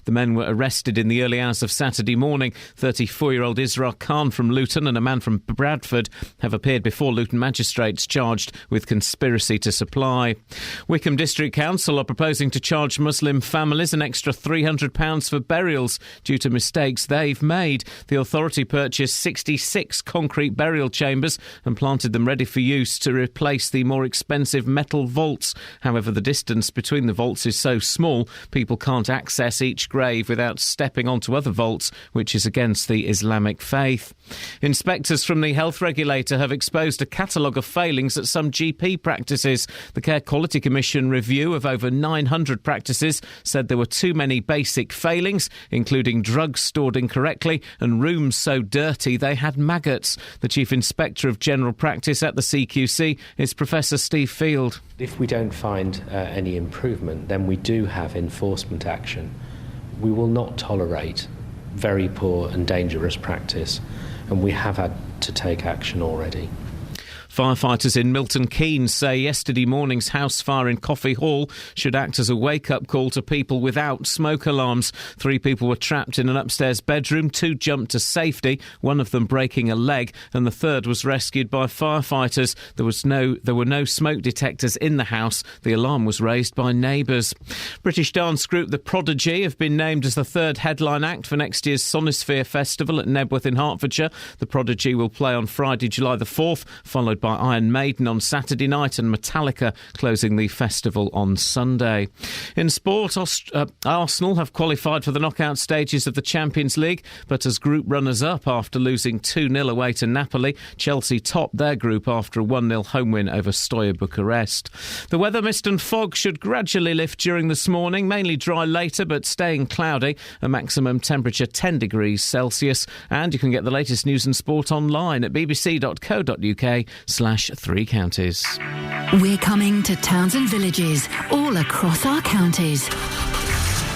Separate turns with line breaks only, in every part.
The men were arrested in the early hours of Saturday morning. 34-year-old Isra Khan from Luton and a man from Bradford have appeared before Luton magistrates charged with conspiracy to supply. Wycombe District Council are proposing to charge Muslim families an extra £300 for burials due to mistakes they've made. The authority purchased 66 concrete burial chambers and planted them ready for use to replace the more expensive metal vaults. However, the distance between the vaults is so small, people can't access each grave without stepping onto other vaults, which is against the Islamic faith. Inspectors from the health regulator have exposed a catalogue of failings at some GP practices. The Care Quality Commission review of over 900 practices said there were too many basic failings, including drugs stored incorrectly and rooms so dirty they had maggots. The Chief Inspector of General Practice at the CQC is Professor Steve Field.
If we don't find any improvement, then we do have enforcement action. We will not tolerate very poor and dangerous practice, and we have had to take action already.
Firefighters in Milton Keynes say yesterday morning's house fire in Coffey Hall should act as a wake-up call to people without smoke alarms. 3 people were trapped in an upstairs bedroom, 2 jumped to safety, one of them breaking a leg, and the third was rescued by firefighters. There were no smoke detectors in the house. The alarm was raised by neighbours. British dance group The Prodigy have been named as the 3rd headline act for next year's Sonisphere Festival at Nebworth in Hertfordshire. The Prodigy will play on Friday, July the 4th, followed by Iron Maiden on Saturday night and Metallica closing the festival on Sunday. In sport, Arsenal have qualified for the knockout stages of the Champions League, but as group runners-up after losing 2-0 away to Napoli, Chelsea topped their group after a 1-0 home win over Steaua Bucharest. The weather, mist and fog should gradually lift during this morning, mainly dry later but staying cloudy, a maximum temperature 10 degrees Celsius, and you can get the latest news and sport online at bbc.co.uk/3 counties.
We're coming to towns and villages all across our counties.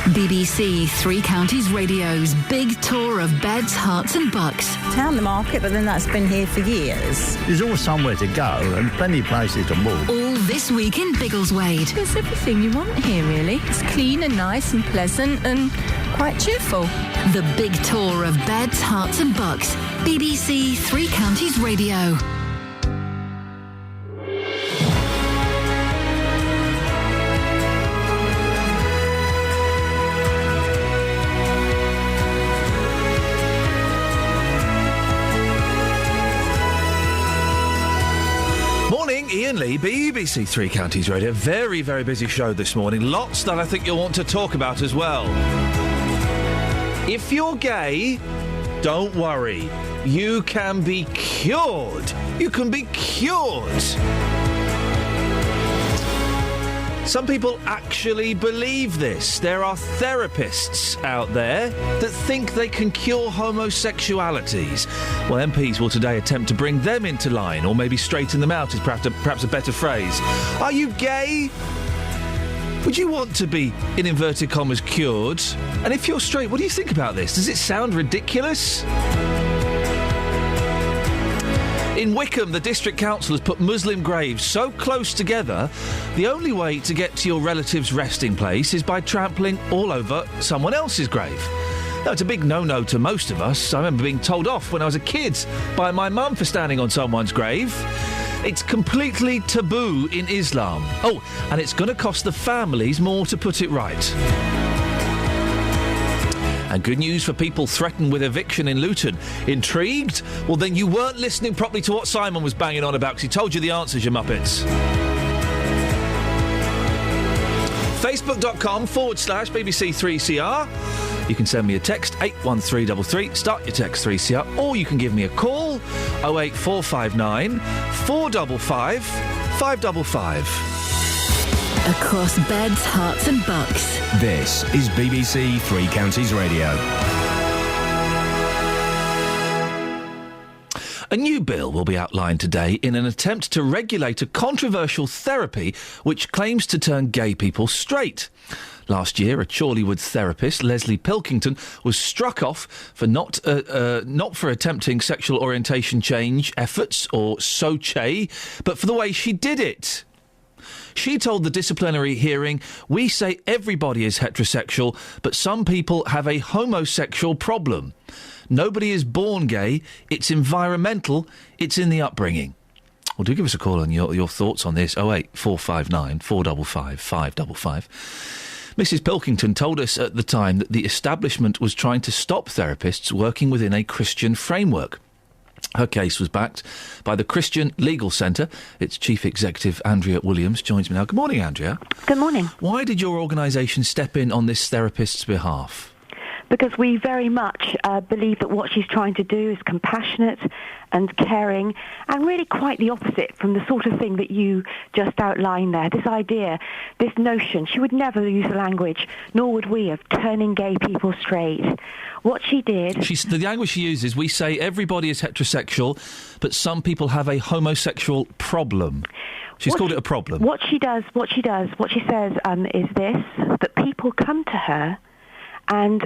BBC Three Counties Radio's big tour of beds, hearts and bucks.
Town the market, but then that's been here for years.
There's always somewhere to go and plenty of places to move.
All this week in Biggleswade.
There's everything you want here, really. It's clean and nice and pleasant and quite cheerful.
The big tour of beds, hearts and bucks. BBC Three Counties Radio.
Iain Lee, BBC Three Counties Radio. Very, very busy show this morning. Lots that I think you'll want to talk about as well. If you're gay, don't worry. You can be cured. You can be cured. Some people actually believe this. There are therapists out there that think they can cure homosexualities. Well, MPs will today attempt to bring them into line, or maybe straighten them out is perhaps a better phrase. Are you gay? Would you want to be, in inverted commas, cured? And if you're straight, what do you think about this? Does it sound ridiculous? In Wycombe, the district council has put Muslim graves so close together, the only way to get to your relative's resting place is by trampling all over someone else's grave. Now, it's a big no-no to most of us. I remember being told off when I was a kid by my mum for standing on someone's grave. It's completely taboo in Islam. Oh, and it's going to cost the families more to put it right. And good news for people threatened with eviction in Luton. Intrigued? Well, then you weren't listening properly to what Simon was banging on about, because he told you the answers, you muppets. Facebook.com/BBC3CR. You can send me a text, 81333, start your text 3CR, or you can give me a call, 08459 455 555.
Across beds, hearts and bucks.
This is BBC Three Counties Radio.
A new bill will be outlined today in an attempt to regulate a controversial therapy which claims to turn gay people straight. Last year, a Chorleywood therapist, Leslie Pilkington, was struck off for not for attempting sexual orientation change efforts, or SOCHE, but for the way she did it. She told the disciplinary hearing, "We say everybody is heterosexual, but some people have a homosexual problem. Nobody is born gay. It's environmental. It's in the upbringing." Well, do give us a call on your thoughts on this. 08459 455 555. Mrs. Pilkington told us at the time that the establishment was trying to stop therapists working within a Christian framework. Her case was backed by the Christian Legal Centre. Its chief executive, Andrea Williams, joins me now. Good morning, Andrea.
Good morning.
Why did your organisation step in on this therapist's behalf?
Because we very much believe that what she's trying to do is compassionate and caring, and really quite the opposite from the sort of thing that you just outlined there. This idea, this notion, she would never use the language, nor would we, of turning gay people straight. What she did...
The language she uses, we say everybody is heterosexual, but some people have a homosexual problem. She's called it a problem.
What she says is this, that people come to her, and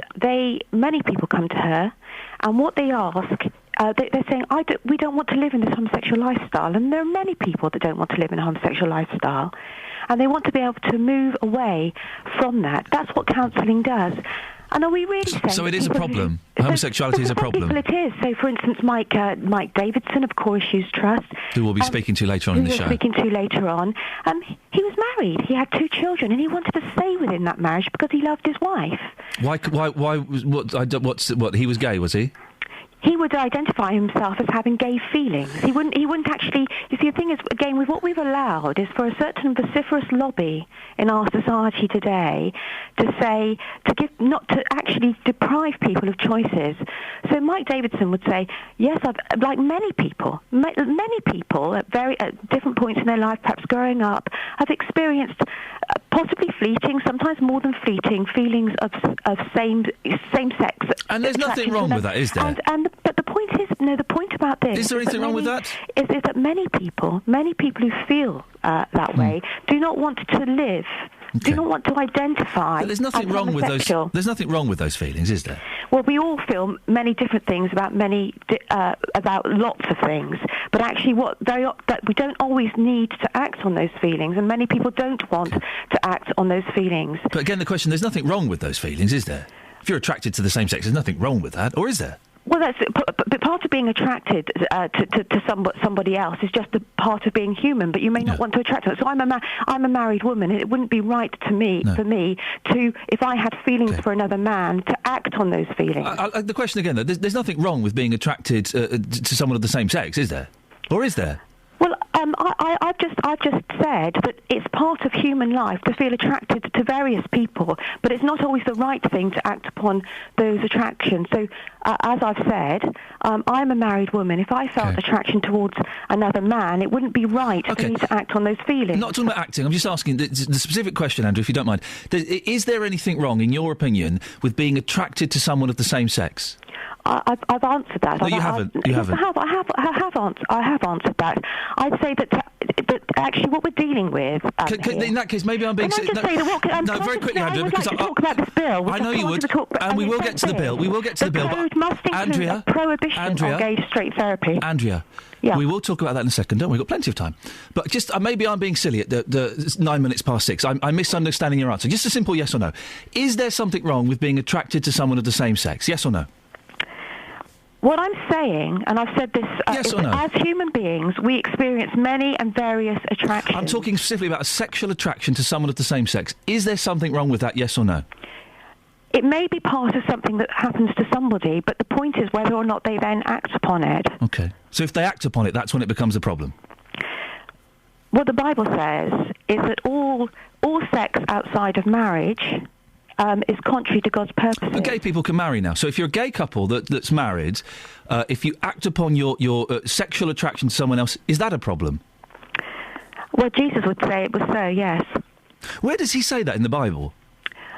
many people come to her, and what they ask, they're saying, we don't want to live in this homosexual lifestyle. And there are many people that don't want to live in a homosexual lifestyle, and they want to be able to move away from that. That's what counselling does. And are we really saying...
So it is a problem. Homosexuality is a problem.
Well, it is. So, for instance, Mike Davidson of Core Issues Trust...
Who we'll be speaking to later on in the show.
Speaking to later on. He was married. He had 2 children, and he wanted to stay within that marriage because he loved his wife.
Why he was gay, was he?
He would identify himself as having gay feelings. He wouldn't actually... You see, the thing is, again, with what we've allowed is for a certain vociferous lobby in our society today not to actually deprive people of choices. So Mike Davidson would say, yes, like many people at different points in their life, perhaps growing up, have experienced possibly fleeting, sometimes more than fleeting, feelings of same-sex.
And there's nothing wrong with that, is there?
But the point is, the point about this...
Is there anything wrong with that?
Is that many people who feel that way do not want to live, do not want to identify.
But there's nothing wrong with those. There's nothing wrong with those feelings, is there?
Well, we all feel many different things about about lots of things, but actually, that we don't always need to act on those feelings, and many people don't want to act on those feelings.
But again, the question: there's nothing wrong with those feelings, is there? If you're attracted to the same sex, there's nothing wrong with that, or is there?
Well, but part of being attracted to somebody else is just a part of being human. But you may not want to attract them. So I'm a married woman, and it wouldn't be right for me to, if I had feelings for another man, to act on those feelings.
The question again, though, there's nothing wrong with being attracted to someone of the same sex, is there? Or is there?
Well, I've just said that it's part of human life to feel attracted to various people, but it's not always the right thing to act upon those attractions. So, as I've said, I'm a married woman. If I felt attraction towards another man, it wouldn't be right for me to act on those feelings.
Not talking about acting. I'm just asking the specific question, Andrew, if you don't mind. Is there anything wrong, in your opinion, with being attracted to someone of the same sex?
I've answered that.
No, you haven't. You haven't.
I have answered that. I'd say that actually what we're dealing with.
In that case, maybe I'm being.
Can I just say that
no, very quickly, Andrea, because
I would like to talk about this bill.
I know you would, and we will get to the bill. We will get to the bill.
Code must include a prohibition on gay to straight therapy.
Andrea. Yeah. We will talk about that in a second, don't we? We've got plenty of time. But just, maybe I'm being silly at the 9 minutes past 6. I'm misunderstanding your answer. Just a simple yes or no. Is there something wrong with being attracted to someone of the same sex? Yes or no?
What I'm saying, and I've said this,
yes or no?
As human beings, we experience many and various attractions.
I'm talking specifically about a sexual attraction to someone of the same sex. Is there something wrong with that, yes or no?
It may be part of something that happens to somebody, but the point is whether or not they then act upon it.
OK. So if they act upon it, that's when it becomes a problem?
What the Bible says is that all sex outside of marriage is contrary to God's purposes.
But gay people can marry now. So if you're a gay couple that's married, if you act upon your sexual attraction to someone else, is that a problem?
Well, Jesus would say it was so, yes.
Where does he say that in the Bible?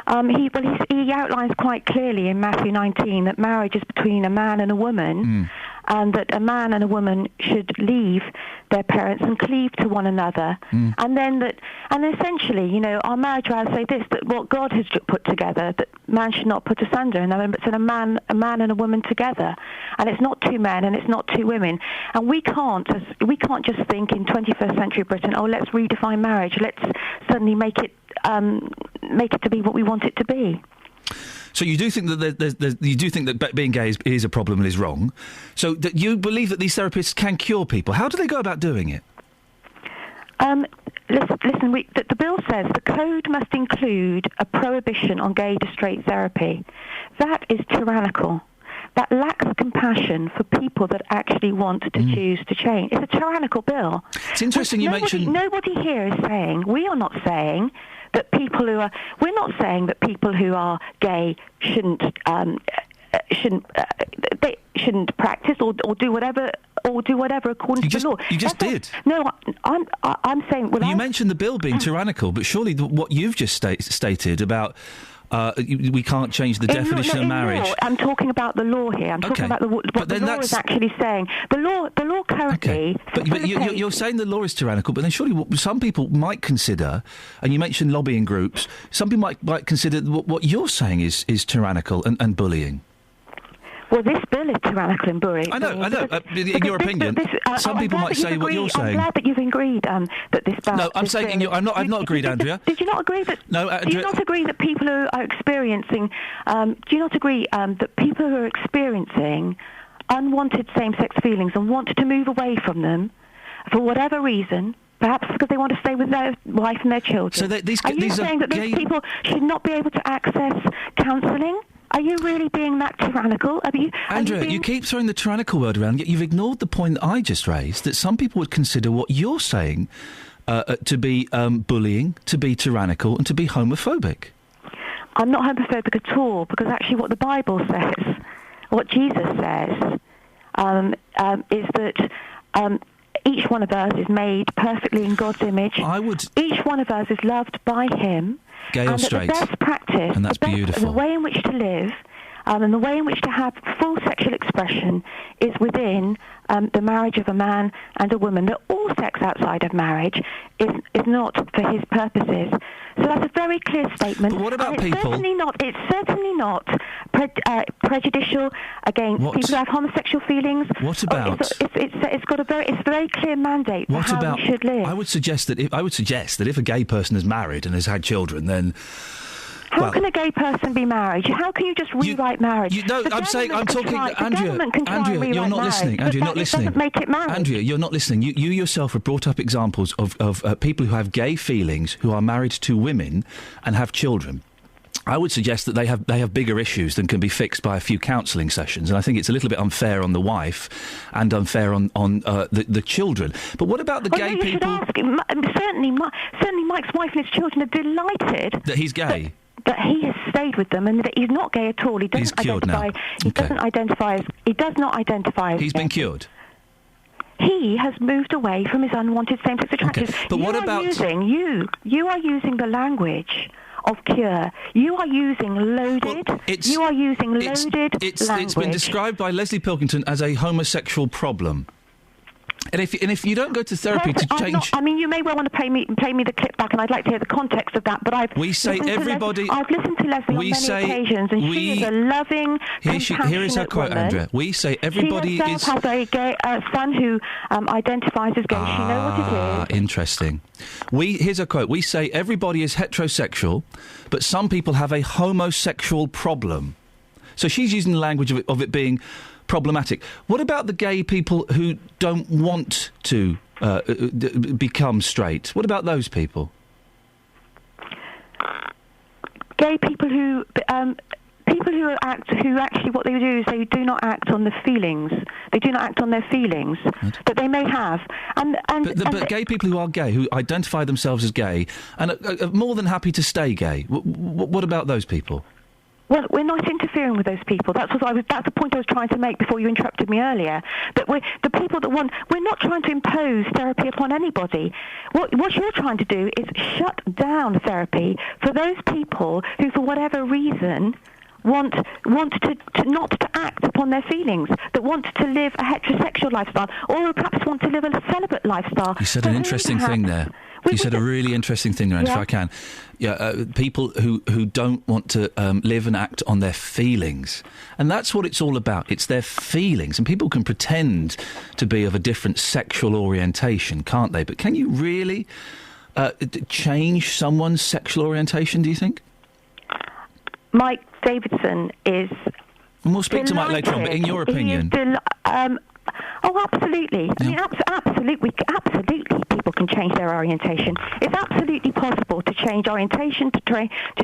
He outlines quite clearly in Matthew 19 that marriage is between a man and a woman, and that a man and a woman should leave their parents and cleave to one another, and essentially, our marriage vows say this, that what God has put together, that man should not put asunder, but send a man and a woman together, and it's not 2 men and it's not 2 women, and we can't just think in 21st century Britain, let's redefine marriage, suddenly make it to be what we want it to be.
So you do think that you do think that being gay is a problem and is wrong. So that you believe that these therapists can cure people. How do they go about doing it?
Listen, the bill says the code must include a prohibition on gay to straight therapy. That is tyrannical. That lacks compassion for people that actually want to choose to change. It's a tyrannical bill.
It's interesting mentioned...
Nobody here is saying, we are not saying that people who are... We're not saying that people who are gay shouldn't practice or do whatever according to the law.
You just did.
No, I'm saying... Well,
you mentioned the bill being tyrannical, but surely what you've just stated about... we can't change the definition of marriage.
Law, I'm talking about the law here. I'm talking about what the law is actually saying. The law currently...
Okay. But you're saying the law is tyrannical, but then surely some people might consider, and you mentioned lobbying groups, some people might consider what you're saying is tyrannical and bullying.
Well, this bill is tyrannical and bullying.
I know. In your opinion, some people might say what you're saying.
I'm glad that you've agreed that this bill...
No, I'm saying I've not agreed, Andrea.
Did you not agree that...
No, Andrea...
Do you not agree that people who are experiencing... do you not agree that people who are experiencing unwanted same-sex feelings and want to move away from them for whatever reason... Perhaps because they want to stay with their wife and their children.
So
are you saying that these people should not be able to access counselling? Are you really being that tyrannical?
Andrea, you keep throwing the tyrannical word around, yet you've ignored the point that I just raised, that some people would consider what you're saying to be bullying, to be tyrannical, and to be homophobic.
I'm not homophobic at all, because actually what the Bible says, what Jesus says, is that... each one of us is made perfectly in God's image. Each one of us is loved by Him.
Gay or straight.
The best practice,
and that's beautiful.
The way in which to live, and the way in which to have full sexual expression is within the marriage of a man and a woman. That all sex outside of marriage is not for His purposes. So that's a very clear statement.
But what about
people? It's certainly not prejudicial against people who have homosexual feelings.
What about?
It's got a very clear mandate for how we should live.
I would suggest that if a gay person is married and has had children, then.
How can a gay person be married? How can you just rewrite marriage?
I'm talking, Andrea. Andrea, you're not listening. Andrea, you're not listening.
Doesn't make it marriage.
Andrea, you're not listening. You yourself have brought up examples of people who have gay feelings who are married to women and have children. I would suggest that they have bigger issues than can be fixed by a few counselling sessions, and I think it's a little bit unfair on the wife and unfair on the children. But what about the gay people?
Certainly, Mike's wife and his children are delighted
that he's gay.
That he has stayed with them and that he's not gay at all. He doesn't
he's cured
identify.
Now.
He doesn't identify. He does not identify. As
he's
gay.
been cured.
He has moved away from his unwanted same-sex attractions.
Okay. But what about
you are using the language of cure. You are using loaded.
It's been described by Leslie Pilkington as a homosexual problem. And if you don't go to therapy to change...
you may well want to play me the clip back, and I'd like to hear the context of that, but I've listened to Leslie on many occasions, and she is a loving,
here is her quote,
woman.
Andrea. We say everybody
she herself has a gay son who identifies as gay. She knows what it is.
Interesting. Here's a quote. We say everybody is heterosexual, but some people have a homosexual problem. So she's using the language of it being... problematic. What about the gay people who don't want to become straight? What about those people?
Gay people who actually what they do is they do not act on the feelings. They do not act on their feelings that they may have. But
gay people who are gay, who identify themselves as gay, and are more than happy to stay gay. What about those people?
Well, we're not interfering with those people. That's the point I was trying to make before you interrupted me earlier. But we're not trying to impose therapy upon anybody. What you're trying to do is shut down therapy for those people who, for whatever reason, want to not to act upon their feelings, that want to live a heterosexual lifestyle, or perhaps want to live a celibate lifestyle.
You said an interesting thing there. You said a really interesting thing there, if I can. People who don't want to live and act on their feelings. And that's what it's all about. It's their feelings. And people can pretend to be of a different sexual orientation, can't they? But can you really change someone's sexual orientation, do you think?
Mike Davidson is...
And we'll speak to Mike later on, but in your opinion...
absolutely. I mean, absolutely, people can change their orientation. It's absolutely possible to change orientation, to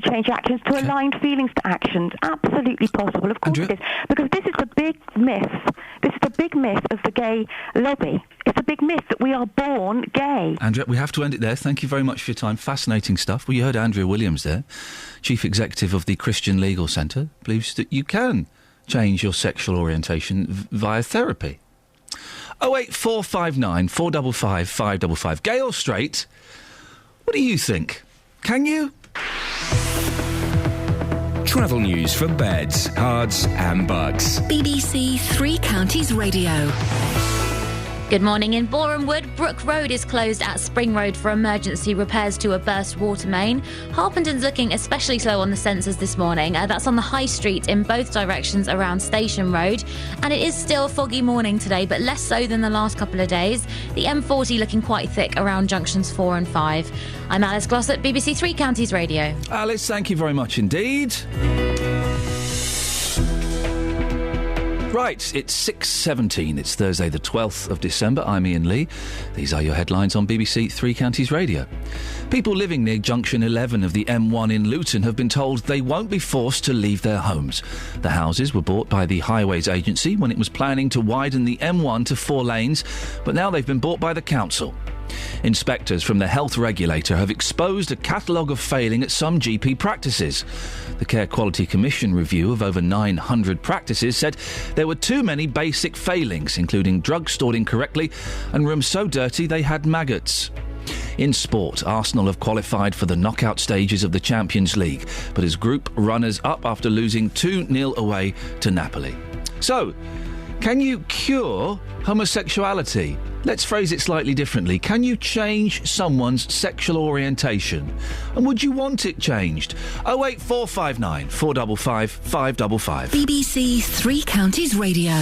change actions, to align feelings to actions. Absolutely possible. Of course it is. Because this is the big myth. This is the big myth of the gay lobby. It's a big myth that we are born gay.
Andrea, we have to end it there. Thank you very much for your time. Fascinating stuff. Well, you heard Andrea Williams there, Chief Executive of the Christian Legal Centre, believes that you can change your sexual orientation via therapy. 08459 455 555. Gay or straight? What do you think? Can you?
Travel news for beds, cards and bugs.
BBC Three Counties Radio.
Good morning. In Borehamwood, Brook Road is closed at Spring Road for emergency repairs to a burst water main. Harpenden looking especially slow on the sensors this morning. That's on the High Street in both directions around Station Road. And it is still a foggy morning today, but less so than the last couple of days. The M40 looking quite thick around junctions 4 and 5. I'm Alice Glossop, BBC Three Counties Radio.
Alice, thank you very much indeed. Right, it's 6:17. It's Thursday the 12th of December. I'm Iain Lee. These are your headlines on BBC Three Counties Radio. People living near Junction 11 of the M1 in Luton have been told they won't be forced to leave their homes. The houses were bought by the Highways Agency when it was planning to widen the M1 to 4 lanes, but now they've been bought by the council. Inspectors from the health regulator have exposed a catalogue of failing at some GP practices. The Care Quality Commission review of over 900 practices said there were too many basic failings, including drugs stored incorrectly and rooms so dirty they had maggots. In sport, Arsenal have qualified for the knockout stages of the Champions League, but as group runners-up after losing 2-0 away to Napoli. So, can you cure homosexuality? Let's phrase it slightly differently. Can you change someone's sexual orientation? And would you want it changed? 08459 455 555.
BBC Three Counties Radio.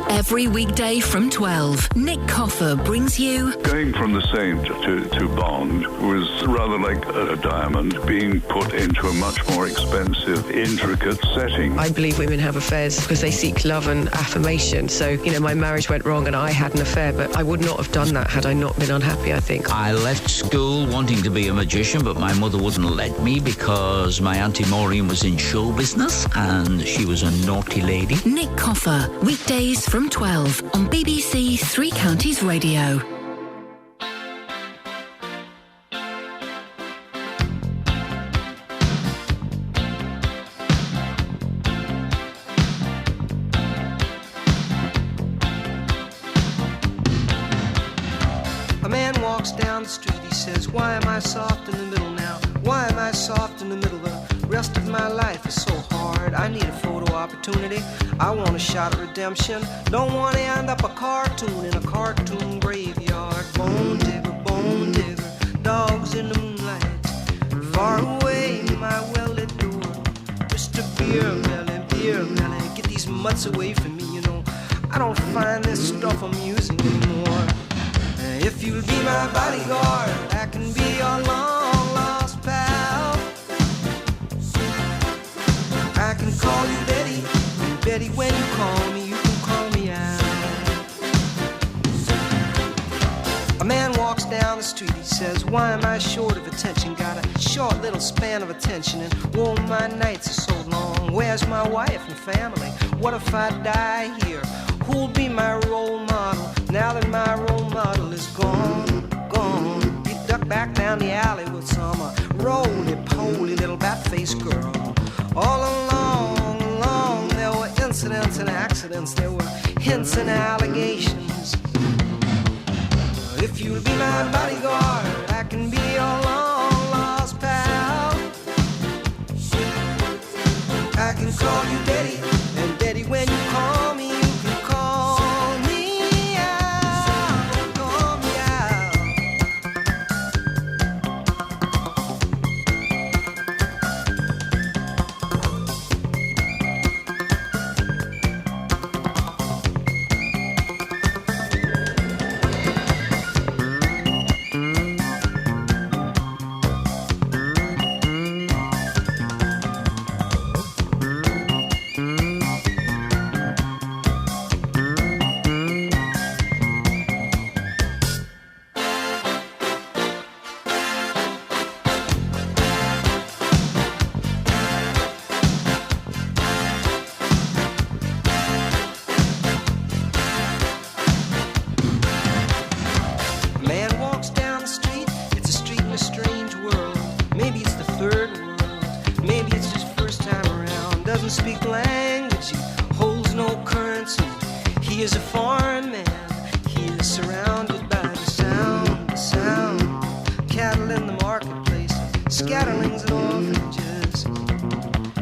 Every weekday from 12, Nick Coffer brings you...
Going from the Saint to Bond was rather like a diamond being put into a much more expensive, intricate setting.
I believe women have affairs because they seek love and affirmation. So, my marriage went wrong and I had an affair, but I would not have done that had I not been unhappy, I think.
I left school wanting to be a magician, but my mother wouldn't let me because my Auntie Maureen was in show business and she was a naughty lady.
Nick Coffer, weekdays from 12 on BBC Three Counties Radio.
A man walks down the street, he says, why am I soft in the middle now? Why am I soft in the middle? The rest of my life is so hard. I need a photo opportunity. I want a shot at redemption. Don't want to end up a cartoon in a cartoon graveyard. Bone digger, dogs in the moonlight. Far away, my well-lit door. Mr. Beer Melly, get these mutts away from me, I don't find this stuff amusing anymore. If you'll be my bodyguard, I can be your long-lost pal. I can call you Betty, and Betty, when you call me, you can call me out. A man walks down the street, he says, why am I short of attention? Got a short little span of attention, and whoa, my nights are so long. Where's my wife and family? What if I die here? Who'll be my role model now that my role model is gone? You duck back down the alley with some roly-poly little bat-faced girl. All along, there were incidents and accidents, there were hints and allegations. If you'll be my bodyguard, I can be your long-lost pal. I can call you Betty, and Betty, when you call me, you can call me out, call me out. doesn't speak the language, he holds no currency. He is a foreign man, he is surrounded by the sound. Cattle in the marketplace, scatterlings and orphanages.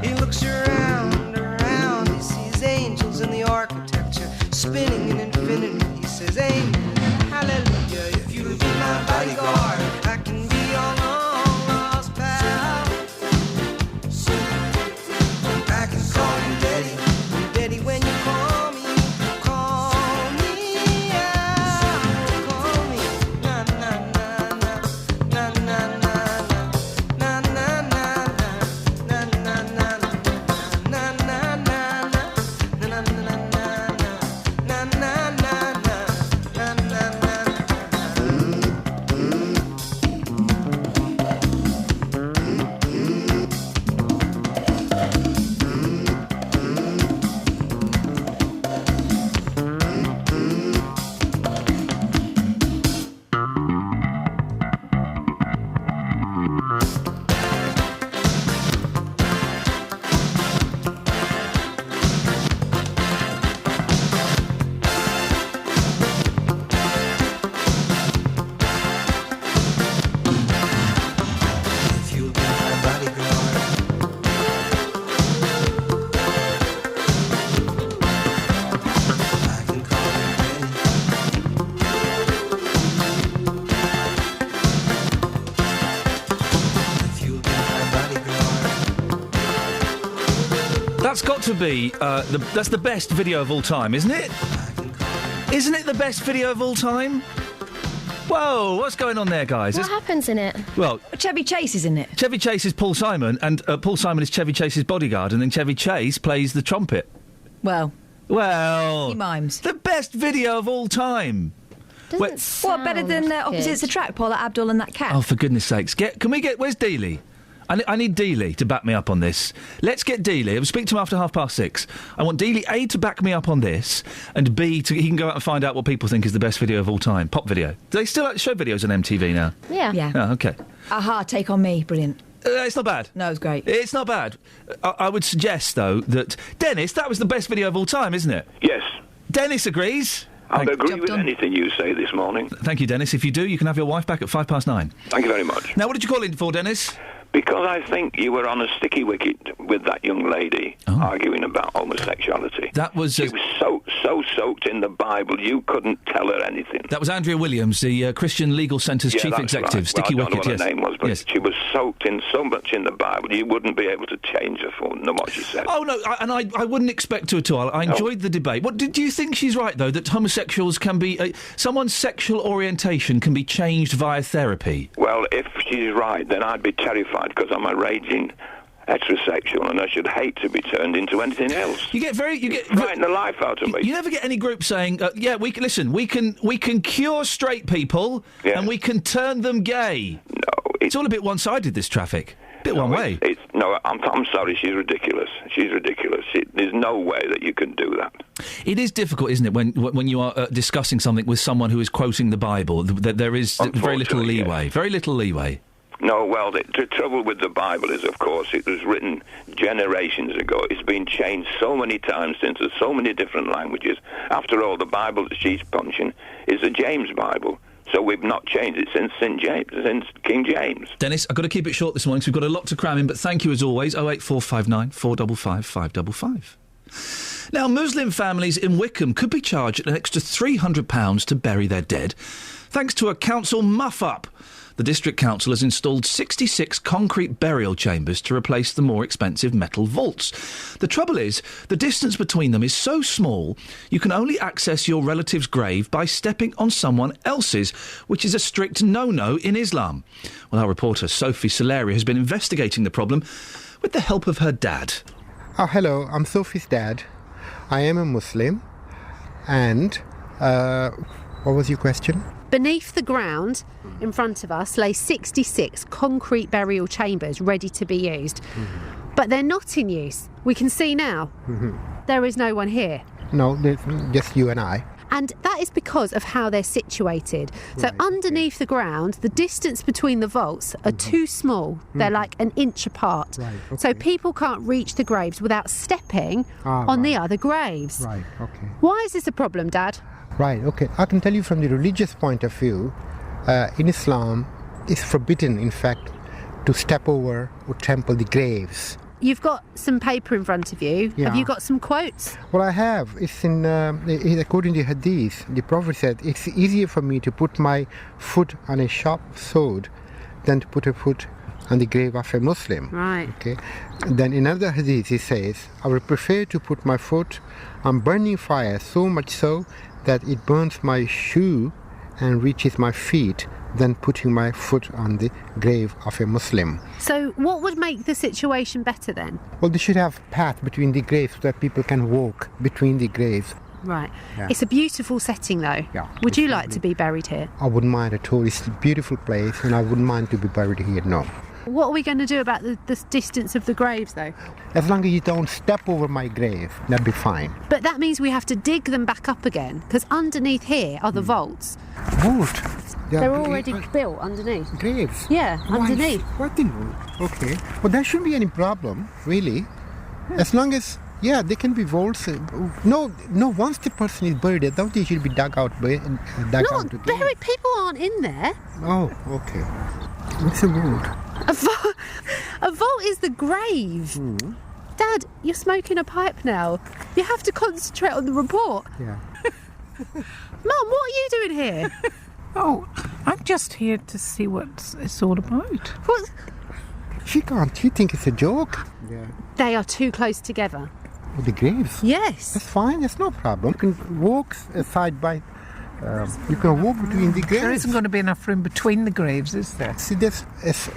He looks around, he sees angels in the architecture, spinning in infinity. He says, amen, hallelujah, if you'll be my bodyguard, I can be your long lost pal. I can call you Betty, Betty when you call me out, call me, na na na na, na na na na, na na na na, na na
That's got to be that's the best video of all time, isn't it? Isn't it the best video of all time? Whoa, what's going on there, guys?
What happens in it?
Well,
Chevy Chase is in it.
Chevy Chase is Paul Simon, and Paul Simon is Chevy Chase's bodyguard, and then Chevy Chase plays the trumpet.
Well,
he
mimes.
The best video of all time.
What, better than Opposites Attract, Paula Abdul and that cat?
Oh, for goodness sakes. Where's Dealey? I need Dealey to back me up on this. Let's get Dealey. I'll speak to him after 6:30. I want Dealey, A, to back me up on this, and B, he can go out and find out what people think is the best video of all time. Pop video. Do they still show videos on MTV now?
Yeah.
Oh, OK.
Aha, Take On Me, brilliant.
It's not bad.
No, it's great.
It's not bad. I would suggest, though, that... Dennis, that was the best video of all time, isn't it?
Yes.
Dennis agrees.
I'll agree with anything you say this morning.
Thank you, Dennis. If you do, you can have your wife back at 9:05.
Thank you very much.
Now, what did you call in for, Dennis?
Because I think you were on a sticky wicket with that young lady arguing about homosexuality.
That was...
She was so soaked in the Bible, you couldn't tell her anything.
That was Andrea Williams, the Christian Legal Centre's chief executive.
Right.
Sticky
well, I don't
wicket,
know what her name was, but she was soaked in so much in the Bible, you wouldn't be able to change her from what she said.
Oh, no, I wouldn't expect to at all. I enjoyed the debate. Do you think she's right, though, that homosexuals can be... someone's sexual orientation can be changed via therapy?
Well, if she's right, then I'd be terrified, because I'm a raging heterosexual and I should hate to be turned into anything else.
You get
frighten the life out of me.
You never get any group saying, we can cure straight people and we can turn them gay.
No.
It's all a bit one-sided, this traffic. Bit one way.
I'm sorry, she's ridiculous. She's ridiculous. There's no way that you can do that.
It is difficult, isn't it, when you are discussing something with someone who is quoting the Bible. There is very little leeway. Very little leeway.
No, well, the trouble with the Bible is, of course, it was written generations ago. It's been changed so many times since there's so many different languages. After all, the Bible that she's punching is a James Bible. So we've not changed it since King James.
Dennis, I've got to keep it short this morning, so we've got a lot to cram in, but thank you as always. 08459 455 555. Now, Muslim families in Wickham could be charged an extra £300 to bury their dead, thanks to a council muff-up. The District Council has installed 66 concrete burial chambers to replace the more expensive metal vaults. The trouble is, the distance between them is so small, you can only access your relative's grave by stepping on someone else's, which is a strict no-no in Islam. Well, our reporter Sophie Soleri has been investigating the problem with the help of her dad.
Oh, hello, I'm Sophie's dad. I am a Muslim. And, what was your question?
Beneath the ground, in front of us, lay 66 concrete burial chambers ready to be used. Mm-hmm. But they're not in use. We can see now. Mm-hmm. There is no one here.
No, just you and I.
And that is because of how they're situated. So underneath the ground, the distance between the vaults are too small. They're like an inch apart.
Right, okay.
So people can't reach the graves without stepping on the other graves.
Right, okay.
Why is this a problem, Dad?
Right, okay. I can tell you from the religious point of view, in Islam, it's forbidden, in fact, to step over or trample the graves.
You've got some paper in front of you.
Yeah.
Have you got some quotes?
Well, I have. It's in, according to Hadith, the Prophet said, it's easier for me to put my foot on a sharp sword than to put a foot on the grave of a Muslim.
Right.
Okay. Then in another Hadith, he says, I would prefer to put my foot on burning fire, so much so that it burns my shoe and reaches my feet, than putting my foot on the grave of a Muslim.
So what would make the situation better then?
Well, they should have path between the graves so that people can walk between the graves.
Right.
Yeah.
It's a beautiful setting though.
Yeah.
Would you like to be buried here?
I wouldn't mind at all. It's a beautiful place and I wouldn't mind to be buried here, no.
What are we going to do about the distance of the graves though?
As long as you don't step over my grave, that'd be fine.
But that means we have to dig them back up again, because underneath here are the vaults.
Vault?
They're already built underneath.
Graves?
Yeah, underneath.
What the? Okay. Well, there shouldn't be any problem, really. As long as, they can be vaults. No, once the person is buried, I don't think he should be dug out. Buried
People aren't in there.
Oh, okay. What's a vault?
A vault is the grave. Dad, you're smoking a pipe now. You have to concentrate on the report.
Yeah.
Mum, what are you doing here?
Oh, I'm just here to see what it's all about.
What?
She can't. You think it's a joke? Yeah.
They are too close together.
With the graves?
Yes.
That's fine. That's no problem. You can walk side by. You can walk between the graves.
There isn't going to be enough room between the graves, is there?
See,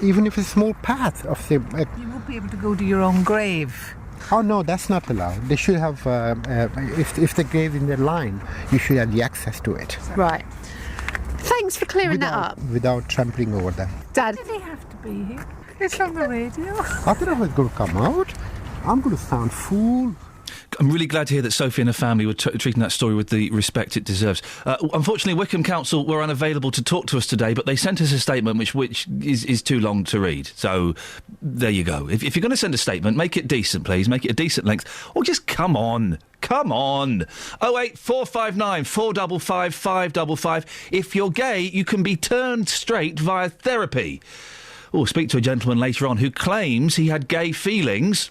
even if it's a small path of the.
You won't be able to go to your own grave.
Oh no, that's not allowed. They should have. If the grave in their line, you should have the access to it.
Right. Thanks for clearing that up.
Without trampling over them.
Dad.
Do they have to be here? It's on the radio.
I thought I was going to come out. I'm going to sound fool.
I'm really glad to hear that Sophie and her family were treating that story with the respect it deserves. Unfortunately, Wickham Council were unavailable to talk to us today, but they sent us a statement which is too long to read. So there you go. If you're going to send a statement, make it decent, please. Make it a decent length. Or just come on. Come on. 08459 455 555. If you're gay, you can be turned straight via therapy. We'll speak to a gentleman later on who claims he had gay feelings,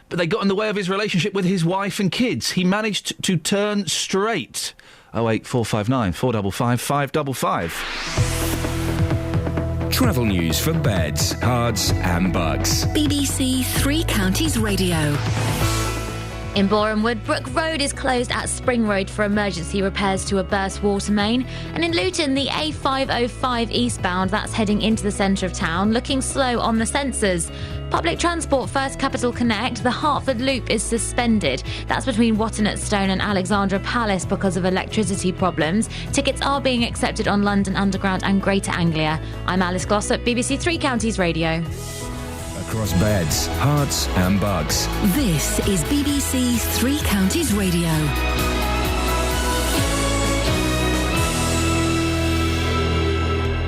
but they got in the way of his relationship with his wife and kids. He managed to turn straight. 08459 455 555.
Travel news for beds, cards and bugs.
BBC Three Counties Radio.
In Boreham Wood, Brook Road is closed at Spring Road for emergency repairs to a burst water main. And in Luton, the A505 eastbound, that's heading into the centre of town, looking slow on the sensors. Public transport First Capital Connect, the Hertford Loop is suspended. That's between Watton at Stone and Alexandra Palace because of electricity problems. Tickets are being accepted on London Underground and Greater Anglia. I'm Alice Glossop, BBC Three Counties Radio.
Across beds, hearts and bugs.
This is BBC Three Counties Radio.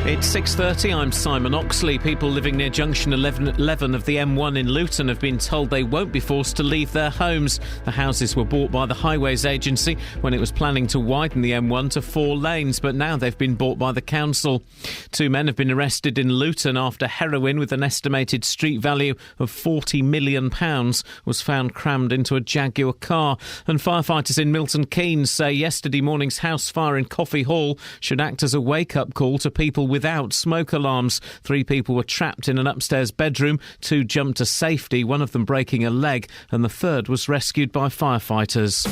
It's 6:30. I'm Simon Oxley. People living near junction 11 of the M1 in Luton have been told they won't be forced to leave their homes. The houses were bought by the Highways Agency when it was planning to widen the M1 to 4 lanes, but now they've been bought by the council. 2 men have been arrested in Luton after heroin with an estimated street value of £40 million was found crammed into a Jaguar car. And firefighters in Milton Keynes say yesterday morning's house fire in Coffee Hall should act as a wake-up call to people without smoke alarms. 3 people were trapped in an upstairs bedroom. 2 jumped to safety, one of them breaking a leg, and the third was rescued by firefighters.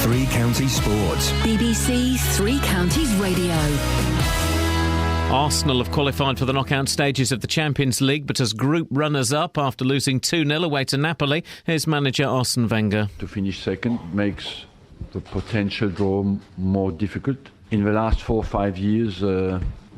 Three Counties Sports.
BBC Three Counties Radio.
Arsenal have qualified for the knockout stages of the Champions League, but as group runners-up after losing 2-0 away to Napoli, here's manager Arsene Wenger.
To finish second makes the potential draw more difficult. In the last 4 or 5 years,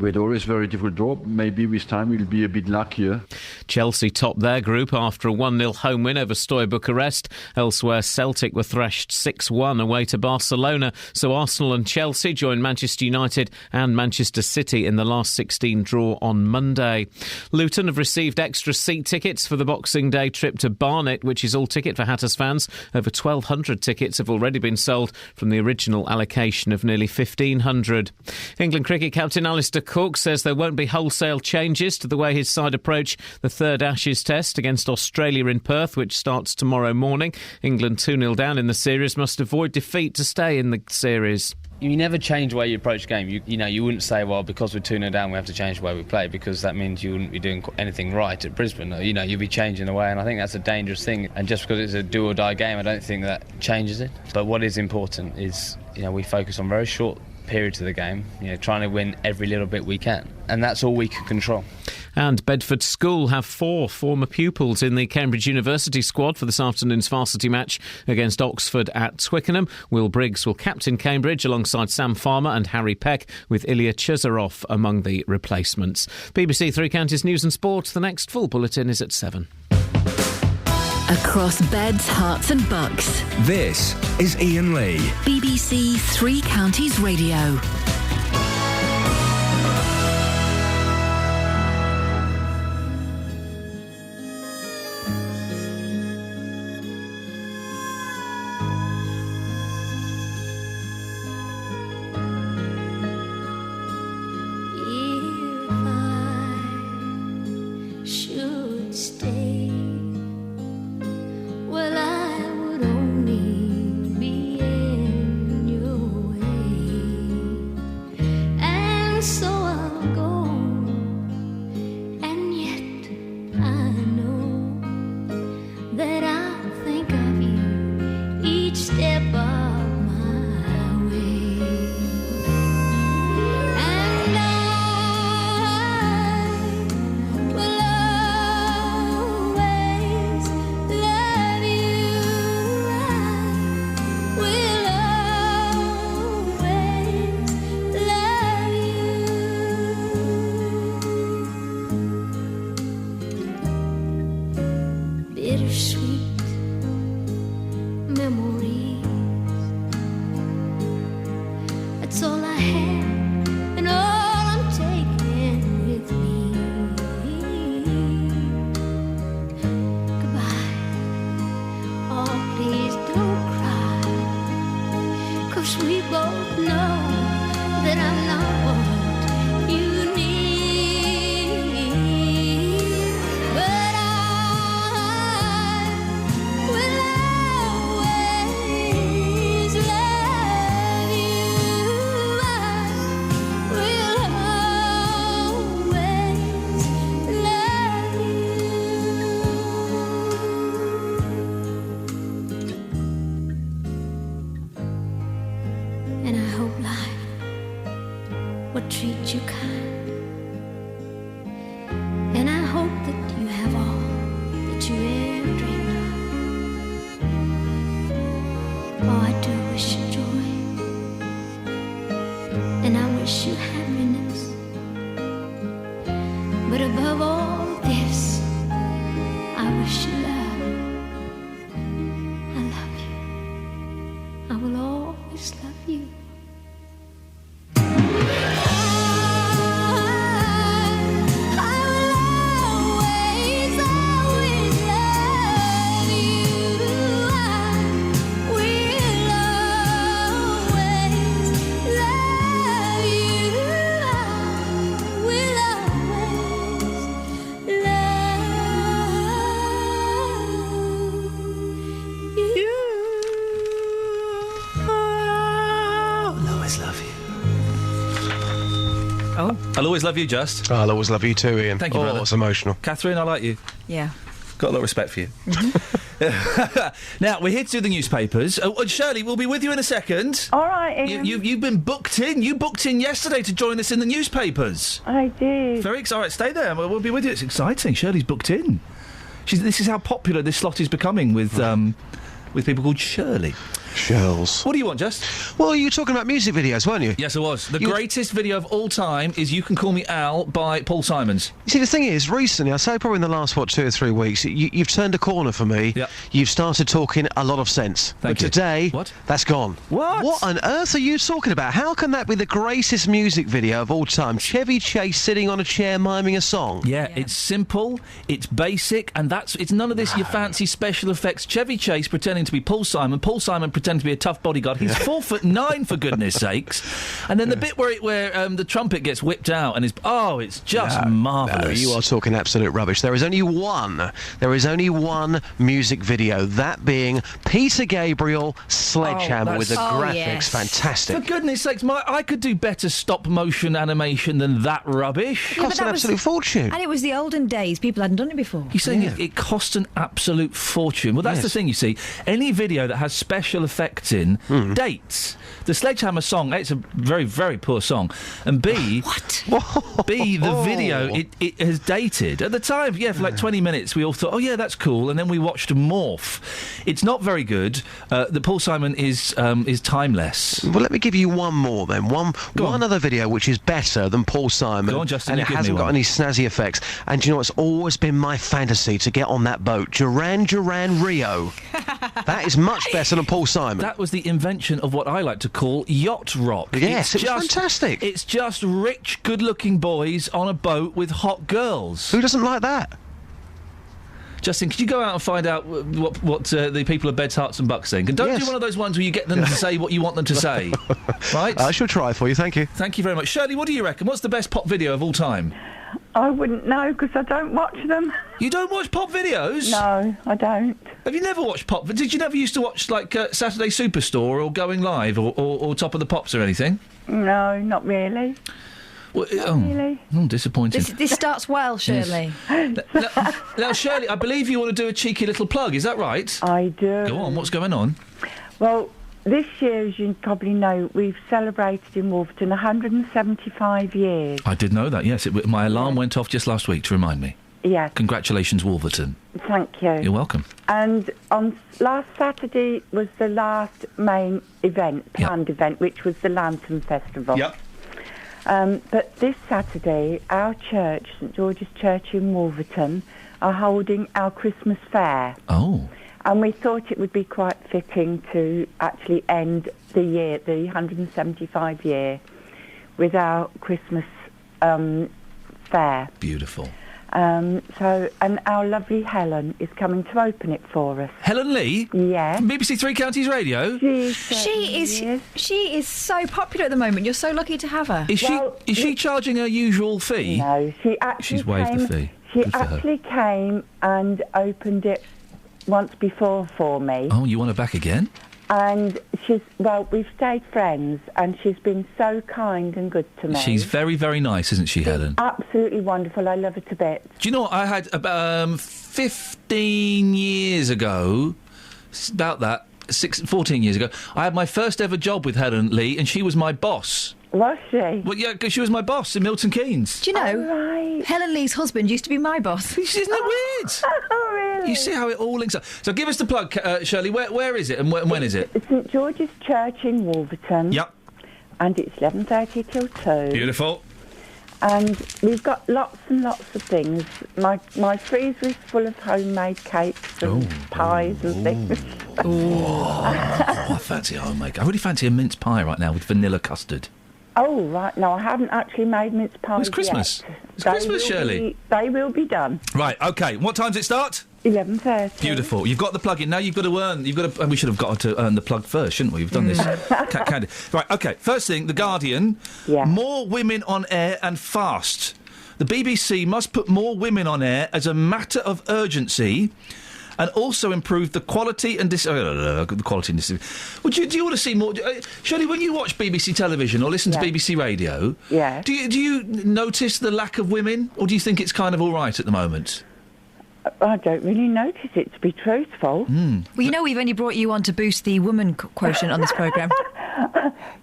Weather is very difficult draw. Maybe this time we'll be a bit luckier.
Chelsea topped their group after a 1-0 home win over Steaua Bucharest. Elsewhere, Celtic were thrashed 6-1 away to Barcelona. So Arsenal and Chelsea join Manchester United and Manchester City in the last 16 draw on Monday. Luton have received extra seat tickets for the Boxing Day trip to Barnet, which is all ticket for Hatters fans. Over 1,200 tickets have already been sold from the original allocation of nearly 1,500. England cricket captain Alistair Cook says there won't be wholesale changes to the way his side approach the third Ashes test against Australia in Perth, which starts tomorrow morning. England 2-0 down in the series must avoid defeat to stay in the series.
You never change the way you approach the game. You wouldn't say, well, because we're 2-0 down, we have to change the way we play, because that means you wouldn't be doing anything right at Brisbane. You'd be changing the way, and I think that's a dangerous thing. And just because it's a do-or-die game, I don't think that changes it. But what is important is, we focus on very short periods of the game, trying to win every little bit we can. And that's all we can control.
And Bedford School have 4 former pupils in the Cambridge University squad for this afternoon's varsity match against Oxford at Twickenham. Will Briggs will captain Cambridge alongside Sam Farmer and Harry Peck, with Ilya Chesaroff among the replacements. BBC Three Counties News and Sport. The next full bulletin is at 7.
Across beds, hearts and bucks.
This is Iain Lee.
BBC Three Counties Radio.
I'll always love you, Just.
I'll always love you too, Ian.
Thank you, brother.
It's emotional.
Catherine, I like you.
Yeah.
Got a lot of respect for you. Now, we're here to do the newspapers. Shirley, we'll be with you in a second.
All right, Ian.
You've been booked in. You booked in yesterday to join us in the newspapers.
I did.
Very excited. All right, stay there. We'll be with you. It's exciting. Shirley's booked in. This is how popular this slot is becoming with people called Shirley. What do you want, Just?
Well, you were talking about music videos, weren't you?
Yes, I was. The greatest video of all time is You Can Call Me Al by Paul Simons.
You see, the thing is, recently, I'd say probably in the last, 2 or 3 weeks, you've turned a corner for me.
Yep.
You've started talking a lot of sense.
Thank
you. Today, that's gone.
What?
What on earth are you talking about? How can that be the greatest music video of all time? Chevy Chase sitting on a chair miming a song.
Yeah, it's simple, it's basic, and it's none of this your fancy special effects. Chevy Chase pretending to be Paul Simon pretending to be a tough bodyguard. He's 4'9", for goodness sakes. And then the bit where the trumpet gets whipped out and it's just marvellous.
No, you are talking absolute rubbish. There is only one music video, that being Peter Gabriel Sledgehammer with the graphics.
Yes.
Fantastic.
For goodness sakes, I could do better stop-motion animation than that rubbish.
It costs an absolute fortune.
And it was the olden days. People hadn't done it before.
You're saying it cost an absolute fortune. Well, that's the thing, you see. Any video that has special effects in dates. The Sledgehammer song, A, it's a very, very poor song. And B... What? B, the video, it has dated. At the time, for like 20 minutes, we all thought, that's cool. And then we watched Morph. It's not very good. The Paul Simon is timeless.
Well, let me give you one more then. One other video which is better than Paul Simon.
Go on, Justin,
and
you
it
give me
hasn't got
one.
any snazzy effects. And do you know what's always been my fantasy to get on that boat? Duran Duran Rio. That is much better than Paul Simon.
That was the invention of what I like to call yacht rock.
Yes, it was fantastic.
It's just rich, good-looking boys on a boat with hot girls.
Who doesn't like that?
Justin, could you go out and find out what the people of Beds, Hearts and Bucks think? And don't do one of those ones where you get them to say what you want them to say. Right?
I shall try for you, thank you.
Thank you very much. Shirley, what do you reckon? What's the best pop video of all time?
I wouldn't know because I don't watch them.
You don't watch pop videos?
No, I don't.
Have you never watched pop? Did you never used to watch like Saturday Superstore or Going Live or Top of the Pops or anything?
No, not really.
Well,
really.
Disappointing.
This starts well, Shirley.
Now, Shirley, I believe you want to do a cheeky little plug. Is that right?
I do.
Go on. What's going on?
Well, this year, as you probably know, we've celebrated in Wolverton 175 years.
I did know that. Yes, my alarm went off just last week to remind me.
Yes.
Congratulations, Wolverton.
Thank you.
You're welcome.
And on last Saturday was the last main planned event, which was the Lantern Festival.
Yep.
But this Saturday, our church, St George's Church in Wolverton, are holding our Christmas fair.
Oh.
And we thought it would be quite fitting to actually end the year, the 175 year, with our Christmas fair.
Beautiful.
And our lovely Helen is coming to open it for us.
Helen Lee?
Yeah.
From BBC Three Counties Radio?
She is so popular at the moment. You're so lucky to have her.
Is she charging her usual fee?
No, she actually
She's waived the fee.
She
Good for her.
actually came and opened it once before for me.
Oh, you want her back again?
And we've stayed friends, and she's been so kind and good to me.
She's very, very nice, isn't she, Helen?
Absolutely wonderful. I love her to bits.
Do you know what? I had about 15 years ago, about that, 14 years ago, I had my first ever job with Helen Lee, and she was my boss.
Was she?
Well, yeah, because she was my boss in Milton Keynes.
Do you know, Helen Lee's husband used to be my boss.
Isn't it weird?
Oh, really?
You see how it all links up. So give us the plug, Shirley. Where is it and when is it?
St George's Church in Wolverton.
Yep.
And it's 11:30 till 2.
Beautiful.
And we've got lots and lots of things. My freezer is full of homemade cakes and pies and things.
I fancy homemade. I really fancy a mince pie right now with vanilla custard.
Oh, right. No, I haven't actually made mince pies
It's Christmas.
yet.
It's Christmas, Shirley.
They will be done.
Right, OK. What time does it start?
11:30.
Beautiful. You've got the plug in. Now you've got to earn... And we should have got to earn the plug first, shouldn't we? We've done this. Candy. Right, OK. First thing, The Guardian.
Yeah.
More women on air and fast. The BBC must put more women on air as a matter of urgency and also improve the quality and the quality and Well, do you want to see more? Shirley, when you watch BBC television or listen to BBC radio, do you notice the lack of women, or do you think it's kind of all right at the moment?
I don't really notice it, to be truthful.
Well, you know, we've only brought you on to boost the woman quotient on this programme.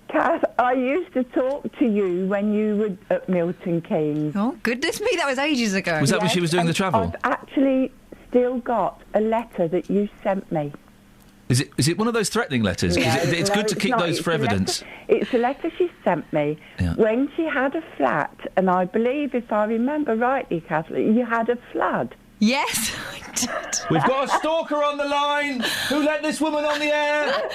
Kath, I used to talk to you when you were at Milton Keynes.
Oh, goodness me, that was ages ago.
Was that when she was doing the travel?
I've actually still got a letter that you sent me.
Is it one of those threatening letters? 'Cause it's good to keep those for evidence.
It's a letter she sent me when she had a flat, and I believe, if I remember rightly, Kathleen, you had a flood.
Yes, I did.
We've got a stalker on the line. Who let this woman on the air?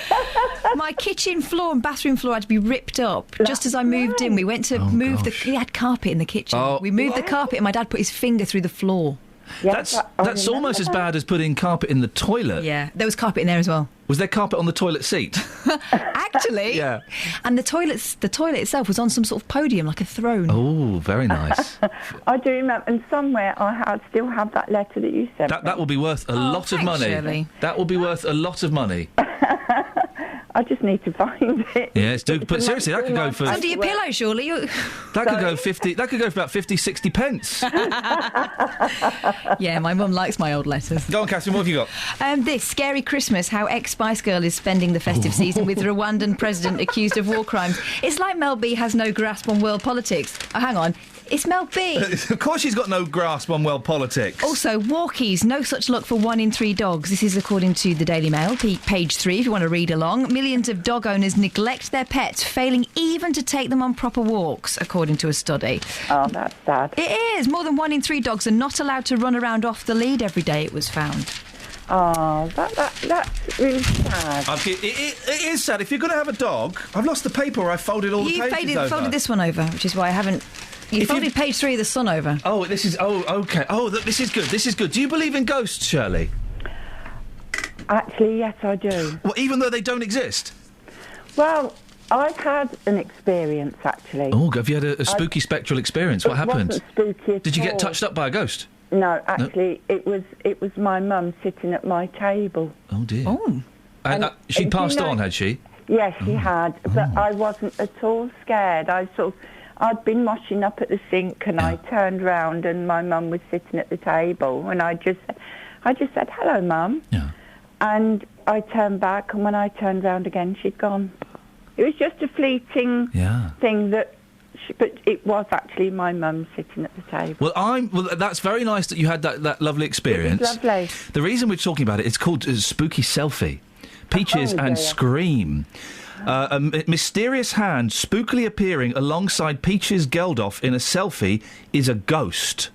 My kitchen floor and bathroom floor had to be ripped up just as I moved in. We went to move we had carpet in the kitchen. We moved the carpet and my dad put his finger through the floor.
Yes, that's almost as bad as putting carpet in the toilet.
Yeah, there was carpet in there as well.
Was there carpet on the toilet seat?
Actually,
yeah.
And the toilet itself was on some sort of podium, like a throne.
Oh, very nice.
I do remember, and somewhere I still have that letter that you sent.
That will be worth a lot of money.
Shirley.
That will be worth a lot of money.
I just need to find it.
Yes, but seriously, that could go for
under your pillow, surely.
That could go 50. That could go for about 50, 60 pence.
Yeah, my mum likes my old letters.
Go on, Catherine. What have you got?
This Scary Christmas: how ex-Spice Girl is spending the festive season with Rwandan president accused of war crimes. It's like Mel B has no grasp on world politics. Oh, hang on. It's Mel B.
Of course she's got no grasp on world politics.
Also, walkies, no such luck for 1 in 3 dogs. This is according to the Daily Mail, page 3, if you want to read along. Millions of dog owners neglect their pets, failing even to take them on proper walks, according to a study.
Oh, that's sad.
It is. More than 1 in 3 dogs are not allowed to run around off the lead every day, it was found.
Oh, that's really sad.
It is sad. If you're going to have a dog, I've lost the paper where I folded all the pages over.
You folded this one over, which is why I haven't... You folded page 3 of The Sun over.
Oh, this is... Oh, OK. Oh, this is good. This is good. Do you believe in ghosts, Shirley?
Actually, yes, I do.
Well, even though they don't exist?
Well, I've had an experience, actually.
Oh, have you had a spooky spectral experience? What happened?
It wasn't spooky at
Did you
all.
get touched up by a ghost?
No, actually, it was my mum sitting at my table.
Oh, dear.
Oh.
And she passed on, had she?
Yes, she had, but I wasn't at all scared. I'd been washing up at the sink, and I turned round, and my mum was sitting at the table, and I just said, "Hello, Mum."
Yeah.
And I turned back, and when I turned round again, she'd gone. It was just a fleeting thing but it was actually my mum sitting at the table.
Well, that's very nice that you had that lovely experience.
It was lovely.
The reason we're talking about it's called Spooky Selfie. Peaches and Scream. A mysterious hand spookily appearing alongside Peaches Geldof in a selfie is a ghost.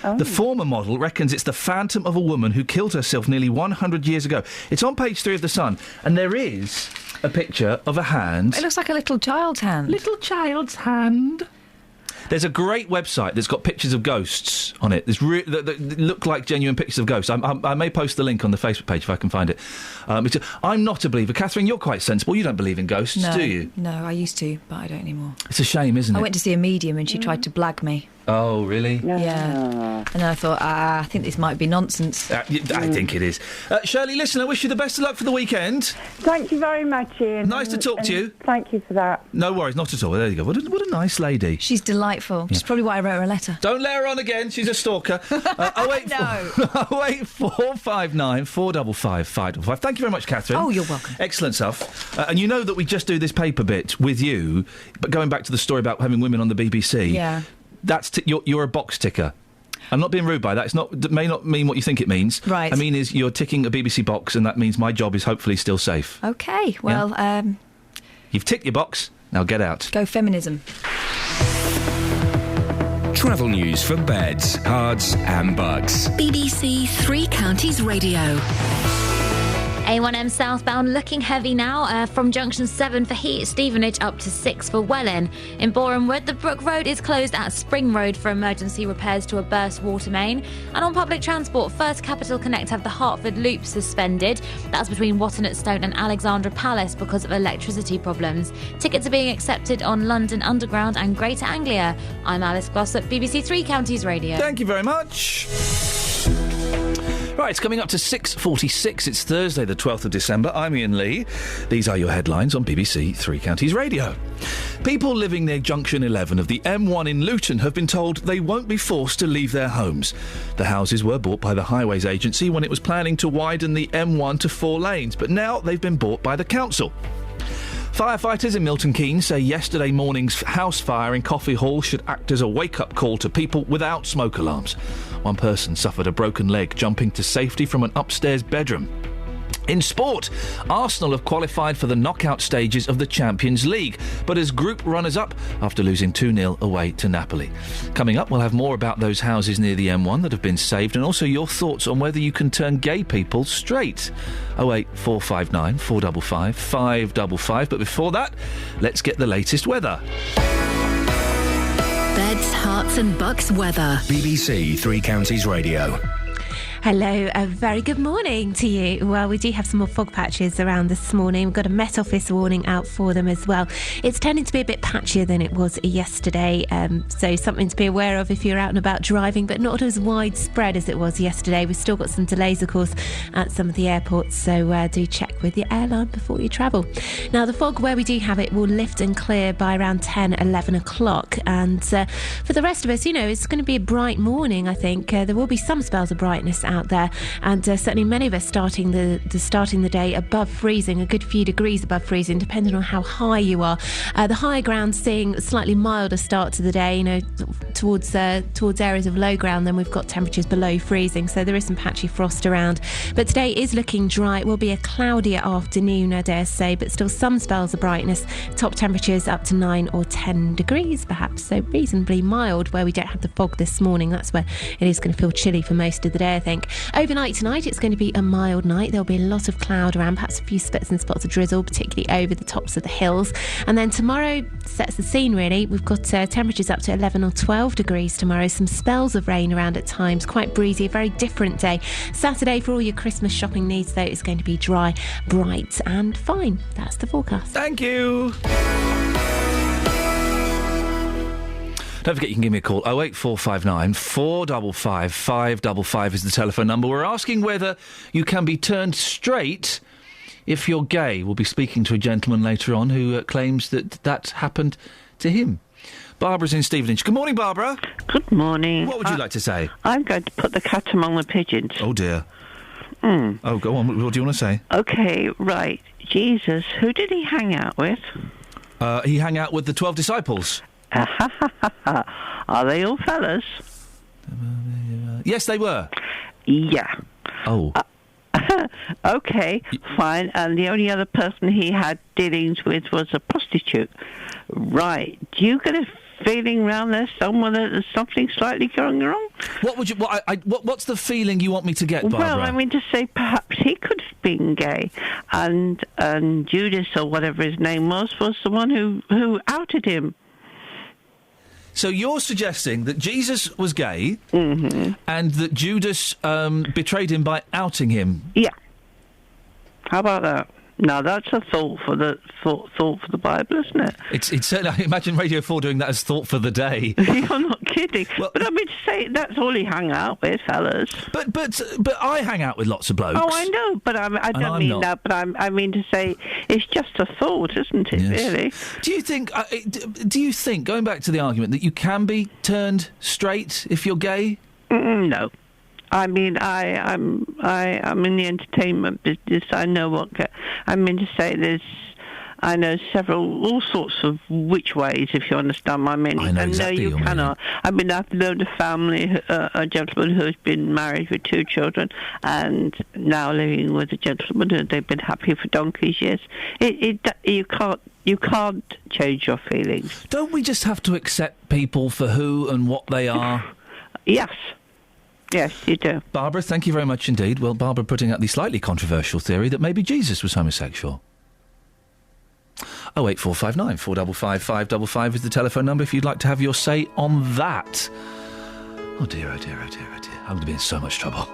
Oh. The former model reckons it's the phantom of a woman who killed herself nearly 100 years ago. It's on page 3 of The Sun, and there is a picture of a hand.
It looks like a little child's hand.
Little child's hand. There's a great website that's got pictures of ghosts on it. That look like genuine pictures of ghosts. I may post the link on the Facebook page if I can find it. I'm not a believer. Catherine, you're quite sensible. You don't believe in ghosts, do you?
No, I used to, but I don't anymore.
It's a shame, isn't it?
I went to see a medium and she tried to blag me.
Oh, really?
Yeah. And then I thought, I think this might be nonsense.
I think it is. Shirley, listen, I wish you the best of luck for the weekend.
Thank you very much, Ian.
Nice to talk to you.
Thank you for that.
No worries, not at all. There you go. What a nice lady.
She's delightful. Which is probably why I wrote her a letter.
Don't let her on again. She's a stalker. 08459 455 555. Thank you very much, Catherine.
Oh, you're welcome.
Excellent stuff. And you know that we just do this paper bit with you, but going back to the story about having women on the BBC.
Yeah.
That's you're a box ticker. I'm not being rude by that. It may not mean what you think it means.
Right.
I mean is you're ticking a BBC box, and that means my job is hopefully still safe.
Okay. Well,
You've ticked your box. Now get out.
Go feminism.
Travel news for beds, cards and bugs.
BBC Three Counties Radio.
A1M southbound looking heavy now from junction 7 for Stevenage up to 6 for Welwyn. In Boreham Wood, the Brook Road is closed at Spring Road for emergency repairs to a burst water main. And on public transport, First Capital Connect have the Hertford Loop suspended. That's between Watton Stone and Alexandra Palace because of electricity problems. Tickets are being accepted on London Underground and Greater Anglia. I'm Alice Glossop, BBC Three Counties Radio.
Thank you very much. Right, it's coming up to 6:46. It's Thursday, the 12th of December. I'm Iain Lee. These are your headlines on BBC Three Counties Radio. People living near Junction 11 of the M1 in Luton have been told they won't be forced to leave their homes. The houses were bought by the Highways Agency when it was planning to widen the M1 to 4 lanes, but now they've been bought by the council. Firefighters in Milton Keynes say yesterday morning's house fire in Coffee Hall should act as a wake-up call to people without smoke alarms. One person suffered a broken leg jumping to safety from an upstairs bedroom. In sport, Arsenal have qualified for the knockout stages of the Champions League, but as group runners-up after losing 2-0 away to Napoli. Coming up, we'll have more about those houses near the M1 that have been saved, and also your thoughts on whether you can turn gay people straight. 08459 455 555. But before that, let's get the latest weather.
Beds, Hearts and Bucks weather.
BBC Three Counties Radio.
Hello, a very good morning to you. Well, we do have some more fog patches around this morning. We've got a Met Office warning out for them as well. It's tending to be a bit patchier than it was yesterday, so something to be aware of if you're out and about driving, but not as widespread as it was yesterday. We've still got some delays, of course, at some of the airports, so do check with your airline before you travel. Now, the fog, where we do have it, will lift and clear by around 10, 11 o'clock, and for the rest of us, it's going to be a bright morning, I think. There will be some spells of brightness out there, and certainly many of us starting the day above freezing, a good few degrees above freezing, depending on how high you are. The higher ground seeing a slightly milder start to the day, towards areas of low ground. Then we've got temperatures below freezing, so there is some patchy frost around. But today is looking dry. It will be a cloudier afternoon, I dare say, but still some spells of brightness. Top temperatures up to 9 or 10 degrees, perhaps, so reasonably mild where we don't have the fog this morning. That's where it is going to feel chilly for most of the day, I think. Overnight tonight, it's going to be a mild night. There'll be a lot of cloud around, perhaps a few spits and spots of drizzle, particularly over the tops of the hills. And then tomorrow sets the scene, really. We've got temperatures up to 11 or 12 degrees tomorrow. Some spells of rain around at times, quite breezy, a very different day. Saturday, for all your Christmas shopping needs, though, is going to be dry, bright and fine. That's the forecast.
Thank you. Don't forget you can give me a call. 08459 455 555 is the telephone number. We're asking whether you can be turned straight if you're gay. We'll be speaking to a gentleman later on who claims that happened to him. Barbara's in Stevenage. Good morning, Barbara.
Good morning.
What would you like to say?
I'm going to put the cat among the pigeons.
Oh, dear. Oh, go on. What do you want to say?
OK, right. Jesus, who did he hang out with?
He hung out with the 12 disciples.
Are they all fellas?
Yes, they were.
Yeah.
Oh.
OK, fine. And the only other person he had dealings with was a prostitute. Right. Do you get a feeling round there somewhere that there's something slightly going wrong?
What's the feeling you want me to get, Barbara?
Well, I mean to say perhaps he could have been gay, and Judas, or whatever his name was the one who outed him.
So you're suggesting that Jesus was gay, and that Judas betrayed him by outing him?
Yeah. How about that? Now that's a thought for the Bible, isn't it?
It's certainly. I imagine Radio 4 doing that as thought for the day.
You're not kidding. Well, but I mean to say that's all he hung out with, fellas.
But I hang out with lots of blokes.
Oh, I know, but I don't mean
not.
that. But I mean to say it's just a thought, isn't it?
Yes.
Really?
Do you think going back to the argument that you can be turned straight if you're gay?
No. I mean, I'm in the entertainment business. I know what. I mean to say I know all sorts of which ways, if you understand my meaning.
I know exactly
you cannot. I mean, I've known a family, a gentleman who has been married with 2 children, and now living with a gentleman who they've been happy for donkey's years. You can't change your feelings.
Don't we just have to accept people for who and what they are?
Yes. Yes, you do.
Barbara, thank you very much indeed. Well, Barbara putting out the slightly controversial theory that maybe Jesus was homosexual. 08459 455 555 is the telephone number if you'd like to have your say on that. Oh dear, oh dear, oh dear, oh dear. I'm going to be in so much trouble.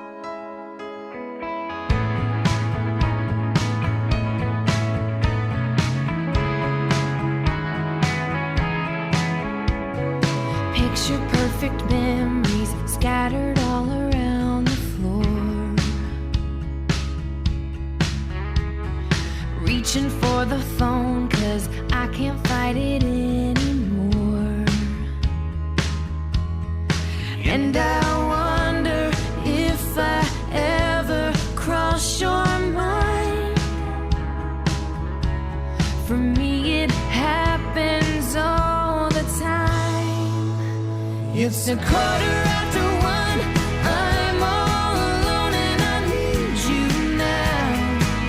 Picture perfect memories scattered all around the floor. Reaching for the phone 'cause I can't fight it anymore. And I wonder if I ever cross your mind. For me it happens all the time. It's 1:15. I'm all alone and I need you now.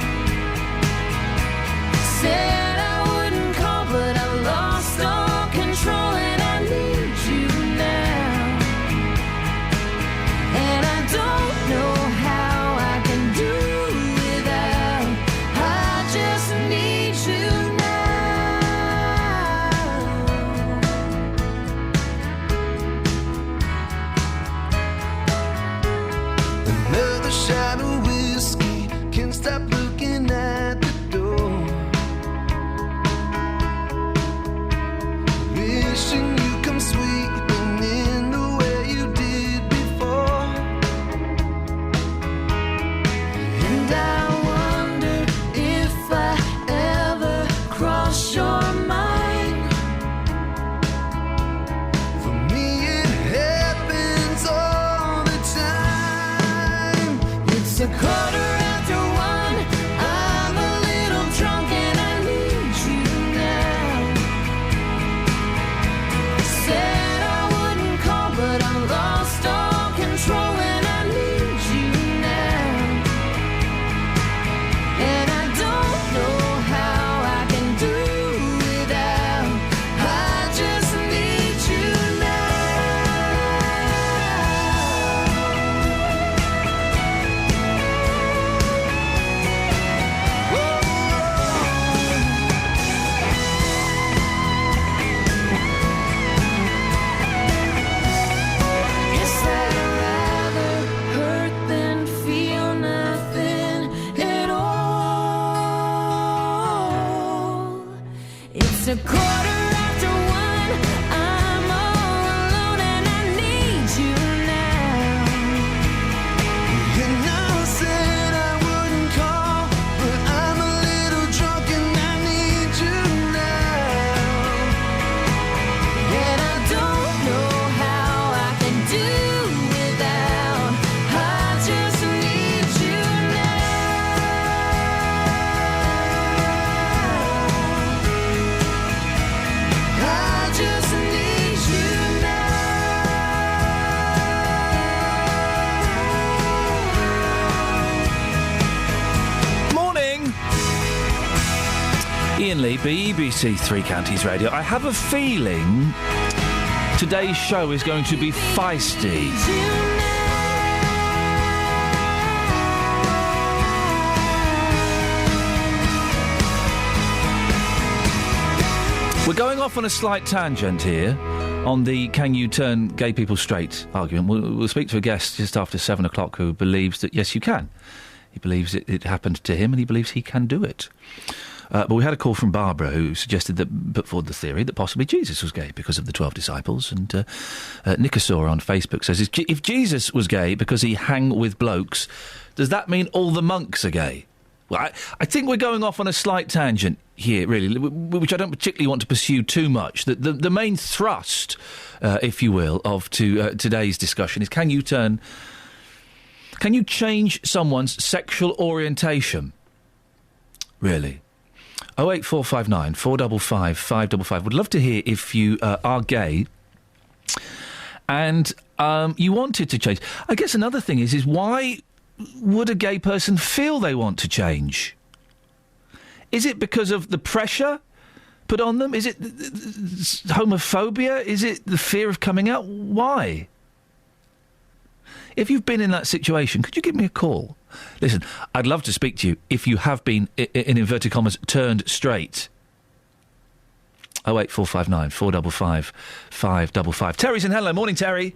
shot of whiskey, can't stop looking at the door. Wishing you come sweeping in the way you did before. And I wonder if I ever cross your mind. For me it happens all the time. It's a quarter after one, I'm a little drunk and I need you now. Said I wouldn't call, but I lost all control and I need you now. And I don't know how I can do without. I just need you Guess I'd rather hurt than feel nothing at all. It's a quarter after one, I'm all alone and I need you now. And I said I wouldn't call, but I'm a little drunk and I need you now. And I don't know how I can do without. I just need you now. I just need you
Morning! Iain Lee, BBC Three Counties Radio. I have a feeling today's show is going to be feisty. We're going off on a slight tangent here on the can you turn gay people straight argument. We'll speak to a guest just after 7 o'clock who believes that, yes, you can. He believes it happened to him and he believes he can do it. But we had a call from Barbara who put forward the theory that possibly Jesus was gay because of the 12 disciples. And Nicosaur on Facebook says, if Jesus was gay because he hang with blokes, does that mean all the monks are gay? Well, I think we're going off on a slight tangent here, really, which I don't particularly want to pursue too much. The main thrust, if you will, of today's discussion is can you change someone's sexual orientation? Really? 08459 455 555. Would love to hear if you are gay and you wanted to change. I guess another thing is why would a gay person feel they want to change? Is it because of the pressure put on them? Is it homophobia? Is it the fear of coming out? Why? If you've been in that situation, could you give me a call? Listen, I'd love to speak to you if you have been, in inverted commas, turned straight. 08459 455 555. Terry's in. Hello. Morning, Terry.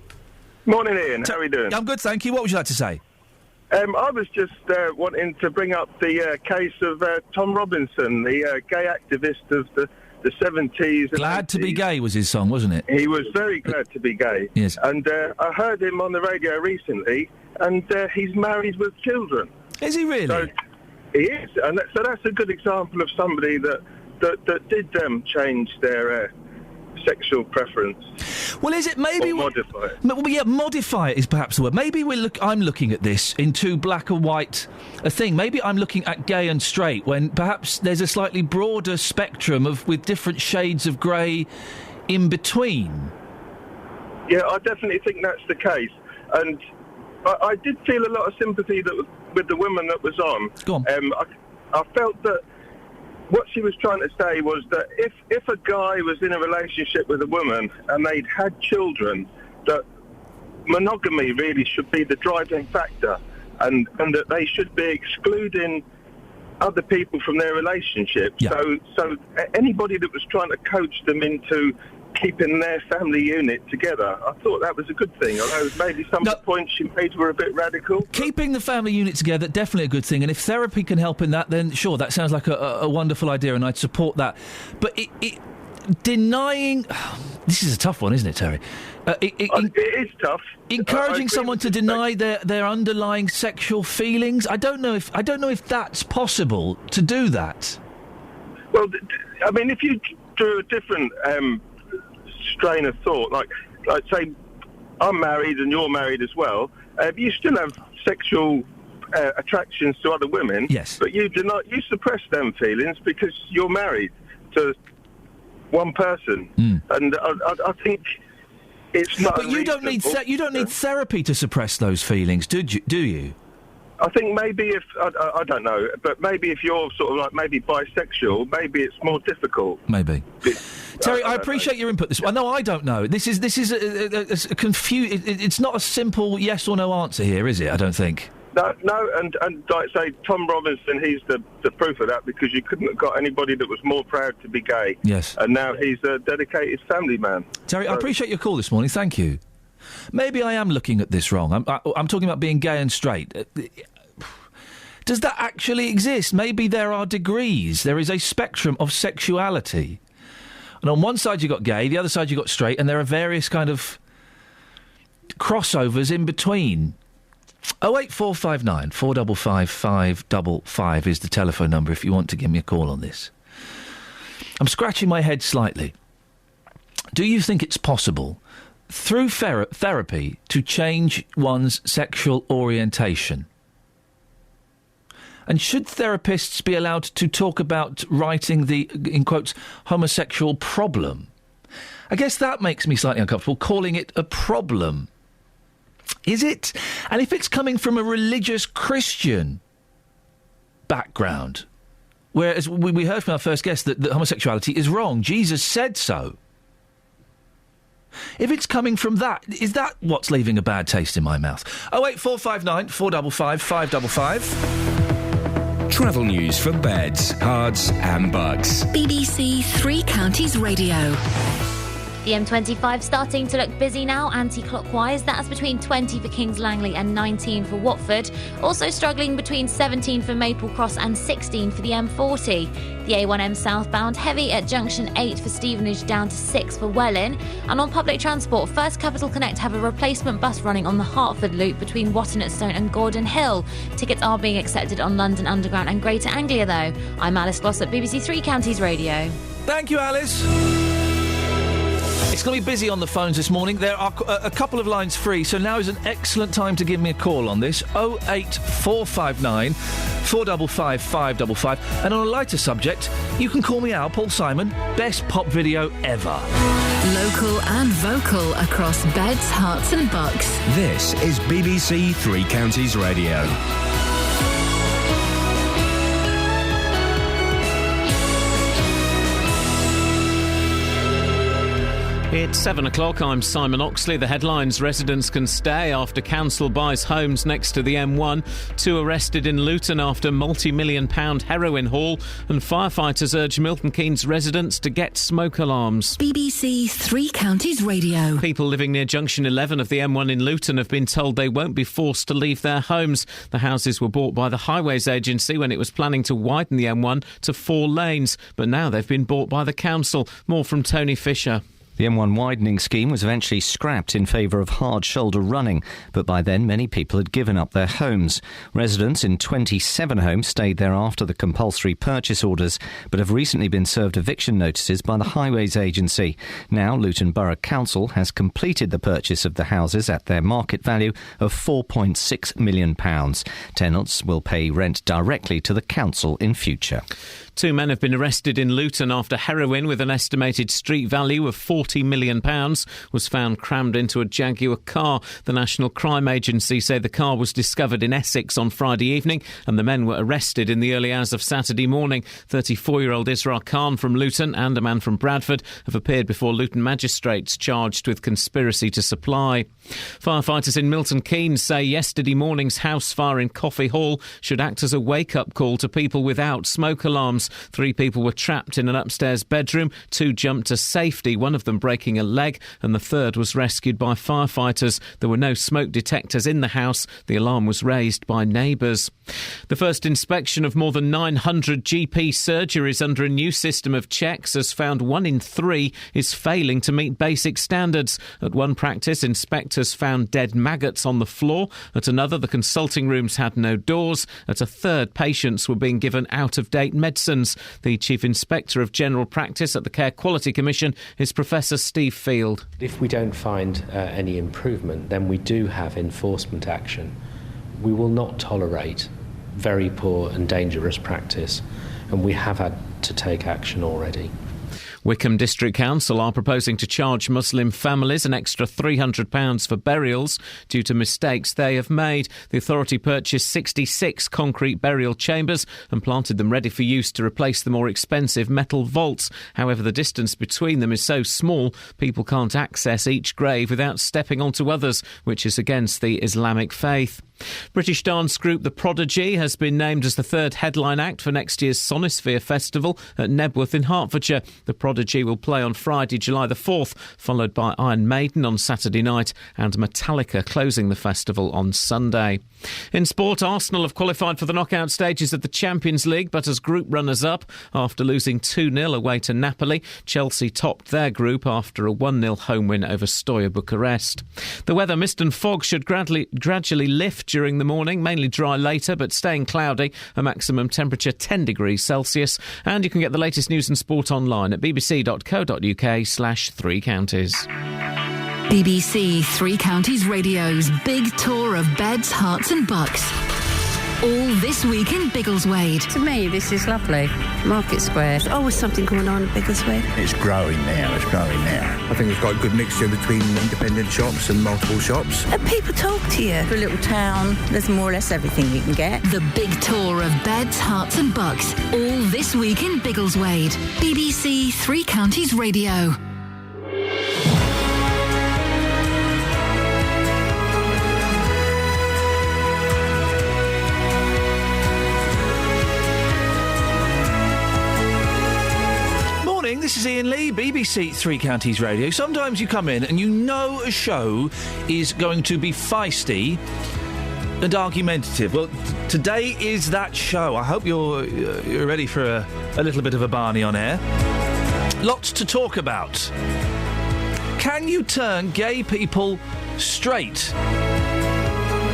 Morning, Ian. How are you doing?
I'm good, thank you. What would you like to say?
I was just wanting to bring up the case of Tom Robinson, the gay activist of the 70s.
Glad to be gay was his song, wasn't it?
He was very glad to be gay.
Yes.
And I heard him on the radio recently, and he's married with children.
Is he really?
So, he is. And so that's a good example of somebody that did change their sexual preference.
Well, is it maybe...
Or modify it.
Well, yeah, modify it is perhaps the word. Maybe I'm looking at this in too black and white a thing. Maybe I'm looking at gay and straight when perhaps there's a slightly broader spectrum with different shades of grey in between.
Yeah, I definitely think that's the case. And I did feel a lot of sympathy with the woman that was on.
Go on.
I felt that what she was trying to say was that if a guy was in a relationship with a woman and they'd had children, that monogamy really should be the driving factor, and that they should be excluding other people from their relationship.
Yeah.
So anybody that was trying to coach them into keeping their family unit together. I thought that was a good thing, although maybe some of the points she made were a bit radical.
Keeping the family unit together, definitely a good thing. And if therapy can help in that, then sure, that sounds like a wonderful idea, and I'd support that. But denying... This is a tough one, isn't it, Terry?
It is tough.
Encouraging someone to deny their underlying sexual feelings. I don't know if that's possible to do that.
Well, I mean, if you drew a different strain of thought, like say, I'm married and you're married as well. You still have sexual attractions to other women.
Yes.
But you suppress them feelings because you're married to one person, and I think it's not.
But you don't need therapy to suppress those feelings, do you?
I think maybe if I don't know, but maybe if you're sort of like maybe bisexual, maybe it's more difficult.
Maybe. Terry, I appreciate your input. No, I don't know. This is a confused. It's not a simple yes or no answer here, is it? I don't think.
No, and like say Tom Robinson, he's the proof of that, because you couldn't have got anybody that was more proud to be gay.
Yes.
And now he's a dedicated family man.
Terry, I appreciate your call this morning. Thank you. Maybe I am looking at this wrong. I'm talking about being gay and straight. Does that actually exist? Maybe there are degrees. There is a spectrum of sexuality. And on one side you got gay, the other side you got straight, and there are various kind of crossovers in between. 08459 455 555 is the telephone number if you want to give me a call on this. I'm scratching my head slightly. Do you think it's possible, through therapy, to change one's sexual orientation? And should therapists be allowed to talk about writing the, in quotes, homosexual problem? I guess that makes me slightly uncomfortable, calling it a problem. Is it? And if it's coming from a religious Christian background, whereas we heard from our first guest that homosexuality is wrong. Jesus said so. If it's coming from that, is that what's leaving a bad taste in my mouth? 08459 455 555.
Travel news for beds, cards and bugs.
BBC Three Counties Radio.
The M25 starting to look busy now, anti-clockwise. That's between 20 for Kings Langley and 19 for Watford. Also struggling between 17 for Maple Cross and 16 for the M40. The A1M southbound, heavy at junction 8 for Stevenage, down to 6 for Welwyn. And on public transport, First Capital Connect have a replacement bus running on the Hertford loop between Watton-at-Stone and Gordon Hill. Tickets are being accepted on London Underground and Greater Anglia, though. I'm Alice Glossop, BBC Three Counties Radio.
Thank you, Alice. It's going to be busy on the phones this morning. There are a couple of lines free, so now is an excellent time to give me a call on this. 08459 455 555. And on a lighter subject, you can call me Al, Paul Simon. Best pop video ever.
Local and vocal across beds, hearts and bucks.
This is BBC Three Counties Radio.
It's 7 o'clock. I'm Simon Oxley. The headlines: residents can stay after council buys homes next to the M1. 2 arrested in Luton after multi-million-pound heroin haul. And firefighters urge Milton Keynes residents to get smoke alarms.
BBC Three Counties Radio.
People living near Junction 11 of the M1 in Luton have been told they won't be forced to leave their homes. The houses were bought by the Highways Agency when it was planning to widen the M1 to 4 lanes. But now they've been bought by the council. More from Tony Fisher.
The M1 widening scheme was eventually scrapped in favour of hard shoulder running, but by then many people had given up their homes. Residents in 27 homes stayed there after the compulsory purchase orders, but have recently been served eviction notices by the Highways Agency. Now Luton Borough Council has completed the purchase of the houses at their market value of £4.6 million. Tenants will pay rent directly to the council in future.
2 men have been arrested in Luton after heroin with an estimated street value of £40 million was found crammed into a Jaguar car. The National Crime Agency say the car was discovered in Essex on Friday evening and the men were arrested in the early hours of Saturday morning. 34-year-old Isra Khan from Luton and a man from Bradford have appeared before Luton magistrates charged with conspiracy to supply. Firefighters in Milton Keynes say yesterday morning's house fire in Coffey Hall should act as a wake-up call to people without smoke alarms. 3 people were trapped in an upstairs bedroom. 2 jumped to safety. One of them them breaking a leg, and the third was rescued by firefighters. There were no smoke detectors in the house. The alarm was raised by neighbours. The first inspection of more than 900 GP surgeries under a new system of checks has found 1 in 3 is failing to meet basic standards. At one practice, inspectors found dead maggots on the floor. At another, the consulting rooms had no doors. At a third, patients were being given out-of-date medicines. The Chief Inspector of General Practice at the Care Quality Commission is Professor Steve Field.
If we don't find any improvement, then we do have enforcement action. We will not tolerate very poor and dangerous practice, and we have had to take action already.
Wycombe District Council are proposing to charge Muslim families an extra £300 for burials due to mistakes they have made. The authority purchased 66 concrete burial chambers and planted them ready for use to replace the more expensive metal vaults. However, the distance between them is so small, people can't access each grave without stepping onto others, which is against the Islamic faith. British dance group The Prodigy has been named as the third headline act for next year's Sonisphere Festival at Nebworth in Hertfordshire. The Prodigy will play on Friday, July the 4th, followed by Iron Maiden on Saturday night and Metallica closing the festival on Sunday. In sport, Arsenal have qualified for the knockout stages of the Champions League, but as group runners-up after losing 2-0 away to Napoli. Chelsea topped their group after a 1-0 home win over Steaua Bucharest. The weather, mist and fog should gradually lift during the morning, mainly dry later, but staying cloudy, a maximum temperature 10 degrees Celsius. And you can get the latest news and sport online at bbc.co.uk/3 counties.
BBC Three Counties Radio's big tour of beds, hearts and bucks. All this week in Biggleswade.
To me, this is lovely. Market Square. There's always something going on in Biggleswade.
It's growing now. I think it's got a good mixture between independent shops and multiple shops.
And people talk to you. For a little town, there's more or less everything you can get.
The big tour of beds, hearts and bucks. All this week in Biggleswade. BBC Three Counties Radio.
This is Iain Lee, BBC Three Counties Radio. Sometimes you come in and you know a show is going to be feisty and argumentative. Well, today is that show. I hope you're ready for a little bit of a Barney on air. Lots to talk about. Can you turn gay people straight?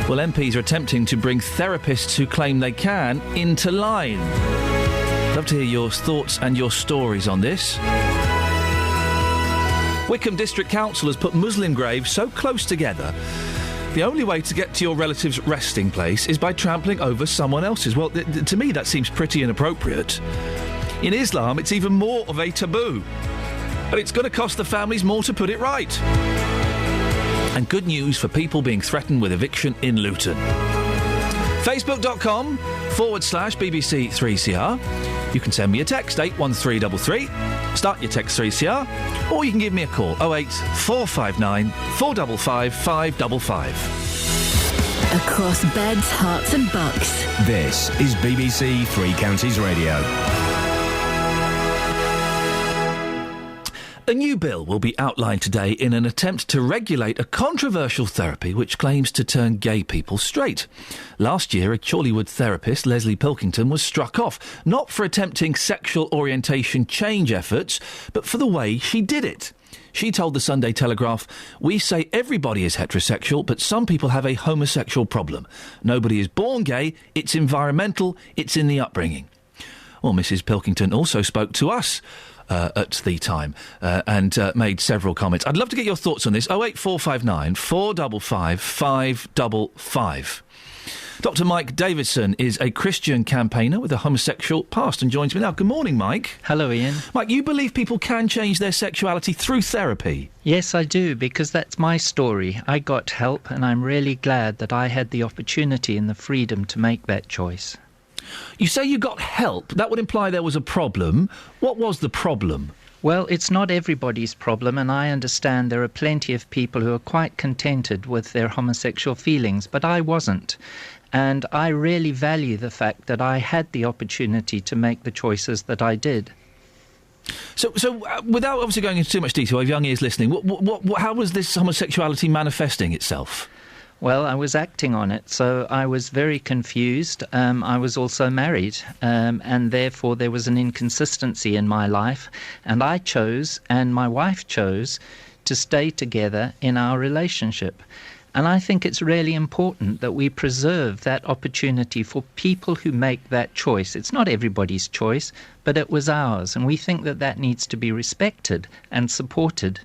Well, MPs are attempting to bring therapists who claim they can into line. Love to hear your thoughts and your stories on this. Wycombe District Council has put Muslim graves so close together, the only way to get to your relative's resting place is by trampling over someone else's. Well, to me, that seems pretty inappropriate. In Islam, it's even more of a taboo. And it's going to cost the families more to put it right. And good news for people being threatened with eviction in Luton. Facebook.com/BBC3CR. You can send me a text, 81333. Start your text 3CR. Or you can give me a call, 08459 455 555.
Across beds, hearts and bucks.
This is BBC Three Counties Radio.
A new bill will be outlined today in an attempt to regulate a controversial therapy which claims to turn gay people straight. Last year, a Chorleywood therapist, Leslie Pilkington, was struck off, not for attempting sexual orientation change efforts, but for the way she did it. She told the Sunday Telegraph, "We say everybody is heterosexual, but some people have a homosexual problem. Nobody is born gay, it's environmental, it's in the upbringing." Well, Mrs. Pilkington also spoke to us at the time and made several comments. I'd love to get your thoughts on this. 08459 455 555. Dr. Mike Davidson is a Christian campaigner with a homosexual past and joins me now. Good morning, Mike.
Hello, Ian.
Mike, you believe people can change their sexuality through therapy?
Yes, I do, because that's my story. I got help, and I'm really glad that I had the opportunity and the freedom to make that choice.
You say you got help. That would imply there was a problem. What was the problem?
Well, it's not everybody's problem, and I understand there are plenty of people who are quite contented with their homosexual feelings, but I wasn't. And I really value the fact that I had the opportunity to make the choices that I did.
So, without obviously going into too much detail, if young ears listening, how was this homosexuality manifesting itself?
Well, I was acting on it, so I was very confused. I was also married, and therefore there was an inconsistency in my life. And I chose, and my wife chose, to stay together in our relationship. And I think it's really important that we preserve that opportunity for people who make that choice. It's not everybody's choice, but it was ours, and we think that that needs to be respected and supported.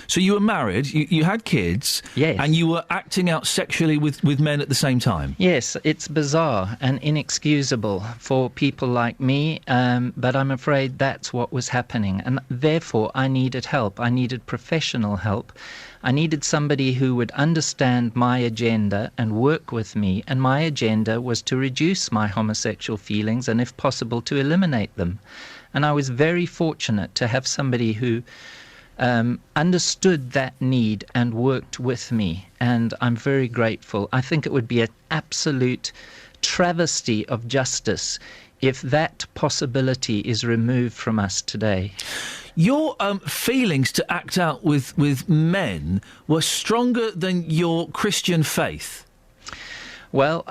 So you were married, you had kids,
yes,
and you were acting out sexually with men at the same time?
Yes, it's bizarre and inexcusable for people like me, but I'm afraid that's what was happening. And therefore, I needed help. I needed professional help. I needed somebody who would understand my agenda and work with me, and my agenda was to reduce my homosexual feelings and, if possible, to eliminate them. And I was very fortunate to have somebody who understood that need and worked with me, and I'm very grateful. I think it would be an absolute travesty of justice if that possibility is removed from us today.
Your feelings to act out with men were stronger than your Christian faith.
Well,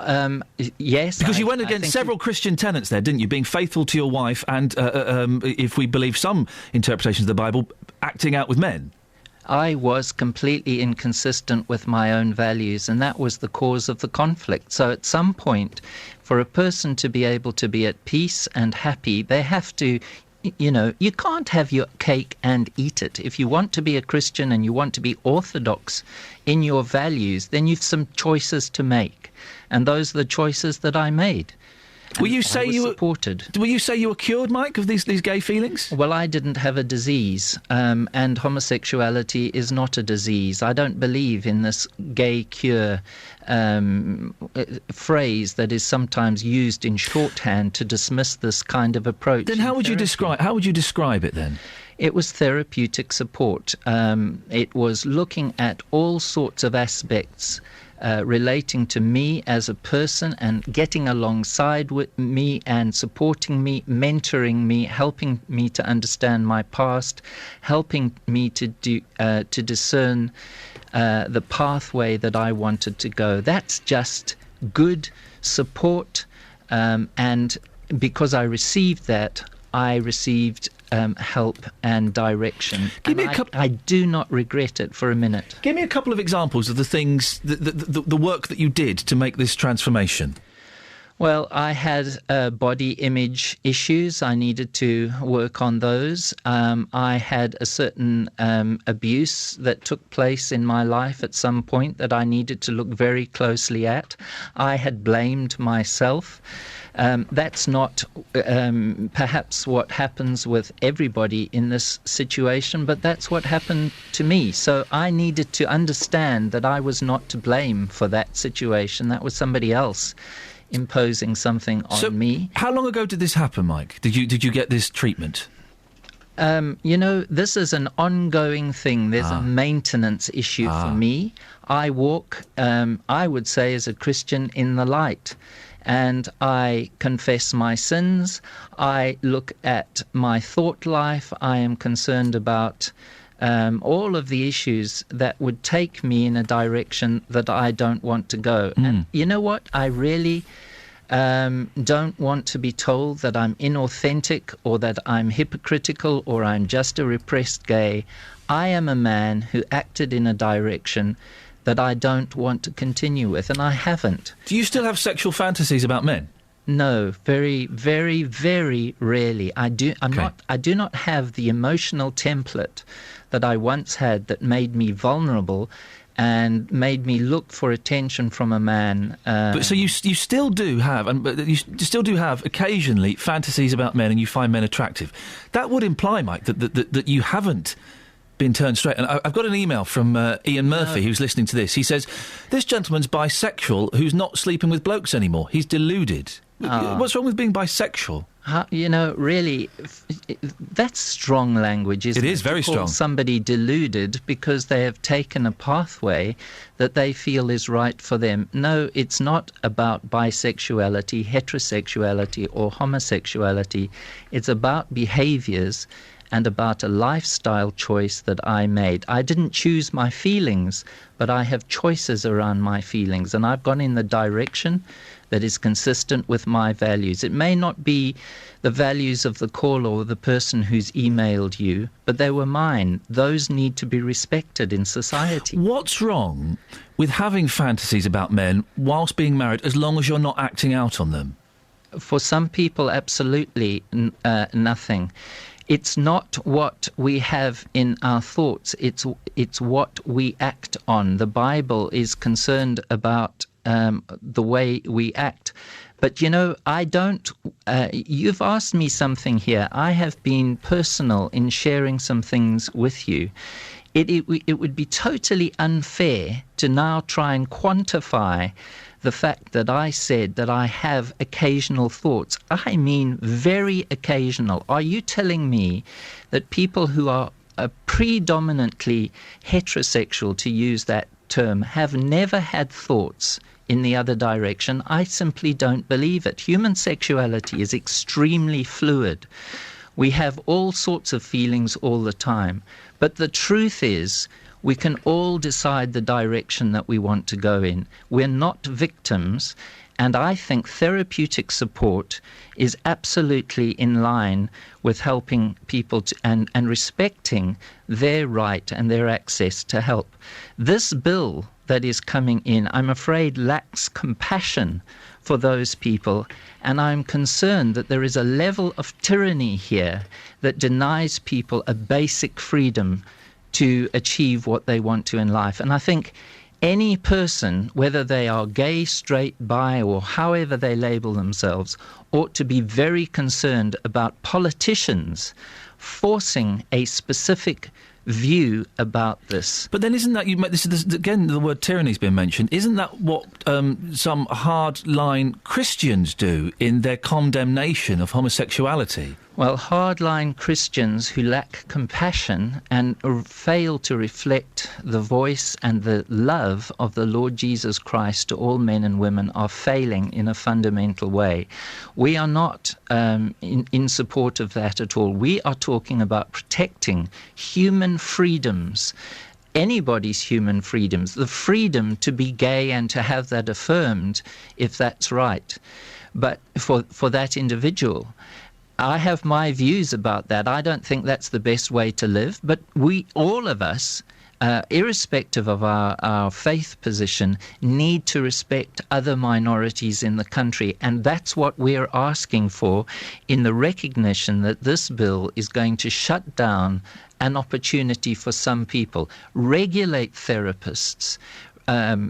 yes.
Because you went against several Christian tenets there, didn't you? Being faithful to your wife and, if we believe some interpretations of the Bible, acting out with men.
I was completely inconsistent with my own values, and that was the cause of the conflict. So at some point, for a person to be able to be at peace and happy, they have to... You know, you can't have your cake and eat it. If you want to be a Christian and you want to be orthodox in your values, then you've some choices to make. And those are the choices that I made.
Will you say you were
supported?
Will you say you were cured, Mike, of these gay feelings?
Well, I didn't have a disease, and homosexuality is not a disease. I don't believe in this gay cure phrase that is sometimes used in shorthand to dismiss this kind of approach.
Then how would you describe it then?
It was therapeutic support. It was looking at all sorts of aspects relating to me as a person and getting alongside with me and supporting me, mentoring me, helping me to understand my past, helping me to discern the pathway that I wanted to go. That's just good support, and because I received that, I received help and direction. I do not regret it for a minute.
Give me a couple of examples of the things, the work that you did to make this transformation.
Well, I had body image issues. I needed to work on those. I had a certain abuse that took place in my life at some point that I needed to look very closely at. I had blamed myself. That's not perhaps what happens with everybody in this situation, but that's what happened to me. So I needed to understand that I was not to blame for that situation. That was somebody else imposing something on me.
How long ago did this happen, Mike? Did you get this treatment?
This is an ongoing thing. There's a maintenance issue for me. I walk, I would say, as a Christian in the light. And I confess my sins. I look at my thought life. I am concerned about all of the issues that would take me in a direction that I don't want to go. And you know what? I really don't want to be told that I'm inauthentic or that I'm hypocritical or I'm just a repressed gay. I am a man who acted in a direction that I don't want to continue with, and I haven't.
Do you still have sexual fantasies about men?
No, very, very, very rarely. I do not have the emotional template that I once had that made me vulnerable and made me look for attention from a man.
But so you still do have, you still do have occasionally fantasies about men, and you find men attractive. That would imply, Mike, that you haven't been turned straight. And I've got an email from Ian Murphy, who's listening to this. He says, this gentleman's bisexual who's not sleeping with blokes anymore. He's deluded. What's wrong with being bisexual?
Really, that's strong language, isn't it?
It is very strong.
Somebody deluded because they have taken a pathway that they feel is right for them. No, it's not about bisexuality, heterosexuality or homosexuality. It's about behaviours and about a lifestyle choice that I made. I didn't choose my feelings, but I have choices around my feelings, and I've gone in the direction that is consistent with my values. It may not be the values of the caller or the person who's emailed you, but they were mine. Those need to be respected in society.
What's wrong with having fantasies about men whilst being married, as long as you're not acting out on them?
For some people, absolutely nothing. It's not what we have in our thoughts, it's what we act on. The Bible is concerned about the way we act. But, you know, I don't... you've asked me something here. I have been personal in sharing some things with you. It would be totally unfair to now try and quantify the fact that I said that I have occasional thoughts. I mean very occasional. Are you telling me that people who are predominantly heterosexual, to use that term, have never had thoughts in the other direction? I simply don't believe it. Human sexuality is extremely fluid. We have all sorts of feelings all the time. But the truth is, we can all decide the direction that we want to go in. We're not victims, and I think therapeutic support is absolutely in line with helping people and respecting their right and their access to help. This bill that is coming in, I'm afraid, lacks compassion for those people, and I'm concerned that there is a level of tyranny here that denies people a basic freedom to achieve what they want to in life. And I think any person, whether they are gay, straight, bi, or however they label themselves, ought to be very concerned about politicians forcing a specific view about this.
But then isn't that, this again, the word tyranny's been mentioned, isn't that what some hardline Christians do in their condemnation of homosexuality?
Well, hardline Christians who lack compassion and fail to reflect the voice and the love of the Lord Jesus Christ to all men and women are failing in a fundamental way. We are not in support of that at all. We are talking about protecting human freedoms, anybody's human freedoms, the freedom to be gay and to have that affirmed if that's right, but for that individual. I have my views about that. I don't think that's the best way to live, but we, all of us, irrespective of our faith position, need to respect other minorities in the country, and that's what we're asking for in the recognition that this bill is going to shut down an opportunity for some people. Regulate therapists.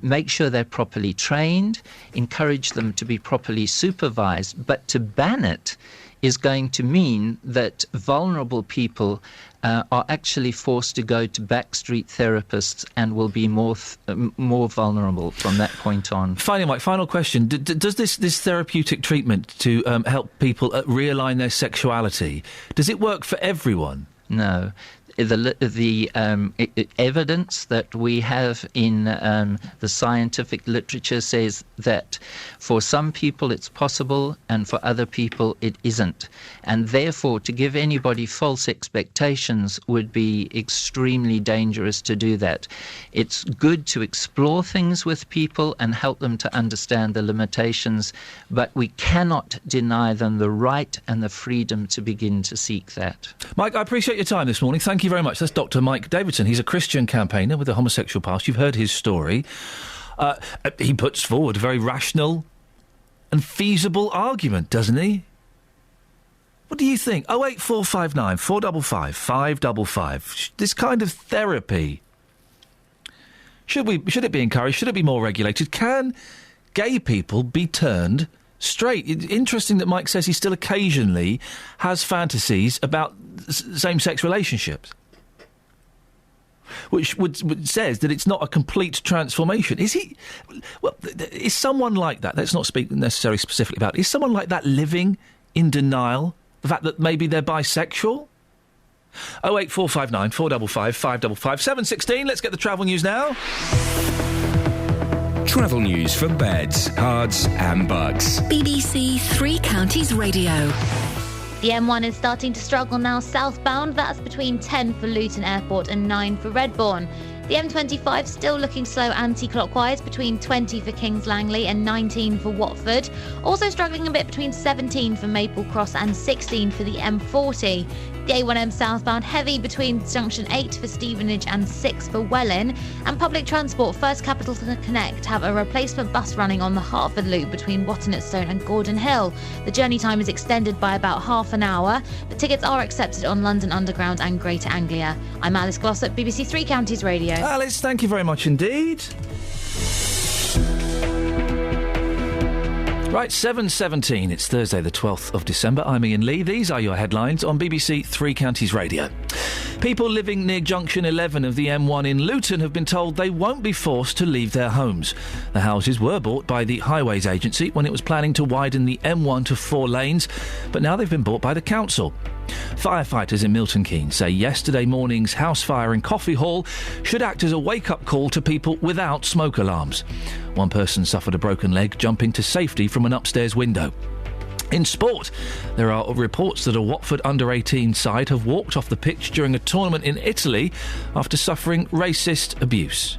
Make sure they're properly trained, encourage them to be properly supervised, but to ban it is going to mean that vulnerable people are actually forced to go to backstreet therapists and will be more vulnerable from that point on.
Finally, Mike, final question. Does this therapeutic treatment to help people realign their sexuality, does it work for everyone?
No. The evidence that we have in the scientific literature says that for some people it's possible and for other people it isn't. And therefore, to give anybody false expectations would be extremely dangerous to do that. It's good to explore things with people and help them to understand the limitations, but we cannot deny them the right and the freedom to begin to seek that.
Mike, I appreciate your time this morning. Thank you very much. That's Dr. Mike Davidson. He's a Christian campaigner with a homosexual past. You've heard his story. He puts forward a very rational and feasible argument, doesn't he? What do you think? 08459 455 555. This kind of therapy, should it be encouraged? Should it be more regulated? Can gay people be turned straight? It's interesting that Mike says he still occasionally has fantasies about same-sex relationships, which says that it's not a complete transformation. Is he? Well, is someone like that? Let's not speak necessarily specifically about it. Is someone like that living in denial? The fact that maybe they're bisexual? 08459 455 555 716. Let's get the travel news now.
Travel news for beds, cards and bugs.
BBC Three Counties Radio.
The M1 is starting to struggle now southbound. That's between 10 for Luton Airport and 9 for Redbourne. The M25 still looking slow anti-clockwise between 20 for Kings Langley and 19 for Watford. Also struggling a bit between 17 for Maple Cross and 16 for the M40. The A1M southbound heavy between junction 8 for Stevenage and 6 for Welwyn. And public transport, First Capital Connect have a replacement bus running on the Hertford Loop between Watton-at-Stone and Gordon Hill. The journey time is extended by about half an hour, but tickets are accepted on London Underground and Greater Anglia. I'm Alice Glossop, BBC Three Counties Radio.
Alice, thank you very much indeed. Right, 7:17. It's Thursday, the 12th of December. I'm Iain Lee. These are your headlines on BBC Three Counties Radio. People living near Junction 11 of the M1 in Luton have been told they won't be forced to leave their homes. The houses were bought by the Highways Agency when it was planning to widen the M1 to 4 lanes, but now they've been bought by the council. Firefighters in Milton Keynes say yesterday morning's house fire in Coffee Hall should act as a wake-up call to people without smoke alarms. One person suffered a broken leg jumping to safety from an upstairs window. In sport, there are reports that a Watford under-18 side have walked off the pitch during a tournament in Italy after suffering racist abuse.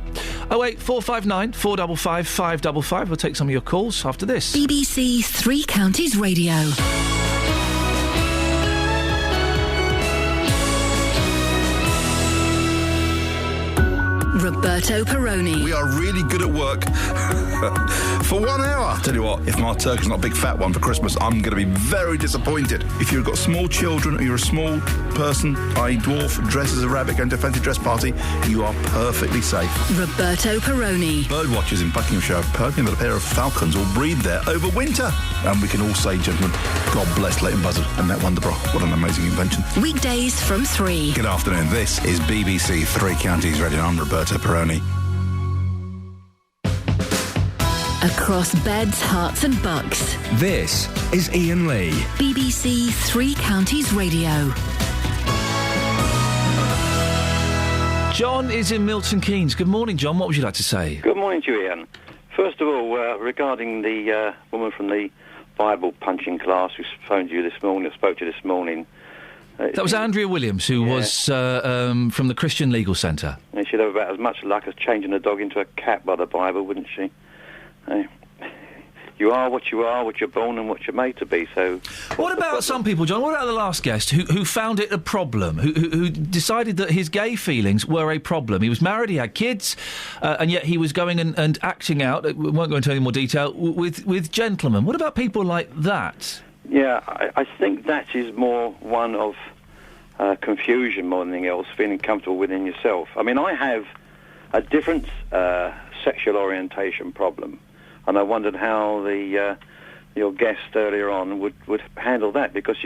08459 455 555. We'll take some of your calls after this.
BBC Three Counties Radio. Roberto Perroni.
We are really good at work for 1 hour. Tell you what, if my turkey's not a big fat one for Christmas, I'm going to be very disappointed. If you've got small children or you're a small person, i.e. dwarf, dressed as a rabbit going to a fancy dress party, you are perfectly safe.
Roberto Perroni.
Bird watchers in Buckinghamshire have heard that a pair of falcons will breed there over winter. And we can all say, gentlemen, God bless Leighton Buzzard and that Wonderbra. What an amazing invention.
Weekdays from 3.
Good afternoon. This is BBC Three Counties Radio. I'm Roberto Perroni.
Across beds, hearts and bucks.
This is Iain Lee.
BBC Three Counties Radio.
John is in Milton Keynes. Good morning, John. What would you like to say?
Good morning to you, Iain. First of all, regarding the woman from the Bible punching class who phoned you this morning, or spoke to you this morning.
That was Andrea Williams, who was from the Christian Legal Centre.
And she'd have about as much luck as changing a dog into a cat by the Bible, wouldn't she? You are what you're born and what you're made to be, so...
What about some people, John? What about the last guest who found it a problem, who decided that his gay feelings were a problem? He was married, he had kids, and yet he was going and acting out, we won't go into any more detail, with gentlemen. What about people like that?
Yeah, I think that is more one of confusion more than anything else, feeling comfortable within yourself. I mean, I have a different sexual orientation problem, and I wondered how your guest earlier on would handle that, because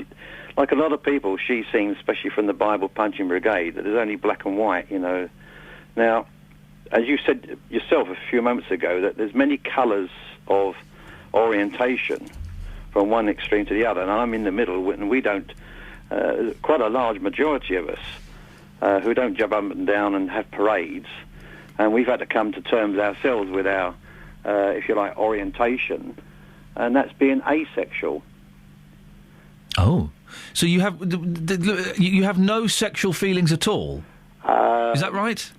like a lot of people, she's seen, especially from the Bible punching brigade, that there's only black and white, you know. Now, as you said yourself a few moments ago, that there's many colours of orientation from one extreme to the other, and I'm in the middle, and we don't, quite a large majority of us who don't jump up and down and have parades, and we've had to come to terms ourselves with our, if you like, orientation, and that's being asexual.
Oh, so you have no sexual feelings at all? Is that right?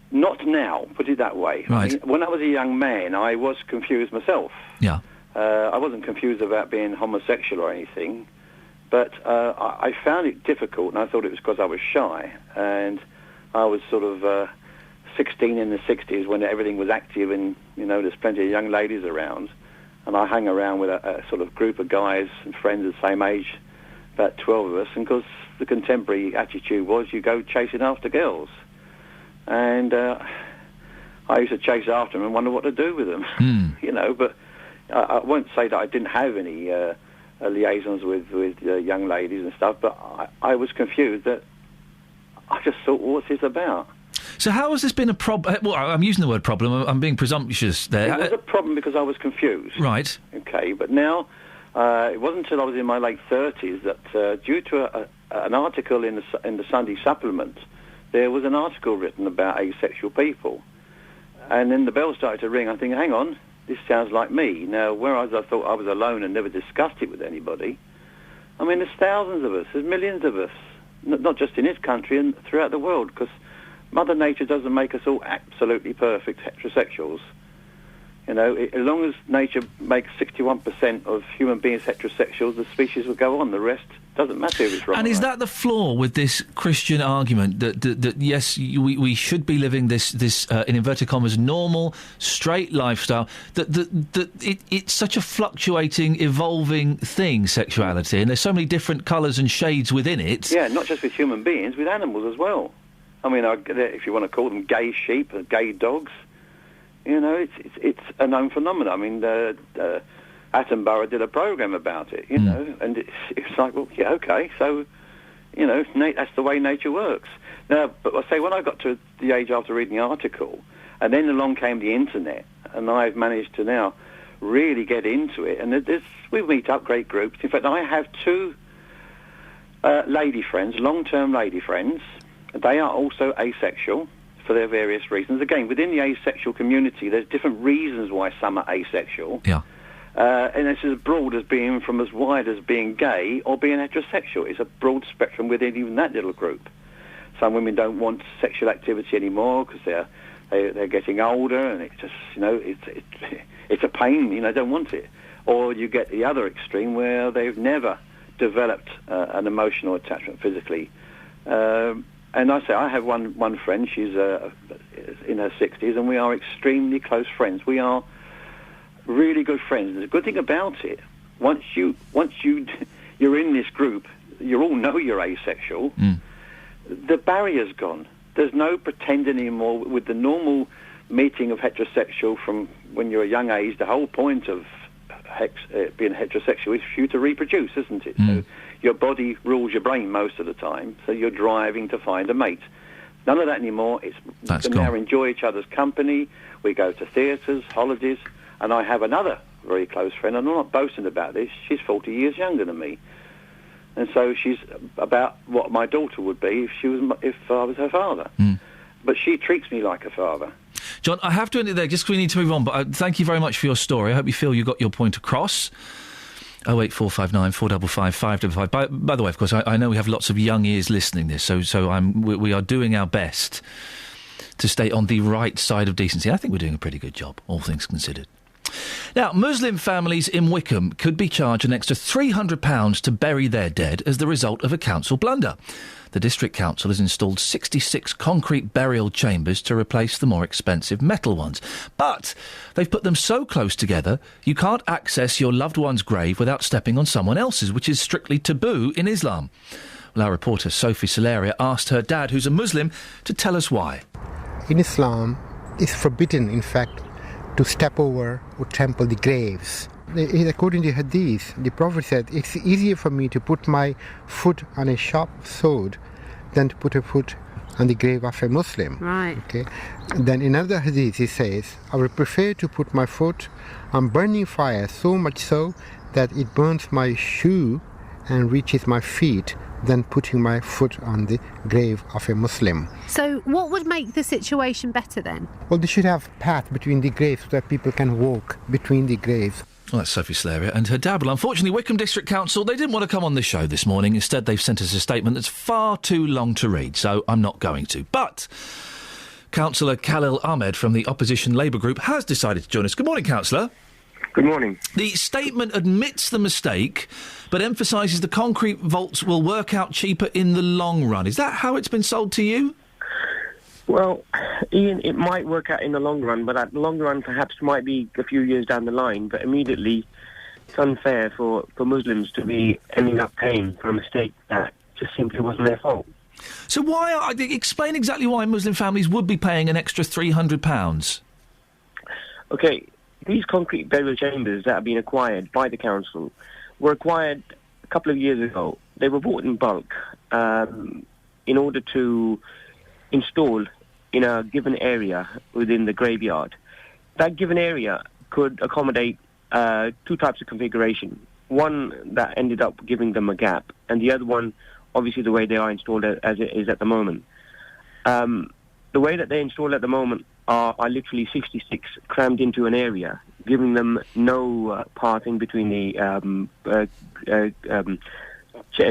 Not now, put it that way.
Right.
I mean, when I was a young man, I was confused myself.
Yeah.
I wasn't confused about being homosexual or anything, but I found it difficult, and I thought it was because I was shy, and I was sort of 16 in the 60s when everything was active and, you know, there's plenty of young ladies around, and I hung around with a sort of group of guys and friends the same age, about 12 of us, and because the contemporary attitude was you go chasing after girls. And I used to chase after them and wonder what to do with them, you know. But I won't say that I didn't have any liaisons with young ladies and stuff, but I was confused that I just thought, what's this about?
So how has this been a problem? Well, I'm using the word problem. I'm being presumptuous there.
It was a problem because I was confused.
Right.
Okay, but now it wasn't until I was in my late 30s that due to an article in the Sunday supplement, there was an article written about asexual people. And then the bell started to ring. I think, hang on, this sounds like me. Now, whereas I thought I was alone and never discussed it with anybody, I mean, there's thousands of us, there's millions of us, not just in this country and throughout the world, because Mother Nature doesn't make us all absolutely perfect heterosexuals. You know, as long as nature makes 61% of human beings heterosexuals, the species will go on. The rest doesn't matter if it's wrong.
And is that the flaw with this Christian argument that yes, we should be living this in inverted commas normal straight lifestyle? That it's such a fluctuating, evolving thing, sexuality, and there's so many different colours and shades within it.
Yeah, not just with human beings, with animals as well. I mean, if you want to call them gay sheep or gay dogs. You know, it's a known phenomenon. I mean, Attenborough did a program about it, you know, and it's like, well, yeah, okay, so, you know, that's the way nature works. Now, but I say, when I got to the age after reading the article, and then along came the internet, and I've managed to now really get into it, and we meet up, great groups. In fact, I have two lady friends, long-term lady friends. They are also asexual, for their various reasons. Again, within the asexual community, there's different reasons why some are asexual.
Yeah.
And it's as broad as being from as wide as being gay or being heterosexual. It's a broad spectrum within even that little group. Some women don't want sexual activity anymore because they're getting older, and it's just, you know, it's a pain, you know, don't want it. Or you get the other extreme where they've never developed an emotional attachment physically. And I say, I have one friend, she's in her 60s, and we are extremely close friends. We are really good friends. And the good thing about it, once you're in this group, you all know you're asexual, the barrier's gone. There's no pretend anymore. With the normal meeting of heterosexual from when you're a young age, the whole point of being heterosexual is for you to reproduce, isn't it? So your body rules your brain most of the time, so you're driving to find a mate. None of that anymore. We can now enjoy each other's company. We go to theatres, holidays, and I have another very close friend, and I'm not boasting about this, she's 40 years younger than me. And so she's about what my daughter would be if I was her father. But she treats me like a father.
John, I have to end it there, just because we need to move on, but thank you very much for your story. I hope you feel you got your point across. 08459 455 555. By the way, of course, I know we have lots of young ears listening this, so we are doing our best to stay on the right side of decency. I think we're doing a pretty good job, all things considered. Now, Muslim families in Wickham could be charged an extra £300 to bury their dead as the result of a council blunder. The District Council has installed 66 concrete burial chambers to replace the more expensive metal ones. But they've put them so close together, you can't access your loved one's grave without stepping on someone else's, which is strictly taboo in Islam. Well, our reporter Sophie Solaria asked her dad, who's a Muslim, to tell us why.
In Islam, it's forbidden, in fact, to step over or trample the graves. According to Hadith, the Prophet said, it's easier for me to put my foot on a sharp sword than to put a foot on the grave of a Muslim.
Right.
Okay. Then in another Hadith he says, I would prefer to put my foot on burning fire, so much so that it burns my shoe and reaches my feet, than putting my foot on the grave of a Muslim.
So what would make the situation better then?
Well, they should have a path between the graves so that people can walk between the graves.
Well, that's Sophie Slaria and her dad. Well, unfortunately, Wickham District Council, they didn't want to come on this show this morning. Instead, they've sent us a statement that's far too long to read, so I'm not going to. But Councillor Khalil Ahmed from the opposition Labour group has decided to join us. Good morning, Councillor.
Good morning.
The statement admits the mistake, but emphasises the concrete vaults will work out cheaper in the long run. Is that how it's been sold to you?
Well, Ian, it might work out in the long run, but that long run perhaps might be a few years down the line. But immediately, it's unfair for Muslims to be ending up paying for a mistake that just simply wasn't their fault.
So explain exactly why Muslim families would be paying an extra £300.
Okay, these concrete burial chambers that have been acquired by the council were acquired a couple of years ago. They were bought in bulk in order to install in a given area within the graveyard. That given area could accommodate two types of configuration. One that ended up giving them a gap, and the other one, obviously the way they are installed as it is at the moment. The way that they're installed at the moment are literally 66 crammed into an area. giving them no pathing between the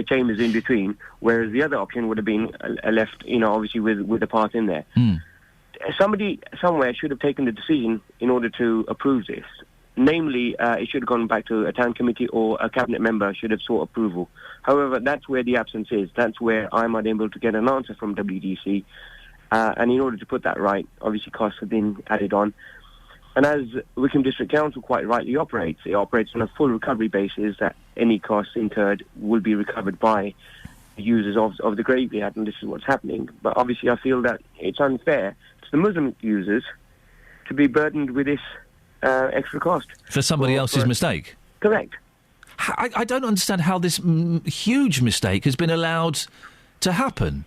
chambers in between, whereas the other option would have been left, obviously with the path in there. Somebody somewhere should have taken the decision in order to approve this. Namely, it should have gone back to a town committee, or a cabinet member should have sought approval. However, that's where the absence is. That's where I'm unable to get an answer from WDC. And in order to put that right, obviously costs have been added on. And as Wickham District Council quite rightly operates, it operates on a full recovery basis, that any costs incurred will be recovered by the users of the graveyard, and this is what's happening. But obviously I feel that it's unfair to the Muslim users to be burdened with this extra cost.
For somebody else's mistake?
Correct.
I don't understand how this huge mistake has been allowed to happen.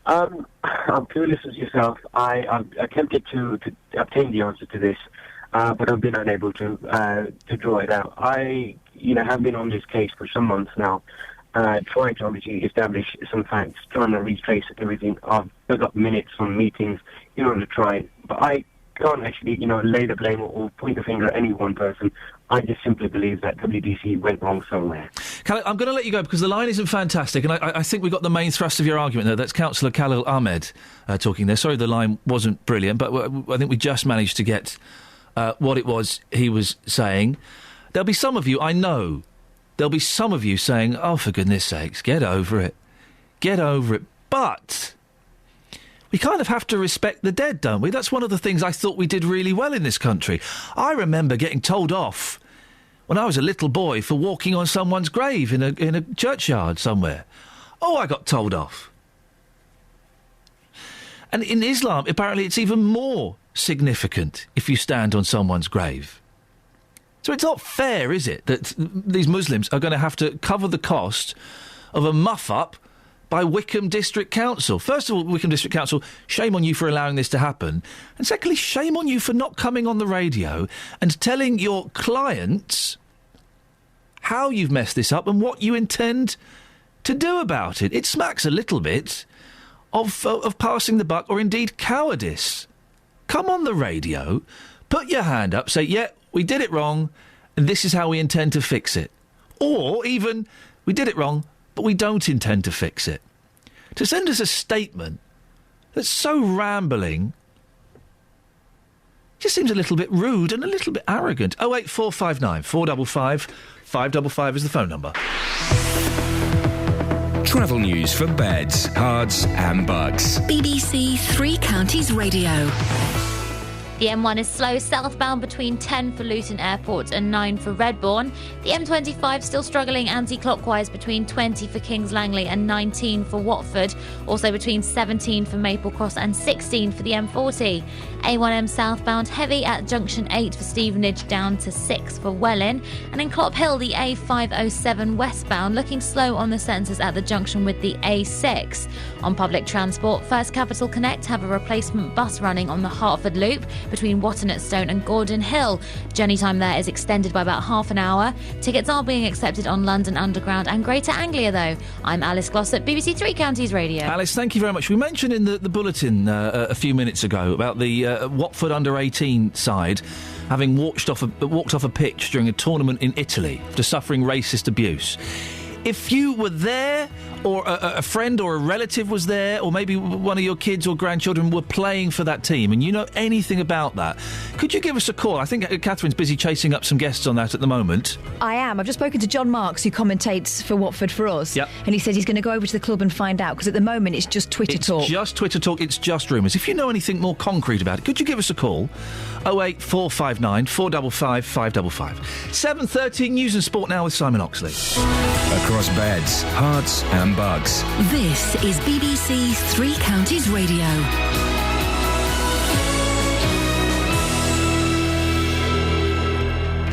I'm clueless as yourself. I've attempted to obtain the answer to this, but I've been unable to draw it out. I have been on this case for some months now, trying to obviously establish some facts, trying to retrace everything. I've dug up minutes from meetings in order to try it, but I can't actually, lay the blame or point the finger at any one person. I just simply believe that WDC went wrong somewhere.
Khalil, I'm going to let you go because the line isn't fantastic, and I think we got the main thrust of your argument there. That's Councillor Khalil Ahmed talking there. Sorry the line wasn't brilliant, but I think we just managed to get what it was he was saying. There'll be some of you, I know, there'll be some of you saying, oh, for goodness sakes, get over it. Get over it. But we kind of have to respect the dead, don't we? That's one of the things I thought we did really well in this country. I remember getting told off when I was a little boy for walking on someone's grave in a churchyard somewhere. Oh, I got told off. And in Islam, apparently it's even more significant if you stand on someone's grave. So it's not fair, is it, that these Muslims are going to have to cover the cost of a muff-up by Wickham District Council. First of all, Wickham District Council, shame on you for allowing this to happen. And secondly, shame on you for not coming on the radio and telling your clients how you've messed this up and what you intend to do about it. It smacks a little bit of passing the buck, or indeed cowardice. Come on the radio, put your hand up, say, yeah, we did it wrong, and this is how we intend to fix it. Or even, we did it wrong, but we don't intend to fix it. To send us a statement that's so rambling just seems a little bit rude and a little bit arrogant. 08459 455 555 is the phone number.
Travel news for beds, cards and bugs.
BBC Three Counties Radio.
The M1 is slow southbound between 10 for Luton Airport and 9 for Redbourne. The M25 still struggling anti-clockwise between 20 for Kings Langley and 19 for Watford. Also between 17 for Maple Cross and 16 for the M40. A1M southbound heavy at junction 8 for Stevenage, down to 6 for Welwyn. And in Clop Hill, the A507 westbound looking slow on the sensors at the junction with the A6. On public transport, First Capital Connect have a replacement bus running on the Hertford Loop between Watton Stone and Gordon Hill. Journey time there is extended by about half an hour. Tickets are being accepted on London Underground and Greater Anglia, though. I'm Alice Glossop, BBC Three Counties Radio.
Alice, thank you very much. We mentioned in the bulletin a few minutes ago about the Watford under-18 side having walked off a pitch during a tournament in Italy after suffering racist abuse. If you were there, or a friend or a relative was there, or maybe one of your kids or grandchildren were playing for that team, and you know anything about that, could you give us a call? I think Catherine's busy chasing up some guests on that at the moment.
I am. I've just spoken to John Marks, who commentates for Watford for us. Yep. And he says he's going to go over to the club and find out, because at the moment it's just Twitter talk.
It's just Twitter talk, it's just rumours. If you know anything more concrete about it, could you give us a call? 08459 455 555. 7:30 News and Sport now with Simon Oxley.
Across beds, hearts and bugs.
This is BBC Three Counties Radio.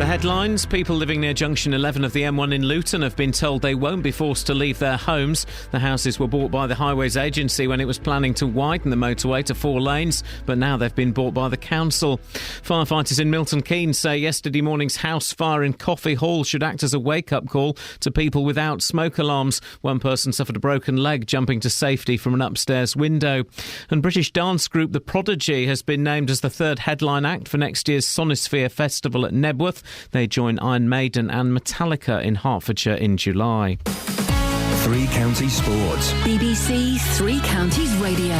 The headlines: people living near Junction 11 of the M1 in Luton have been told they won't be forced to leave their homes. The houses were bought by the Highways Agency when it was planning to widen the motorway to 4 lanes, but now they've been bought by the council. Firefighters in Milton Keynes say yesterday morning's house fire in Coffey Hall should act as a wake-up call to people without smoke alarms. One person suffered a broken leg jumping to safety from an upstairs window. And British dance group The Prodigy has been named as the third headline act for next year's Sonisphere Festival at Nebworth. They join Iron Maiden and Metallica in Hertfordshire in July.
3 Counties Sports.
BBC 3 Counties Radio.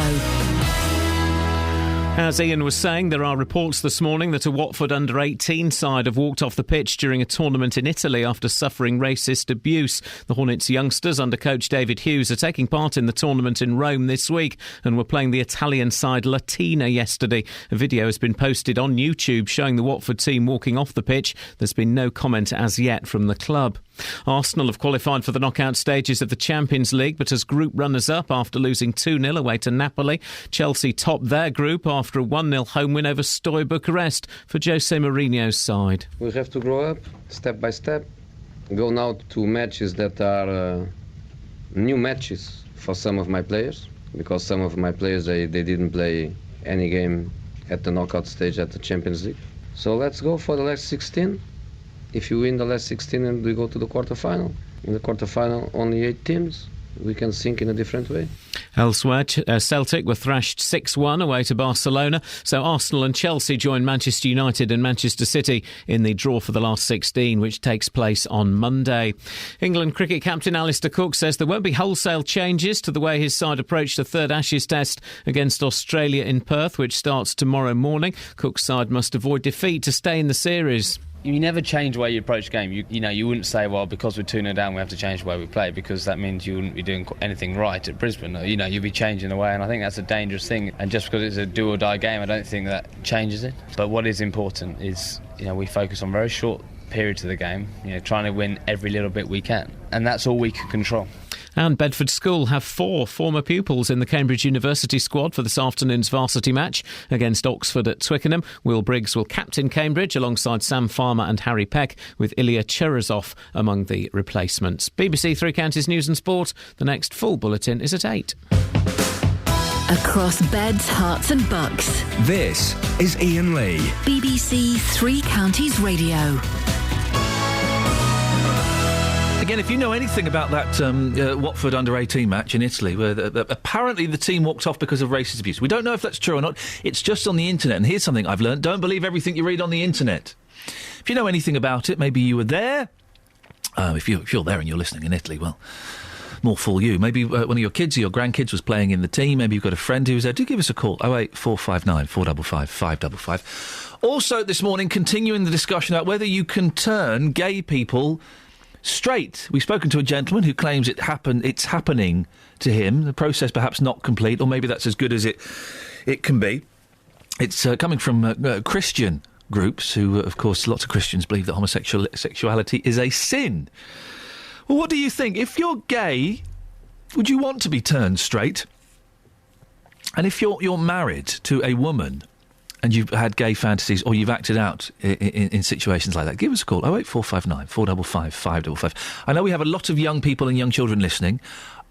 As Iain was saying, there are reports this morning that a Watford under-18 side have walked off the pitch during a tournament in Italy after suffering racist abuse. The Hornets youngsters, under coach David Hughes, are taking part in the tournament in Rome this week and were playing the Italian side Latina yesterday. A video has been posted on YouTube showing the Watford team walking off the pitch. There's been no comment as yet from the club. Arsenal have qualified for the knockout stages of the Champions League, but as group runners-up after losing 2-0 away to Napoli. Chelsea topped their group after a 1-0 home win over Steaua Bucharest for Jose Mourinho's side.
We have to grow up step by step, go now to matches that are new matches for some of my players, because some of my players, they didn't play any game at the knockout stage at the Champions League. So let's go for the last 16. If you win the last 16 and we go to the quarterfinal, in the quarterfinal only 8 teams, we can think in a different way.
Elsewhere, Celtic were thrashed 6-1 away to Barcelona, so Arsenal and Chelsea join Manchester United and Manchester City in the draw for the last 16, which takes place on Monday. England cricket captain Alistair Cook says there won't be wholesale changes to the way his side approach the third Ashes test against Australia in Perth, which starts tomorrow morning. Cook's side must avoid defeat to stay in the series.
You never change the way you approach the game. You wouldn't say, well, because we're 2-0 down, we have to change the way we play, because that means you wouldn't be doing anything right at Brisbane. You'd be changing the way, and I think that's a dangerous thing. And just because it's a do-or-die game, I don't think that changes it. But what is important is, we focus on very short periods of the game, trying to win every little bit we can. And that's all we can control.
And Bedford School have 4 former pupils in the Cambridge University squad for this afternoon's varsity match against Oxford at Twickenham. Will Briggs will captain Cambridge alongside Sam Farmer and Harry Peck, with Ilya Cherezov among the replacements. BBC 3 Counties News and Sport. The next full bulletin is at 8.
Across beds, hearts and bucks.
This is Iain Lee.
BBC 3 Counties Radio.
Again, if you know anything about that Watford under-18 match in Italy, where apparently the team walked off because of racist abuse. We don't know if that's true or not. It's just on the internet. And here's something I've learned. Don't believe everything you read on the internet. If you know anything about it, maybe you were there. If you're there and you're listening in Italy, well, more fool you. Maybe one of your kids or your grandkids was playing in the team. Maybe you've got a friend who was there. Do give us a call. 08459 455 555. Also this morning, continuing the discussion about whether you can turn gay people straight. We've spoken to a gentleman who claims it's happening to him. The process perhaps not complete, or maybe that's as good as it can be. It's coming from Christian groups who, of course, lots of Christians believe that homosexuality is a sin. Well, what do you think? If you're gay, would you want to be turned straight? And if you're married to a woman and you've had gay fantasies, or you've acted out in situations like that, give us a call, 08459 455 555. I know we have a lot of young people and young children listening.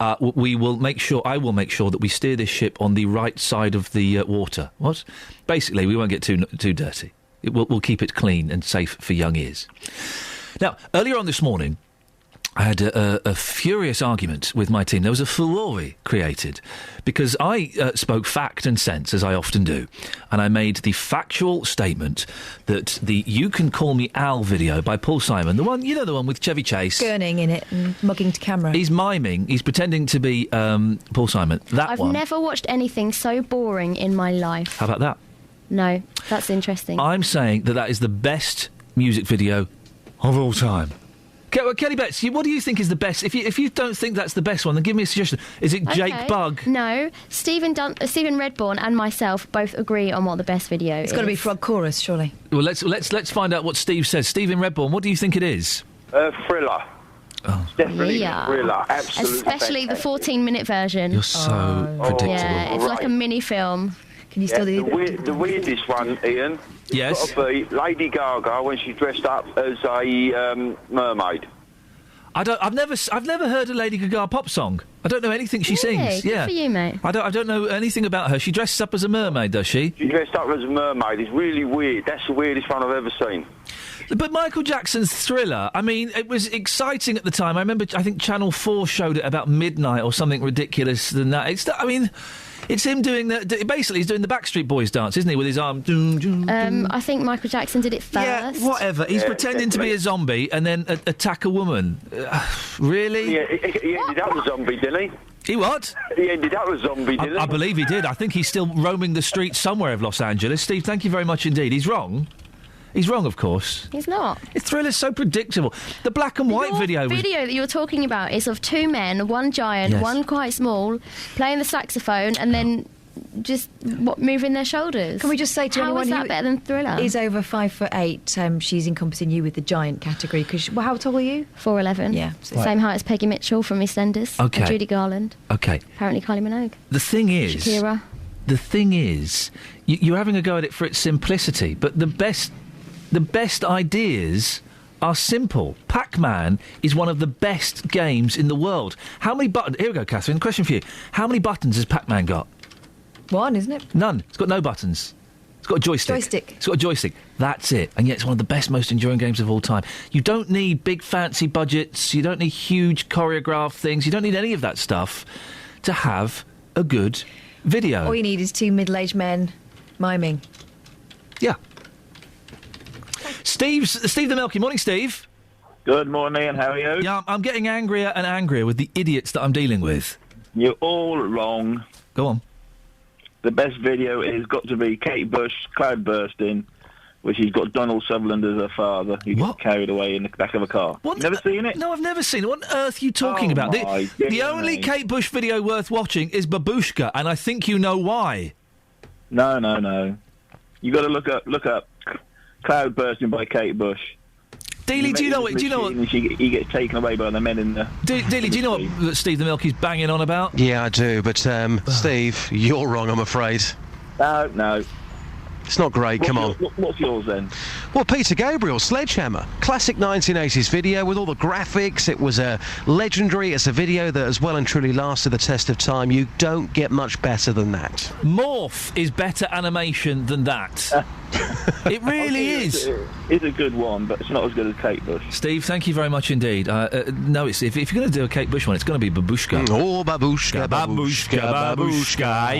I will make sure that we steer this ship on the right side of the water. What? Basically, we won't get too dirty. We'll keep it clean and safe for young ears. Now, earlier on this morning, I had a furious argument with my team. There was a furore created because I spoke fact and sense, as I often do, and I made the factual statement that the "You Can Call Me Al" video by Paul Simon, the one with Chevy Chase,
gurning in it and mugging to camera.
He's miming. He's pretending to be Paul Simon.
I've never watched anything so boring in my life.
How about that?
No, that's interesting.
I'm saying that is the best music video of all time. Kelly Betts, what do you think is the best? If you don't think that's the best one, then give me a suggestion. Is it Jake Bugg?
No, Stephen Redbourne and myself both agree on what the best video is.
It's got to be Frog Chorus, surely.
Well, let's find out what Steve says. Stephen Redbourne, what do you think it is?
Thriller.
Oh.
Definitely
Yeah.
Thriller. Absolutely.
Especially the 14-minute version.
You're so predictable.
Yeah, it's like a mini film.
Can you still do
the weirdest one, Ian?
Yes.
It's got to be Lady Gaga when she's dressed up as a mermaid.
I've never heard a Lady Gaga pop song. I don't know anything she sings.
Good for you, mate.
I don't know anything about her. She dresses up as a mermaid, does she?
She dressed up as a mermaid. It's really weird. That's the weirdest one I've ever seen.
But Michael Jackson's Thriller, I mean, it was exciting at the time. I remember, I think Channel 4 showed it about midnight or something ridiculous than that. It's him doing basically he's doing the Backstreet Boys dance, isn't he, with his arm?
I think Michael Jackson did it first.
Yeah, whatever. He's pretending to be a zombie and then attack a woman. Really?
Yeah, he ended up a zombie, didn't he?
He what?
He ended up a zombie, didn't he?
I believe he did. I think he's still roaming the streets somewhere of Los Angeles. Steve, thank you very much indeed. He's wrong. He's wrong, of course.
He's not.
Thriller's so predictable. The black and white video
that you're talking about is of two men, one giant, one quite small, playing the saxophone and then just moving their shoulders.
Can we just say to anyone
is that better than Thriller?
Is over 5'8", she's encompassing you with the giant category. Because how tall are you?
4'11".
Yeah,
same height as Peggy Mitchell from EastEnders.
Okay.
And Judy Garland.
Okay.
Apparently Kylie Minogue.
The thing is,
Shakira.
The thing is, you're having a go at it for its simplicity, but the best ideas are simple. Pac-Man is one of the best games in the world. How many buttons? Here we go, Catherine. Question for you: how many buttons has Pac-Man got?
One, isn't it?
None. It's got no buttons. It's got a joystick. It's got a joystick. That's it. And yet it's one of the best, most enduring games of all time. You don't need big, fancy budgets. You don't need huge choreographed things. You don't need any of that stuff to have a good video.
All you need is two middle-aged men miming.
Yeah. Steve the Milky. Morning, Steve.
Good morning, and how are you?
Yeah, I'm getting angrier and angrier with the idiots that I'm dealing with.
You're all wrong.
Go on.
The best video is got to be Kate Bush cloudbursting, where she's got Donald Sutherland as her father. He gets carried away in the back of a car. Never seen it?
No, I've never seen it. What on earth are you talking about? The only Kate Bush video worth watching is Babushka, and I think you know why.
No. You got to look up Cloudbursting by Kate Bush.
Dealey, do you know what?
He gets taken away by the men in the.
Dealey, do you know what Steve the Milky's banging on about?
Yeah, I do, but Steve, you're wrong, I'm afraid.
No.
It's not great, come on.
What's yours then?
Well, Peter Gabriel, Sledgehammer. Classic 1980s video with all the graphics. It was legendary. It's a video that has well and truly lasted the test of time. You don't get much better than that.
Morph is better animation than that. It really is.
It's a good one, but it's not as good as Kate Bush.
Steve, thank you very much indeed. No, if you're going to do a Kate Bush one, it's going to be Babushka.
Oh, Babushka,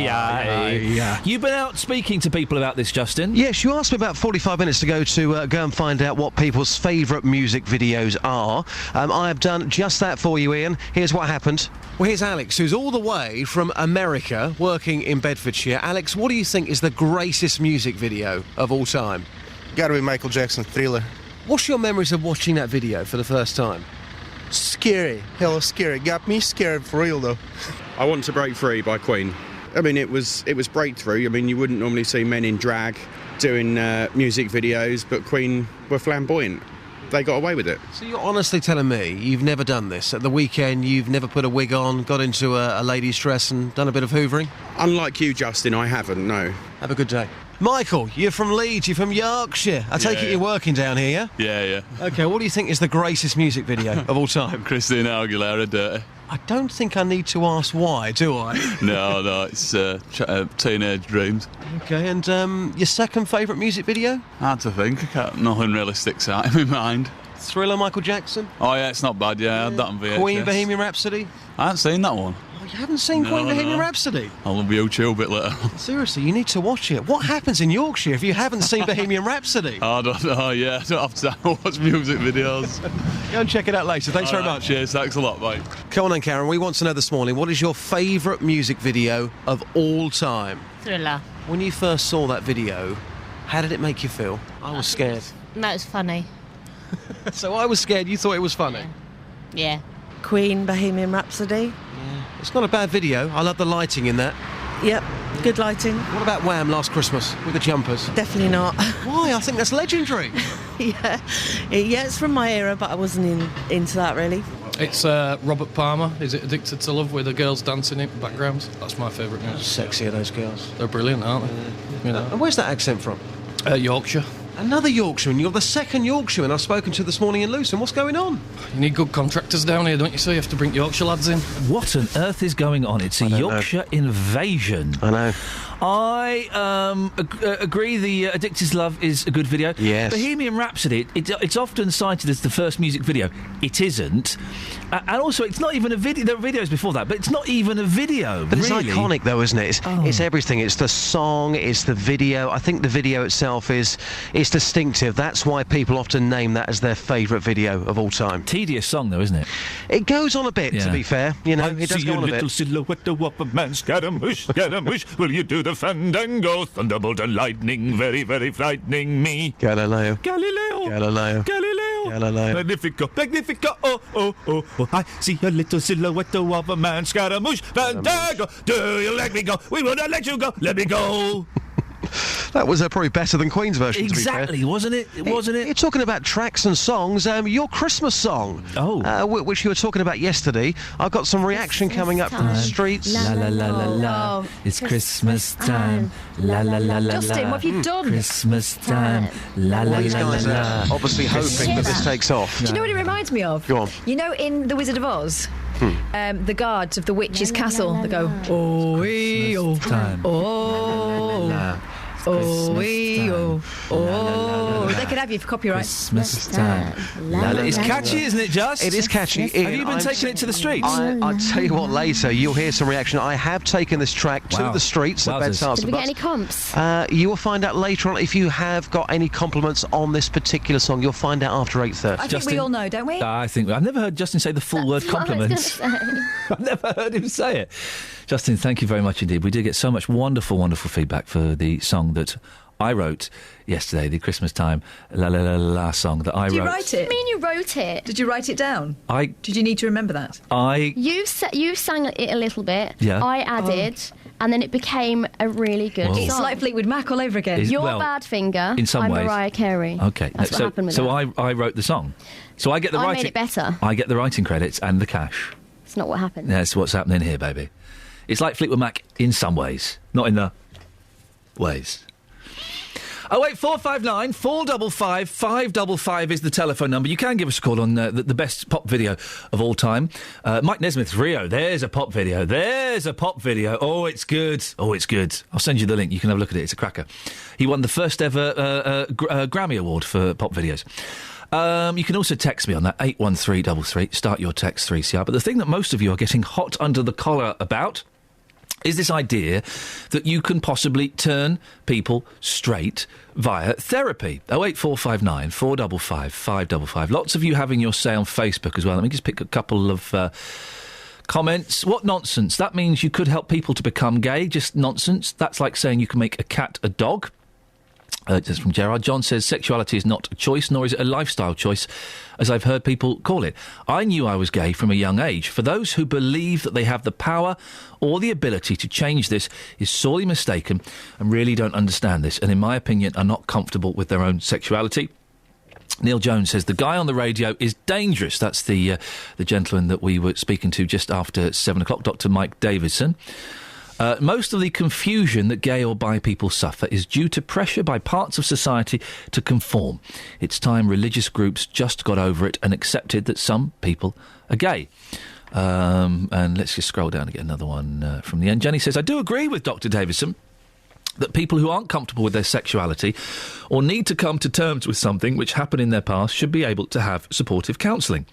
yeah. You've been out speaking to people about this, Justin?
Yes, you asked me about 45 minutes ago to go and find out what people's favourite music videos are. I have done just that for you, Ian. Here's what happened. Well, here's Alex, who's all the way from America, working in Bedfordshire. Alex, what do you think is the greatest music video of all time?
Gotta be Michael Jackson's Thriller.
What's your memories of watching that video for the first time?
Scary. Hella scary. Got me scared for real, though.
I Want to Break Free by Queen. I mean, it was breakthrough. I mean, you wouldn't normally see men in drag doing music videos, but Queen were flamboyant. They got away with it.
So you're honestly telling me you've never done this? At the weekend, you've never put a wig on, got into a lady's dress and done a bit of hoovering?
Unlike you, Justin, I haven't, no.
Have a good day. Michael, you're from Leeds, you're from Yorkshire. I take it you're working down here, yeah?
Yeah.
OK, what do you think is the greatest music video of all time?
Christina Aguilera, Dirty.
I don't think I need to ask why, do I?
No, it's Teenage Dreams.
OK, and your second favourite music video?
Hard to think. Nothing really sticks out in my mind.
Thriller, Michael Jackson?
Oh, yeah, it's not bad, yeah. I had that on VHS.
Queen Bohemian Rhapsody?
I haven't seen that one.
Oh, you haven't seen Queen Bohemian Rhapsody?
I'll YouTube it later.
Seriously, you need to watch it. What happens in Yorkshire if you haven't seen Bohemian Rhapsody?
I don't know, yeah. I don't have time to watch music videos.
Go and check it out later. Thanks very much.
Cheers, thanks a lot, mate.
Come on then, Karen. We want to know this morning, what is your favourite music video of all time?
Thriller.
When you first saw that video, how did it make you feel? I was scared.
No, it was funny.
So I was scared, you thought it was funny?
Yeah.
Queen, Bohemian Rhapsody.
Yeah. It's not a bad video. I love the lighting in that.
Yep, good lighting.
What about Wham! Last Christmas with the jumpers?
Definitely not.
Why? I think that's legendary.
Yeah, it's from my era, but I wasn't into that really.
It's Robert Palmer. Is it Addicted to Love with the girls dancing in the background? That's my favourite music.
Sexy are those girls.
They're brilliant, aren't they? You know.
And where's that accent from?
Yorkshire.
Another Yorkshireman. You're the second Yorkshireman I've spoken to this morning in Luton. What's going on?
You need good contractors down here, don't you? So you have to bring Yorkshire lads in.
What on earth is going on? It's a Yorkshire invasion.
I know.
I agree the Addicted to Love is a good video.
Yes.
Bohemian Rhapsody, it's often cited as the first music video. It isn't. And also, it's not even a video. There were videos before that, but it's not even a video,
But
really.
it's iconic, though, isn't it? It's everything. It's the song, it's the video. I think the video itself is distinctive. That's why people often name that as their favourite video of all time.
Tedious song, though, isn't it?
It goes on a bit, to be fair. You know, it does go on a bit.
little silhouette of a man, Scaramouche, Scaramouche, will you do the fandango? Thunderbolt and lightning, very, very frightening me.
Galileo.
Galileo.
Galileo.
Galileo.
Galileo.
Magnifico, magnifico, oh, oh, oh, oh. I see a little silhouette of a man, Scaramouche, fandango. Do you let me go? We will not let you go. Let me go.
That was probably better than Queen's version,
Exactly,
to be fair.
wasn't it? Wasn't it?
You're talking about tracks and songs. Your Christmas song, which you were talking about yesterday. I've got some reaction coming up from the streets.
La la la la la. It's Christmas time. La la la la la.
Justin, what have you done?
Christmas time. La la
These
la la
guys
la.
are obviously hoping that this takes off.
Do you know what it reminds me of?
Go on.
You know, in The Wizard of Oz, the guards of the witch's castle, they go, oh-wee, oh, oh, oh, they could have you for copyright.
Christmas time. It's catchy, isn't it, Just?
It is catchy.
Have you been taking it to the streets?
I'll tell you what, later you'll hear some reaction. I have taken this track to the streets at Bed's Hearts
Did
and
we get any
Bucks.
comps?
You will find out later on if you have got any compliments on this particular song. You'll find out after 8:30.
I think we all know, don't we?
I think I've never heard Justin say the full word compliments. I've never heard him say it. Justin, thank you very much indeed. We did get so much wonderful, wonderful feedback for the song that I wrote yesterday, the Christmas time La La La La song that I wrote.
Did you write it?
I mean, you wrote it.
Did you write it down? Did you need to remember that?
You sang it a little bit.
Yeah.
I added, and then it became a really good song.
It's like Fleetwood Mac all over again.
You're Badfinger.
In some
I'm
ways.
Mariah Carey.
Okay.
That's what happened with
so
that.
I wrote the song. So I get the
I
writing.
made it better.
I get the writing credits and the cash.
It's not what happened.
That's what's happening here, baby. It's like Fleetwood Mac in some ways, not in the ways. 08459 455 555 is the telephone number. You can give us a call on the best pop video of all time. Mike Nesmith's Rio. There's a pop video. There's a pop video. Oh, it's good. Oh, it's good. I'll send you the link. You can have a look at it. It's a cracker. He won the first ever Grammy Award for pop videos. You can also text me on that 81333. Start your text 3CR. But the thing that most of you are getting hot under the collar about is this idea that you can possibly turn people straight via therapy. 08459 455 555. Lots of you having your say on Facebook as well. Let me just pick a couple of comments. What nonsense. That means you could help people to become gay. Just nonsense. That's like saying you can make a cat a dog. This is from Gerard. John says sexuality is not a choice, nor is it a lifestyle choice, as I've heard people call it. I knew I was gay from a young age. For those who believe that they have the power or the ability to change this is sorely mistaken and really don't understand this, and in my opinion are not comfortable with their own sexuality. Neil Jones says the guy on the radio is dangerous. That's the gentleman that we were speaking to just after 7 o'clock, Dr. Mike Davidson. Most of the confusion that gay or bi people suffer is due to pressure by parts of society to conform. It's time religious groups just got over it and accepted that some people are gay. And let's just scroll down and get another one from the end. Jenny says, I do agree with Dr. Davison that people who aren't comfortable with their sexuality or need to come to terms with something which happened in their past should be able to have supportive counselling.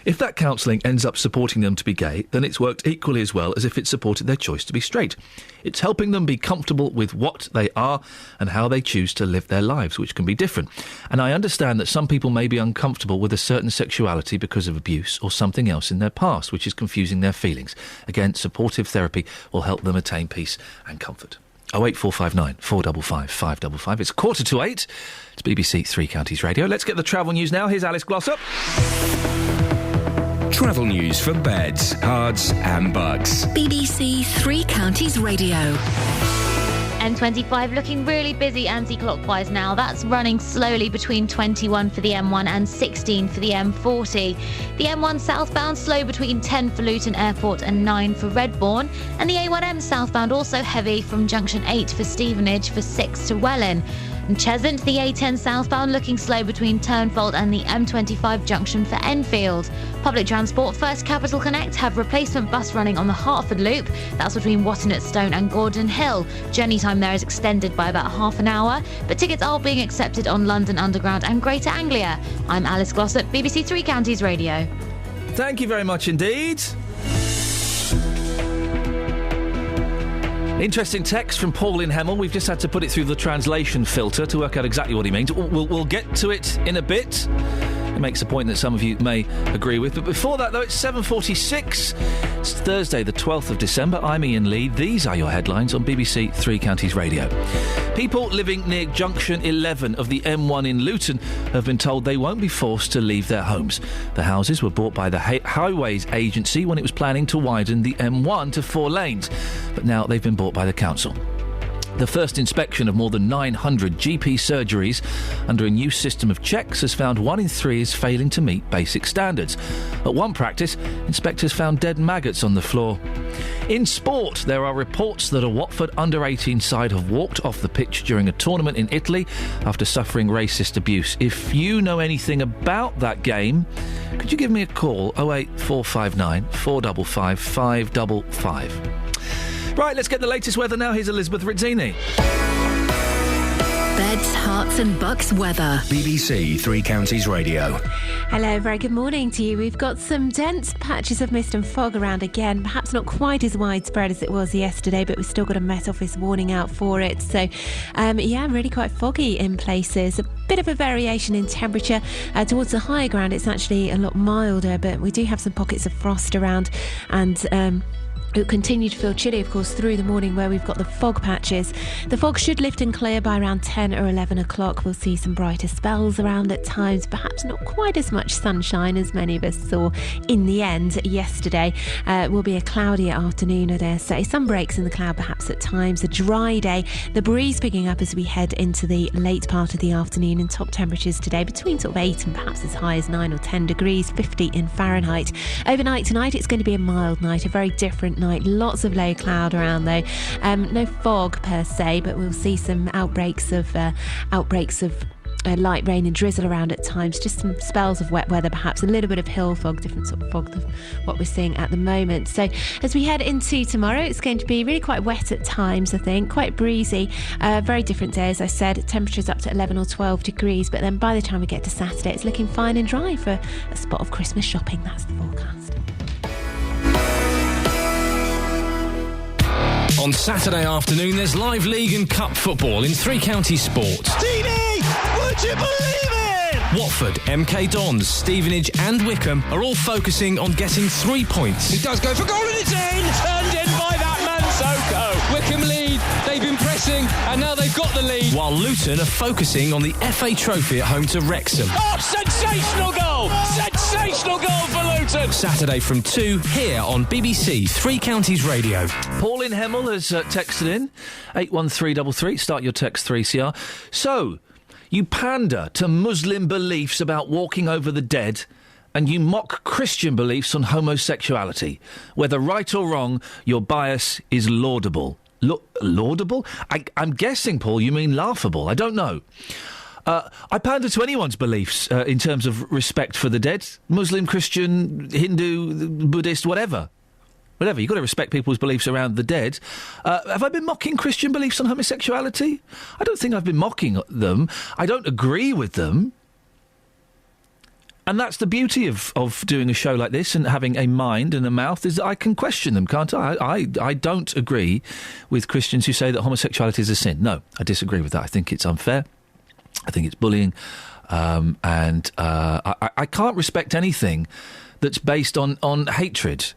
If that counselling ends up supporting them to be gay, then it's worked equally as well as if it supported their choice to be straight. It's helping them be comfortable with what they are and how they choose to live their lives, which can be different. And I understand that some people may be uncomfortable with a certain sexuality because of abuse or something else in their past, which is confusing their feelings. Again, supportive therapy will help them attain peace and comfort. 08459 455 555. It's 7:45. It's BBC Three Counties Radio. Let's get the travel news now. Here's Alice Glossop.
Travel news for beds, cards and bugs.
BBC Three Counties Radio.
M25 looking really busy anti-clockwise now. That's running slowly between 21 for the M1 and 16 for the M40. The M1 southbound slow between 10 for Luton Airport and 9 for Redbourne. And the A1M southbound also heavy from junction 8 for Stevenage for 6 to Welwyn. And Cheshunt, the A10 southbound looking slow between Turnfold and the M25 junction for Enfield. Public transport, First Capital Connect have replacement bus running on the Hertford Loop. That's between Watton Stone and Gordon Hill. Journey time there is extended by about half an hour, but tickets are being accepted on London Underground and Greater Anglia. I'm Alice Glossop, BBC Three Counties Radio.
Thank you very much indeed. Interesting text from Paul in Hemel. We've just had to put it through the translation filter to work out exactly what he means. We'll get to it in a bit. It makes a point that some of you may agree with. But before that, though, it's 7:46. It's Thursday, the 12th of December. I'm Iain Lee. These are your headlines on BBC Three Counties Radio. People living near Junction 11 of the M1 in Luton have been told they won't be forced to leave their homes. The houses were bought by the Highways Agency when it was planning to widen the M1 to 4 lanes. But now they've been bought by the council. The first inspection of more than 900 GP surgeries under a new system of checks has found 1 in 3 is failing to meet basic standards. At one practice, inspectors found dead maggots on the floor. In sport, there are reports that a Watford under-18 side have walked off the pitch during a tournament in Italy after suffering racist abuse. If you know anything about that game, could you give me a call? 08459 455 555. Right, let's get the latest weather now. Here's Elizabeth Rizzini.
Beds, Herts and Bucks weather.
BBC Three Counties Radio.
Hello, very good morning to you. We've got some dense patches of mist and fog around again, perhaps not quite as widespread as it was yesterday, but we've still got a Met Office warning out for it. So, really quite foggy in places. A bit of a variation in temperature. Towards the higher ground, it's actually a lot milder, but we do have some pockets of frost around, and it will continue to feel chilly, of course, through the morning where we've got the fog patches. The fog should lift and clear by around 10 or 11 o'clock. We'll see some brighter spells around at times, perhaps not quite as much sunshine as many of us saw in the end yesterday. Will be a cloudier afternoon, I dare say. Some breaks in the cloud perhaps at times. A dry day. The breeze picking up as we head into the late part of the afternoon, and top temperatures today between sort of 8 and perhaps as high as 9 or 10 degrees, 50 in Fahrenheit. Overnight tonight, it's going to be a mild night, a very different night. Lots of low cloud around though. No fog per se, but we'll see some outbreaks of light rain and drizzle around at times. Just some spells of wet weather, perhaps a little bit of hill fog, different sort of fog than what we're seeing at the moment. So as we head into tomorrow, it's going to be really quite wet at times, I think, quite breezy. Very different day, as I said. Temperatures up to 11 or 12 degrees, but then by the time we get to Saturday, it's looking fine and dry for a spot of Christmas shopping. That's the forecast.
On Saturday afternoon, there's live league and cup football in Three Counties sport.
Dini, would you believe it?
Watford, MK Dons, Stevenage and Wickham are all focusing on getting 3 points.
He does go for goal and it's in! Turned in by that man, Soko. Wickham lead, they've been pressing and now they've got the lead.
While Luton are focusing on the FA Trophy at home to Wrexham.
Oh, sensational goal! Sensational goal for Luton!
Saturday from 2 here on BBC Three Counties Radio.
Paul in Hemel has texted in 81333. Start your text 3CR. So, you pander to Muslim beliefs about walking over the dead, and you mock Christian beliefs on homosexuality. Whether right or wrong, your bias is laudable. Laudable? I'm guessing, Paul, you mean laughable. I don't know. I pander to anyone's beliefs in terms of respect for the dead. Muslim, Christian, Hindu, Buddhist, whatever. Whatever. You've got to respect people's beliefs around the dead. Have I been mocking Christian beliefs on homosexuality? I don't think I've been mocking them. I don't agree with them. And that's the beauty of doing a show like this and having a mind and a mouth, is that I can question them, can't I? I don't agree with Christians who say that homosexuality is a sin. No, I disagree with that. I think it's unfair. I think it's bullying. And I can't respect anything that's based on hatred.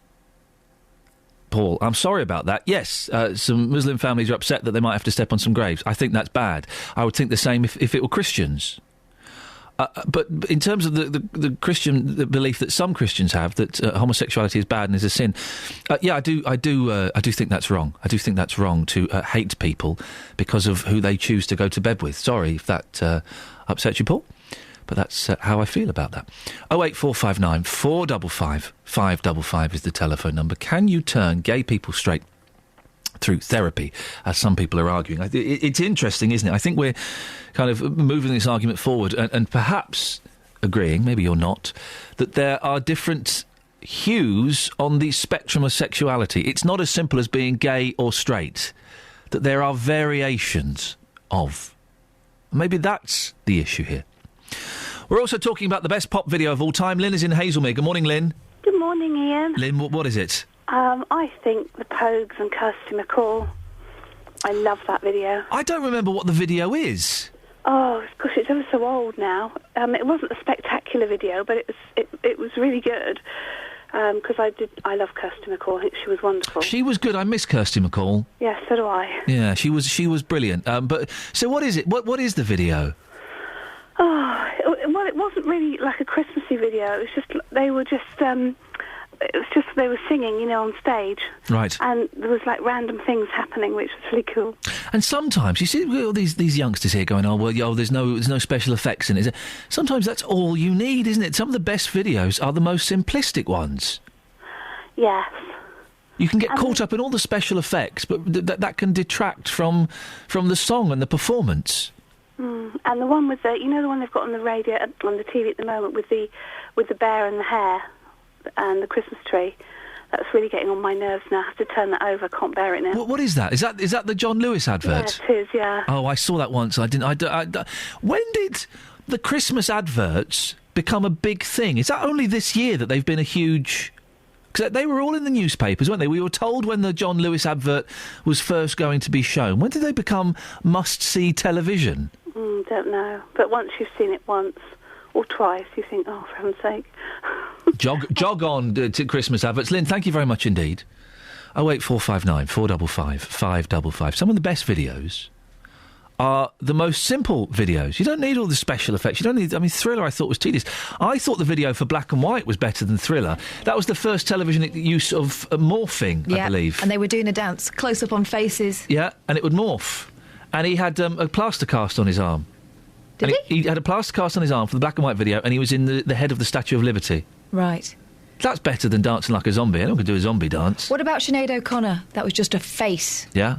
Paul, I'm sorry about that. Yes, some Muslim families are upset that they might have to step on some graves. I think that's bad. I would think the same if it were Christians. But in terms of the Christian belief that some Christians have that homosexuality is bad and is a sin, I do think that's wrong. I do think that's wrong to hate people because of who they choose to go to bed with. Sorry if that upsets you, Paul, but that's how I feel about that. 08459 455 555 is the telephone number. Can you turn gay people straight through therapy, as some people are arguing? It's interesting, isn't it? I think we're kind of moving this argument forward and perhaps agreeing, maybe you're not, that there are different hues on the spectrum of sexuality. It's not as simple as being gay or straight, that there are variations of. Maybe that's the issue here. We're also talking about the best pop video of all time. Lynn is in Hazelmere. Good morning, Lynn.
Good morning, Ian.
Lynn, what is it?
I think the Pogues and Kirsty McCall. I love that video.
I don't remember what the video is.
Oh, gosh, it's ever so old now. It wasn't a spectacular video, but it was really good. Because I love Kirsty McCall. I think she was wonderful.
She was good. I miss Kirsty McCall.
Yes, so do I.
Yeah, she was brilliant. But so what is it? What is the video?
Oh, well, it wasn't really like a Christmassy video. It was just they were just. It was just they were singing, on stage.
Right.
And there was like random things happening, which was really cool.
And sometimes you see all these youngsters here going, there's no special effects in it. Sometimes that's all you need, isn't it? Some of the best videos are the most simplistic ones.
Yes.
You can get caught up in all the special effects, but that can detract from the song and the performance.
And the one with the one they've got on the radio, on the TV at the moment with the bear and the hare and the Christmas tree. That's really getting on my nerves now. I have to turn that over. I can't bear it now.
What is that? Is that the John Lewis advert?
Yeah, it is, yeah.
Oh, I saw that once. When did the Christmas adverts become a big thing? Is that only this year that they've been a huge... Because they were all in the newspapers, weren't they? We were told when the John Lewis advert was first going to be shown. When did they become must-see television?
Don't know. But once you've seen it once or twice, you think, oh, for heaven's sake.
Jog on to Christmas adverts. Lynn, thank you very much indeed. 08459 455 555. Some of the best videos are the most simple videos. You don't need all the special effects. You don't need... Thriller I thought was tedious. I thought the video for Black and White was better than Thriller. That was the first television use of morphing, I believe.
And they were doing a dance, close up on faces.
Yeah, and it would morph. And he had a plaster cast on his arm.
Did
he? He had a plaster cast on his arm for the Black and White video, and he was in the head of the Statue of Liberty.
Right.
That's better than dancing like a zombie. Anyone can do a zombie dance.
What about Sinead O'Connor? That was just a face.
Yeah?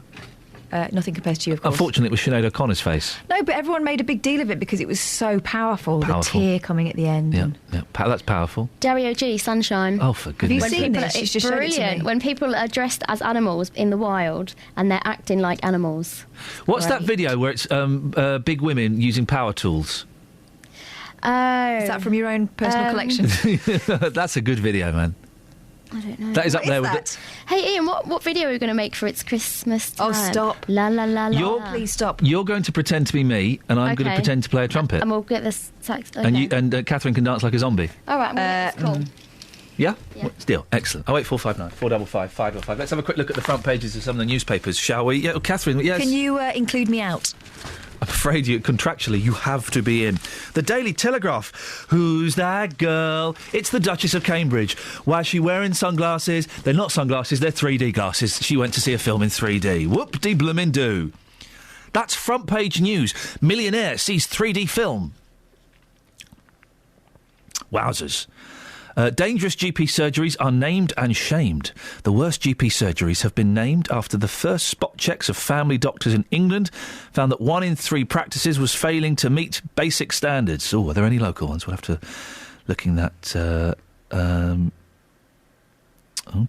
Nothing compares to you, of course.
Unfortunately, it was Sinead O'Connor's face.
No, but everyone made a big deal of it because it was so powerful. The tear coming at the end.
Yeah, that's powerful.
Dario G, Sunshine.
Oh, for goodness
sake. Have you seen this?
It's just brilliant. When people are dressed as animals in the wild and they're acting like animals.
What's that video where it's big women using power tools?
Oh.
Is that from your own personal collection?
That's a good video, man.
I don't know.
That is up there with
it. Hey, Ian, what video are you going to make for It's Christmas time?
Oh, stop.
La la la la.
Please stop.
You're going to pretend to be me, and I'm going to pretend to play a trumpet.
And we'll get this sax. Okay.
And Catherine can dance like a zombie.
All right, well, that's cool.
Yeah? Still, excellent. 08459 455 555. Let's have a quick look at the front pages of some of the newspapers, shall we? Yeah, Catherine, yes.
Can you include me out?
I'm afraid contractually you have to be in. The Daily Telegraph. Who's that girl? It's the Duchess of Cambridge. Why is she wearing sunglasses? They're not sunglasses, they're 3D glasses. She went to see a film in 3D. Whoop-de-bloomin'-doo. That's front page news. Millionaire sees 3D film. Wowzers. Dangerous GP surgeries are named and shamed. The worst GP surgeries have been named after the first spot checks of family doctors in England found that 1 in 3 practices was failing to meet basic standards. Oh, are there any local ones? We'll have to look in that. Oh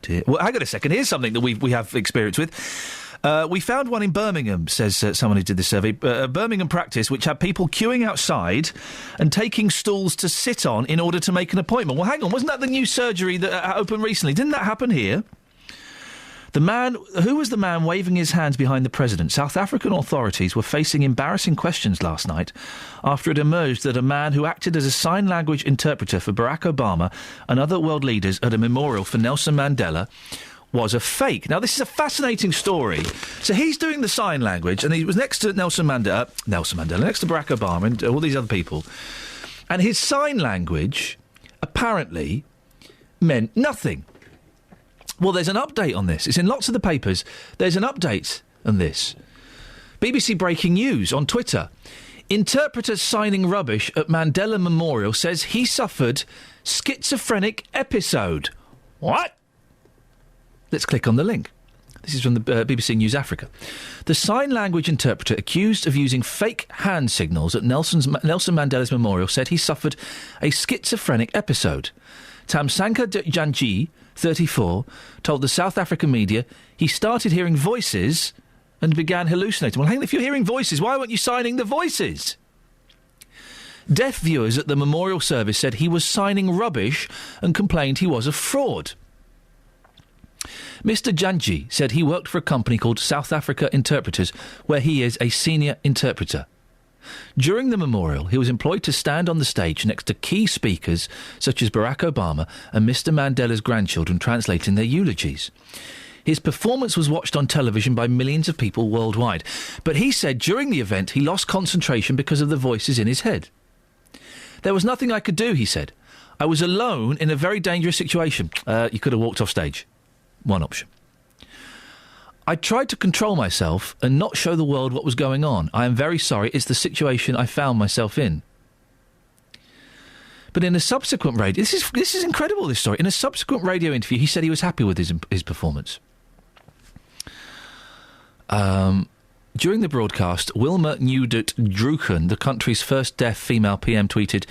dear. Well, hang on a second. Here's something that we have experience with. We found one in Birmingham, says someone who did this survey. A Birmingham practice which had people queuing outside and taking stools to sit on in order to make an appointment. Well, hang on, wasn't that the new surgery that opened recently? Didn't that happen here? Who was the man waving his hands behind the president? South African authorities were facing embarrassing questions last night after it emerged that a man who acted as a sign language interpreter for Barack Obama and other world leaders at a memorial for Nelson Mandela was a fake. Now, this is a fascinating story. So he's doing the sign language, and he was next to Nelson Mandela, next to Barack Obama and all these other people. And his sign language apparently meant nothing. Well, there's an update on this. It's in lots of the papers. There's an update on this. BBC Breaking News on Twitter. Interpreter signing rubbish at Mandela Memorial says he suffered schizophrenic episode. What? Let's click on the link. This is from the BBC News Africa. The sign language interpreter accused of using fake hand signals at Nelson Mandela's memorial said he suffered a schizophrenic episode. Tamsanqa Janji, 34, told the South African media he started hearing voices and began hallucinating. Well, hang on, if you're hearing voices, why weren't you signing the voices? Deaf viewers at the memorial service said he was signing rubbish and complained he was a fraud. Mr. Janji said he worked for a company called South Africa Interpreters, where he is a senior interpreter. During the memorial, he was employed to stand on the stage next to key speakers such as Barack Obama and Mr. Mandela's grandchildren translating their eulogies. His performance was watched on television by millions of people worldwide, but he said during the event he lost concentration because of the voices in his head. There was nothing I could do, he said. I was alone in a very dangerous situation. You could have walked off stage. One option. I tried to control myself and not show the world what was going on. I am very sorry. It's the situation I found myself in. But in a subsequent radio... This is incredible, this story. In a subsequent radio interview, he said he was happy with his performance. During the broadcast, Wilma Newdut-Drucken, the country's first deaf female PM, tweeted,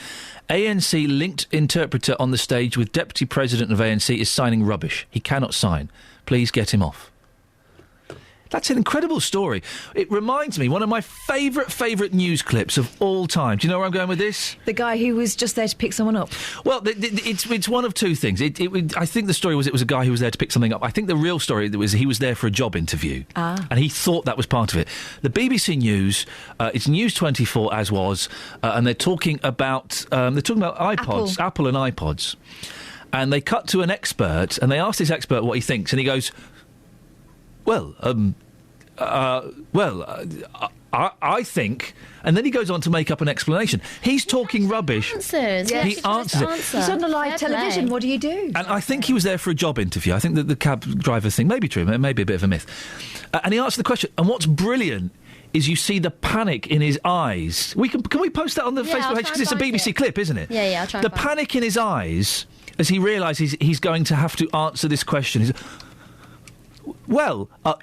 ANC-linked interpreter on the stage with Deputy President of ANC is signing rubbish. He cannot sign. Please get him off. That's an incredible story. It reminds me, one of my favourite news clips of all time. Do you know where I'm going with this?
The guy who was just there to pick someone up.
Well, it's one of two things. I think the story was it was a guy who was there to pick something up. I think the real story was he was there for a job interview. And he thought that was part of it. The BBC News, it's News 24 as was, and they're talking about iPods, Apple and iPods. And they cut to an expert, and they ask this expert what he thinks, and he goes... I think... And then he goes on to make up an explanation. He's talking rubbish.
Answers. Yeah,
he answers it.
He's on the live television. What do you do?
And I think he was there for a job interview. I think that the cab driver thing may be true. It may be a bit of a myth. And he answered the question. And what's brilliant is you see the panic in his eyes. Can we post that on the Facebook page? Because it's a BBC clip, isn't it?
Yeah, I'll try
the panic in his eyes as he realises he's going to have to answer this question.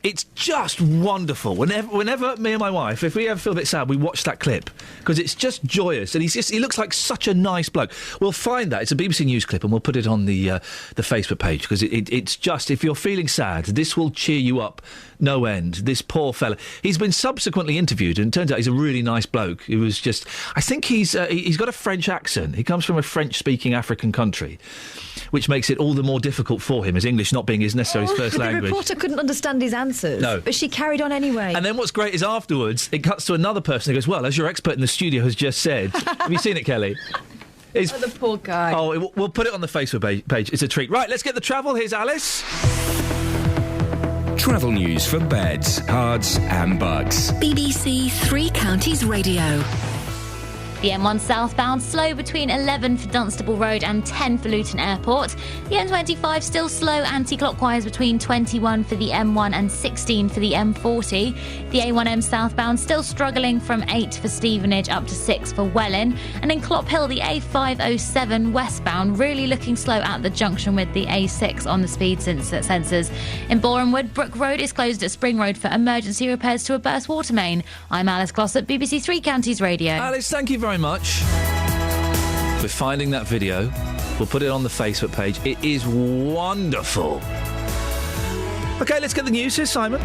It's just wonderful. Whenever me and my wife, if we ever feel a bit sad, we watch that clip because it's just joyous, and he looks like such a nice bloke. We'll find that. It's a BBC News clip, and we'll put it on the Facebook page because it's just, if you're feeling sad, this will cheer you up no end. This poor fella. He's been subsequently interviewed, and it turns out he's a really nice bloke. He was just, I think he's got a French accent. He comes from a French-speaking African country, which makes it all the more difficult for him, as English not being his first language.
The reporter couldn't understand his answers.
No.
But she carried on anyway.
And then what's great is afterwards, it cuts to another person who goes, well, as your expert in the studio has just said... Have you seen it, Kelly?
The poor guy.
Oh, we'll put it on the Facebook page. It's a treat. Right, let's get the travel. Here's Alice.
Travel news for beds, cards and bugs.
BBC Three Counties Radio.
The M1 southbound slow between 11 for Dunstable Road and 10 for Luton Airport. The M25 still slow anti-clockwise between 21 for the M1 and 16 for the M40. The A1M southbound still struggling from 8 for Stevenage up to 6 for Welwyn. And in Clophill, the A507 westbound really looking slow at the junction with the A6 on the speed sensors. In Borehamwood, Brook Road is closed at Spring Road for emergency repairs to a burst water main. I'm Alice Glossop, BBC Three Counties Radio.
Alice, thank you very much. We're finding that video. We'll put it on the Facebook page. It is wonderful. OK, let's get the news. Here's Simon.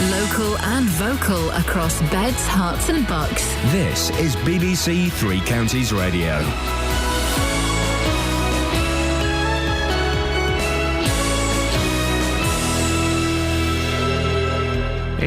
Local and vocal across beds, hearts and bucks.
This is BBC Three Counties Radio.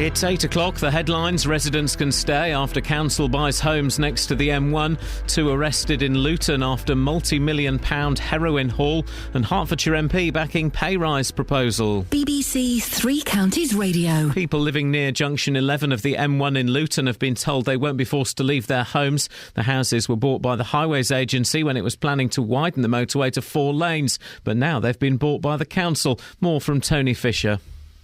It's 8 o'clock. The headlines: residents can stay after council buys homes next to the M1. 2 arrested in Luton after multi-million-pound heroin haul. And Hertfordshire MP backing pay rise proposal.
BBC Three Counties Radio.
People living near junction 11 of the M1 in Luton have been told they won't be forced to leave their homes. The houses were bought by the Highways Agency when it was planning to widen the motorway to 4 lanes. But now they've been bought by the council. More from Tony Fisher.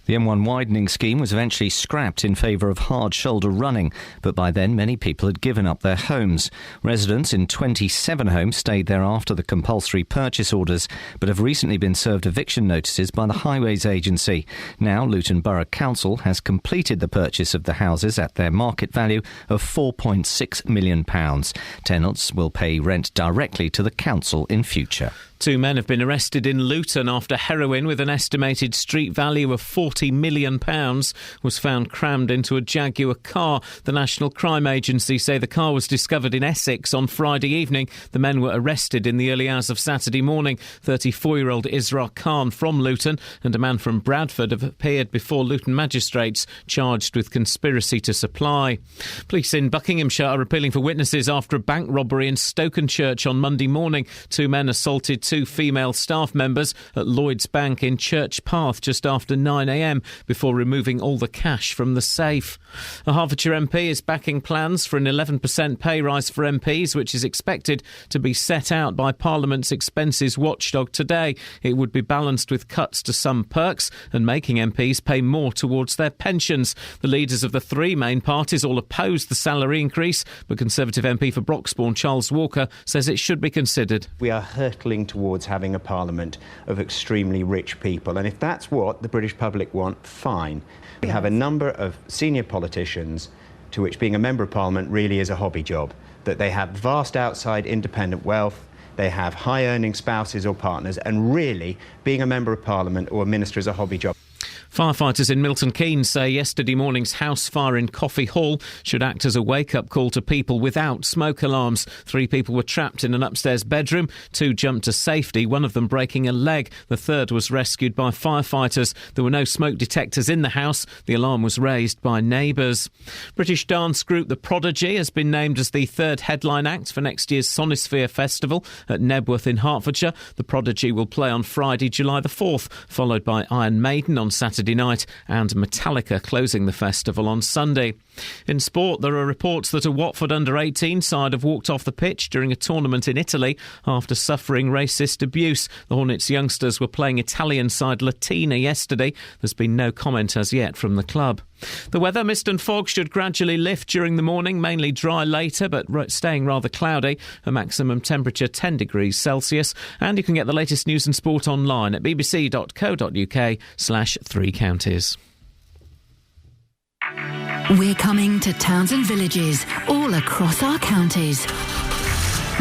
The M1 widening scheme was eventually scrapped in favour of hard shoulder running, but by then many people had given up their homes. Residents in 27 homes stayed there after the compulsory purchase orders, but have recently been served eviction notices by the Highways Agency. Now Luton Borough Council has completed the purchase of the houses at their market value of £4.6 million. Tenants will pay rent directly to the council in future.
2 men have been arrested in Luton after heroin with an estimated street value of £40 million was found crammed into a Jaguar car. The National Crime Agency say the car was discovered in Essex on Friday evening. The men were arrested in the early hours of Saturday morning. 34-year-old Isra Khan from Luton and a man from Bradford have appeared before Luton magistrates charged with conspiracy to supply. Police in Buckinghamshire are appealing for witnesses after a bank robbery in Stokenchurch on Monday morning. 2 men assaulted 2 female staff members at Lloyd's Bank in Church Path just after 9 a.m. before removing all the cash from the safe. A Hertfordshire MP is backing plans for an 11% pay rise for MPs, which is expected to be set out by Parliament's expenses watchdog today. It would be balanced with cuts to some perks and making MPs pay more towards their pensions. The leaders of the 3 main parties all oppose the salary increase, but Conservative MP for Broxbourne Charles Walker says it should be considered.
We are hurtling towards having a parliament of extremely rich people, and if that's what the British public want, fine. We have a number of senior politicians to which being a member of parliament really is a hobby job, that they have vast outside independent wealth, they have high-earning spouses or partners, and really being a member of parliament or a minister is a hobby job.
Firefighters in Milton Keynes say yesterday morning's house fire in Coffey Hall should act as a wake-up call to people without smoke alarms. 3 people were trapped in an upstairs bedroom. 2 jumped to safety, one of them breaking a leg. The 3rd was rescued by firefighters. There were no smoke detectors in the house. The alarm was raised by neighbours. British dance group The Prodigy has been named as the 3rd headline act for next year's Sonisphere Festival at Nebworth in Hertfordshire. The Prodigy will play on Friday, July the 4th, followed by Iron Maiden on Saturday night and Metallica closing the festival on Sunday. In sport, there are reports that a Watford under-18 side have walked off the pitch during a tournament in Italy after suffering racist abuse. The Hornets youngsters were playing Italian side Latina yesterday. There's been no comment as yet from the club. The weather: mist and fog should gradually lift during the morning, mainly dry later but staying rather cloudy. A maximum temperature 10 degrees Celsius. And you can get the latest news and sport online at bbc.co.uk/3 counties.
We're coming to towns and villages all across our counties.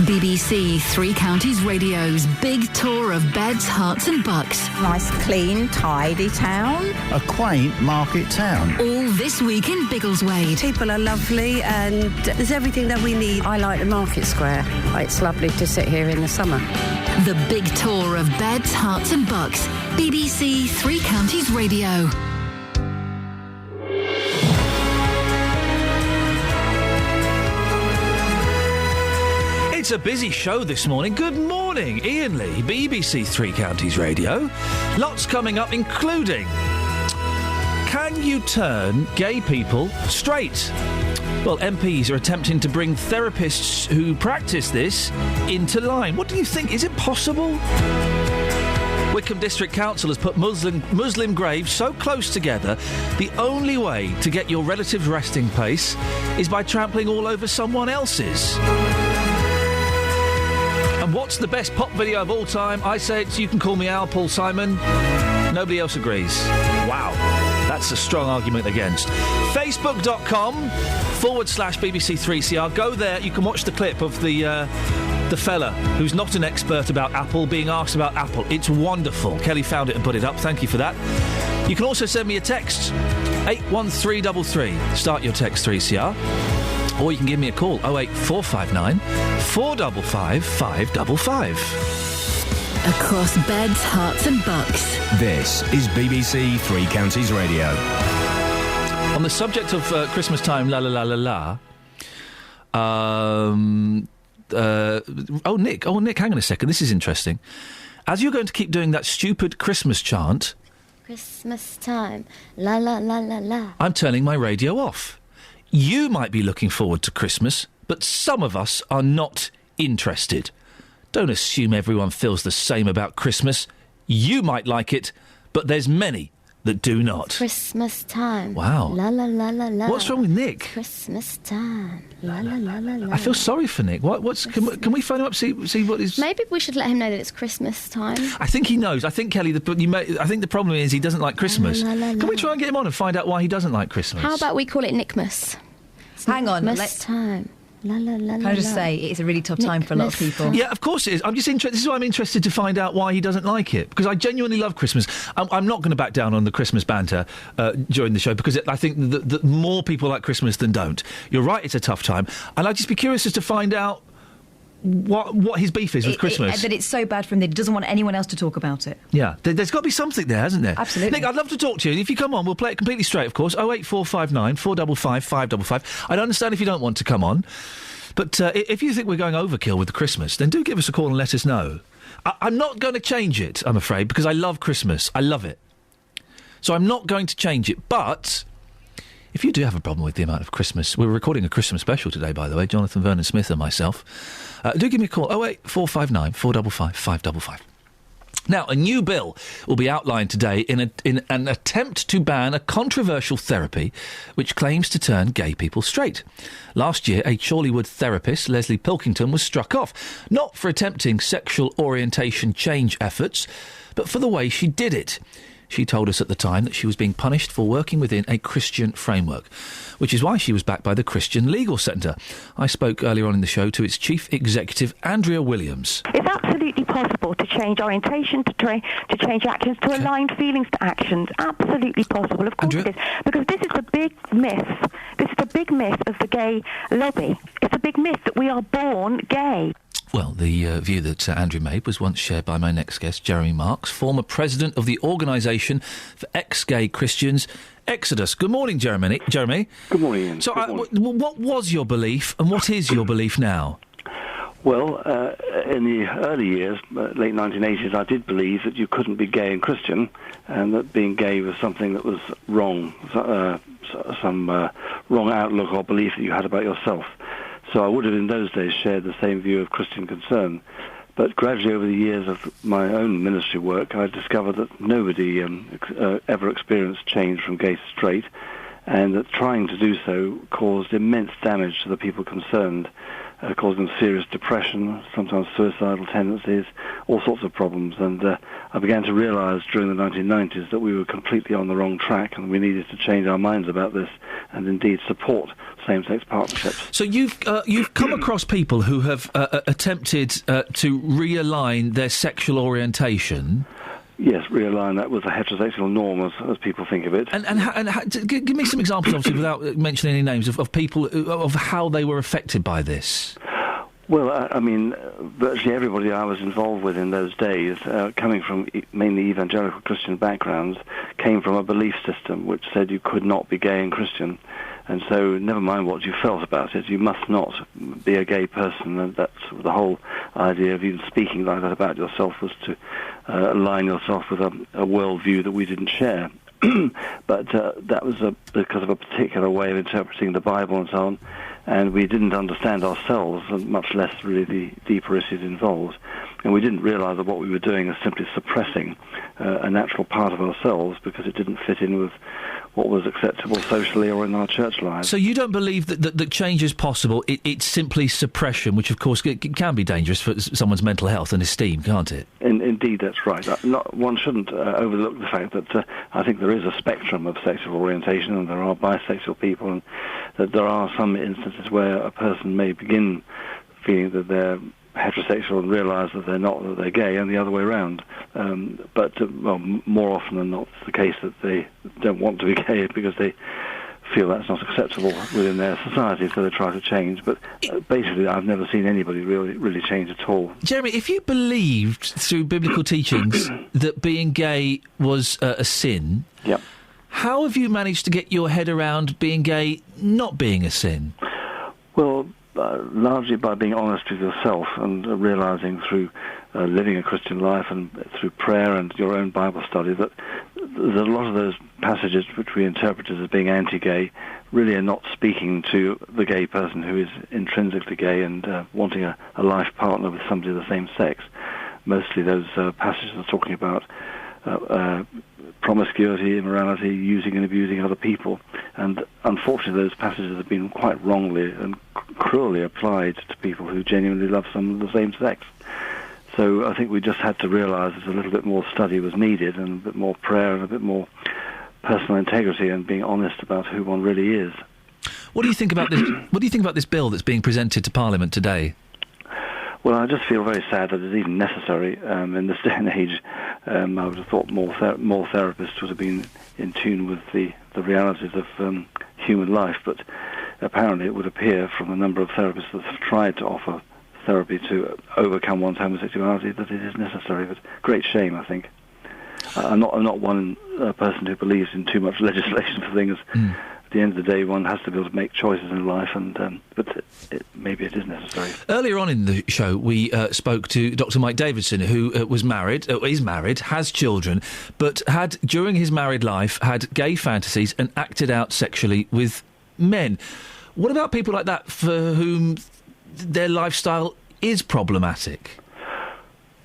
BBC Three Counties Radio's big tour of beds, hearts and bucks.
Nice, clean, tidy town.
A quaint market town.
All this week in Biggleswade.
People are lovely and there's everything that we need. I like the market square. It's lovely to sit here in the summer.
The big tour of beds, hearts and bucks. BBC Three Counties Radio.
It's a busy show this morning. Good morning, Iain Lee, BBC Three Counties Radio. Lots coming up, including: can you turn gay people straight? Well, MPs are attempting to bring therapists who practice this into line. What do you think? Is it possible? Wickham District Council has put Muslim graves so close together, the only way to get your relative's resting place is by trampling all over someone else's. And what's the best pop video of all time? I say it's You Can Call Me Al, Paul Simon. Nobody else agrees. Wow. That's a strong argument against. Facebook.com/BBC3CR. Go there. You can watch the clip of the fella who's not an expert about Apple being asked about Apple. It's wonderful. Kelly found it and put it up. Thank you for that. You can also send me a text. 81333. Start your text 3CR. Or you can give me a call, 08459 455 555.
Across beds, hearts and bucks.
This is BBC Three Counties Radio.
On the subject of Christmas time, la la la la la. Nick, hang on a second. This is interesting. As you're going to keep doing that stupid Christmas chant,
Christmas time, la la la la la.
I'm turning my radio off. You might be looking forward to Christmas, but some of us are not interested. Don't assume everyone feels the same about Christmas. You might like it, but there's many that do not.
Christmas time.
Wow.
La la la la la.
What's wrong with Nick?
Christmas time. La la la la la.
I feel sorry for Nick. Can we phone him up, see what is...
Maybe we should let him know that it's Christmas time.
I think he knows. I think, Kelly, I think the problem is he doesn't like Christmas.
La, la, la, la.
Can we try and get him on and find out why he doesn't like Christmas?
Uh,
How about we call it Nickmas?
Hang on,
Christmas time. La la la la.
Can I just say, it's a really tough time for a lot of people.
Yeah, of course it is. I'm just interested. This is why I'm interested to find out why he doesn't like it, because I genuinely love Christmas. I'm not going to back down on the Christmas banter during the show, because I think that more people like Christmas than don't. You're right, it's a tough time, and I'd just be curious as to find out what his beef is with Christmas.
That it's so bad for him that he doesn't want anyone else to talk about it.
Yeah, there's got to be something there, hasn't there?
Absolutely.
Nick, I'd love to talk to you. If you come on, we'll play it completely straight, of course. 08459 455 555. I'd understand if you don't want to come on. But if you think we're going overkill with the Christmas, then do give us a call and let us know. I'm not going to change it, I'm afraid, because I love Christmas. I love it. So I'm not going to change it. But if you do have a problem with the amount of Christmas... We're recording a Christmas special today, by the way, Jonathan Vernon Smith and myself. Do give me a call, 08459 455 555. Now, a new bill will be outlined today in an attempt to ban a controversial therapy which claims to turn gay people straight. Last year, a Chorleywood therapist, Leslie Pilkington, was struck off, not for attempting sexual orientation change efforts, but for the way she did it. She told us at the time that she was being punished for working within a Christian framework, which is why she was backed by the Christian Legal Centre. I spoke earlier on in the show to its chief executive, Andrea Williams.
It's absolutely possible to change orientation, to change actions, to align feelings to actions. Absolutely possible. Of course it is. Because this is the big myth. This is the big myth of the gay lobby. It's a big myth that we are born gay.
Well, the view that Andrew made was once shared by my next guest, Jeremy Marks, former president of the Organisation for Ex-Gay Christians, Exodus. Good morning, Jeremy.
Good morning, Ian.
So, what was your belief and what is your belief now?
Well, in the early years, late 1980s, I did believe that you couldn't be gay and Christian, and that being gay was something that was wrong, some wrong outlook or belief that you had about yourself. So I would have in those days shared the same view of Christian concern. But gradually over the years of my own ministry work, I discovered that nobody ever experienced change from gay to straight, and that trying to do so caused immense damage to the people concerned, causing them serious depression, sometimes suicidal tendencies, all sorts of problems. And I began to realise during the 1990s that we were completely on the wrong track, and we needed to change our minds about this and indeed support same-sex partnerships.
So you've come across people who have attempted to realign their sexual orientation.
Yes, realign that with the heterosexual norm, as people think of it.
And give me some examples, obviously, without mentioning any names, of people, of how they were affected by this.
Well, I mean, virtually everybody I was involved with in those days, coming from mainly evangelical Christian backgrounds, came from a belief system which said you could not be gay and Christian. And so, never mind what you felt about it, you must not be a gay person. And that's the whole idea of even speaking like that about yourself, was to align yourself with a worldview that we didn't share. But that was because of a particular way of interpreting the Bible and so on. And we didn't understand ourselves, and much less really the deeper issues involved. And we didn't realise that what we were doing is simply suppressing a natural part of ourselves because it didn't fit in with what was acceptable socially or in our church lives.
So you don't believe that change is possible, it's simply suppression, which of course can be dangerous for someone's mental health and esteem, can't it?
Indeed, that's right. One shouldn't overlook the fact that I think there is a spectrum of sexual orientation, and there are bisexual people, and that there are some instances where a person may begin feeling that they're heterosexual and realise that they're not, that they're gay, and the other way around. But more often than not, it's the case that they don't want to be gay because they feel that's not acceptable within their society, so they try to change. But basically, I've never seen anybody really change at all.
Jeremy, if you believed through biblical teachings that being gay was a sin,
yep.
How have you managed to get your head around being gay not being a sin?
Well, largely by being honest with yourself and realising through living a Christian life and through prayer and your own Bible study that there's a lot of those passages which we interpret as being anti-gay really are not speaking to the gay person who is intrinsically gay and wanting a life partner with somebody of the same sex. Mostly those passages are talking about promiscuity, immorality, using and abusing other people. And unfortunately, those passages have been quite wrongly and cruelly applied to people who genuinely love someone of the same sex. So I think we just had to realise that a little bit more study was needed and a bit more prayer and a bit more personal integrity and being honest about who one really is.
What do you think about this? What do you think about this bill that's being presented to Parliament today?
Well, I just feel very sad that it's even necessary in this day and age. I would have thought more therapists would have been in tune with the realities of human life, but apparently it would appear from a number of therapists that have tried to offer therapy to overcome one's homosexuality that it is necessary. But great shame, I think. I'm not one person who believes in too much legislation for things. At the end of the day, one has to be able to make choices in life, and but maybe it is necessary.
Earlier on in the show, we spoke to Dr. Mike Davidson, who is married, has children, but had, during his married life, had gay fantasies and acted out sexually with men. What about people like that for whom their lifestyle is problematic?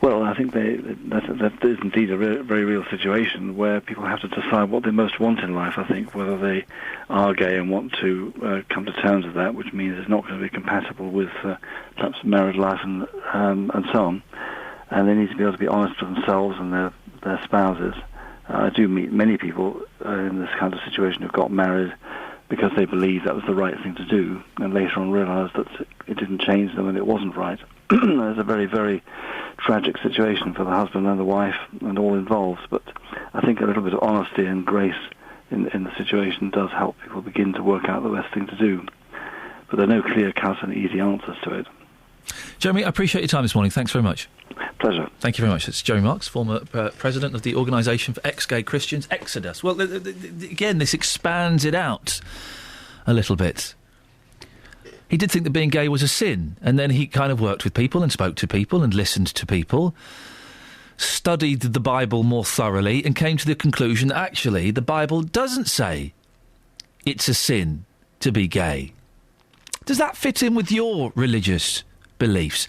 Well, I think that is indeed a very real situation where people have to decide what they most want in life, I think, whether they are gay and want to come to terms with that, which means it's not going to be compatible with perhaps married life and so on. And they need to be able to be honest with themselves and their spouses. I do meet many people in this kind of situation who've got married because they believed that was the right thing to do, and later on realised that it didn't change them and it wasn't right. It's a very, very tragic situation for the husband and the wife and all involved, but I think a little bit of honesty and grace in the situation does help people begin to work out the best thing to do. But there are no clear-cut and easy answers to it.
Jeremy, I appreciate your time this morning. Thanks very much.
Pleasure.
Thank you very much. It's Jeremy Marks, former president of the Organisation for Ex-Gay Christians, Exodus. Well, again, this expands it out a little bit. He did think that being gay was a sin, and then he kind of worked with people and spoke to people and listened to people, studied the Bible more thoroughly, and came to the conclusion that actually the Bible doesn't say it's a sin to be gay. Does that fit in with your religious beliefs?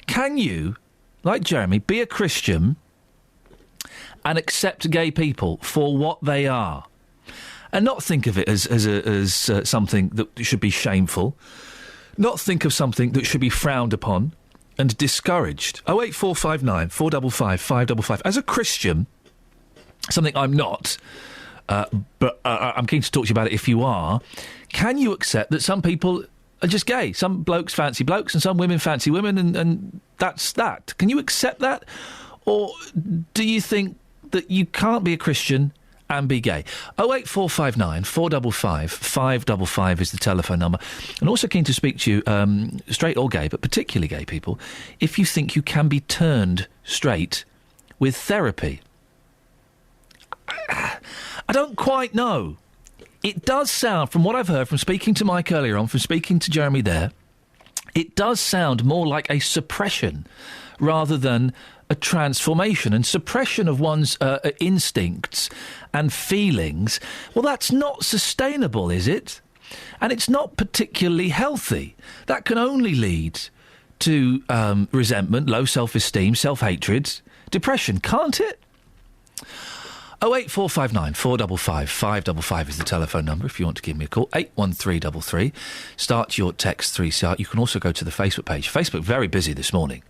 Can you, like Jeremy, be a Christian and accept gay people for what they are, and not think of it as something that should be shameful? Not think of something that should be frowned upon and discouraged. 08459 455 555. As a Christian, something I'm not, but I'm keen to talk to you about it if you are, can you accept that some people are just gay? Some blokes fancy blokes and some women fancy women, and that's that. Can you accept that? Or do you think that you can't be a Christian and be gay? 08459 455 555 is the telephone number. And also keen to speak to you, straight or gay, but particularly gay people, if you think you can be turned straight with therapy. I don't quite know. It does sound, from what I've heard, from speaking to Mike earlier on, from speaking to Jeremy there, it does sound more like a suppression rather than a transformation. And suppression of one's instincts and feelings, well, that's not sustainable, is it? And it's not particularly healthy. That can only lead to resentment, low self-esteem, self-hatred, depression, can't it? 08459 455 555 is the telephone number if you want to give me a call. 81333. Start your text 3CR. You can also go to the Facebook page. Facebook very busy this morning.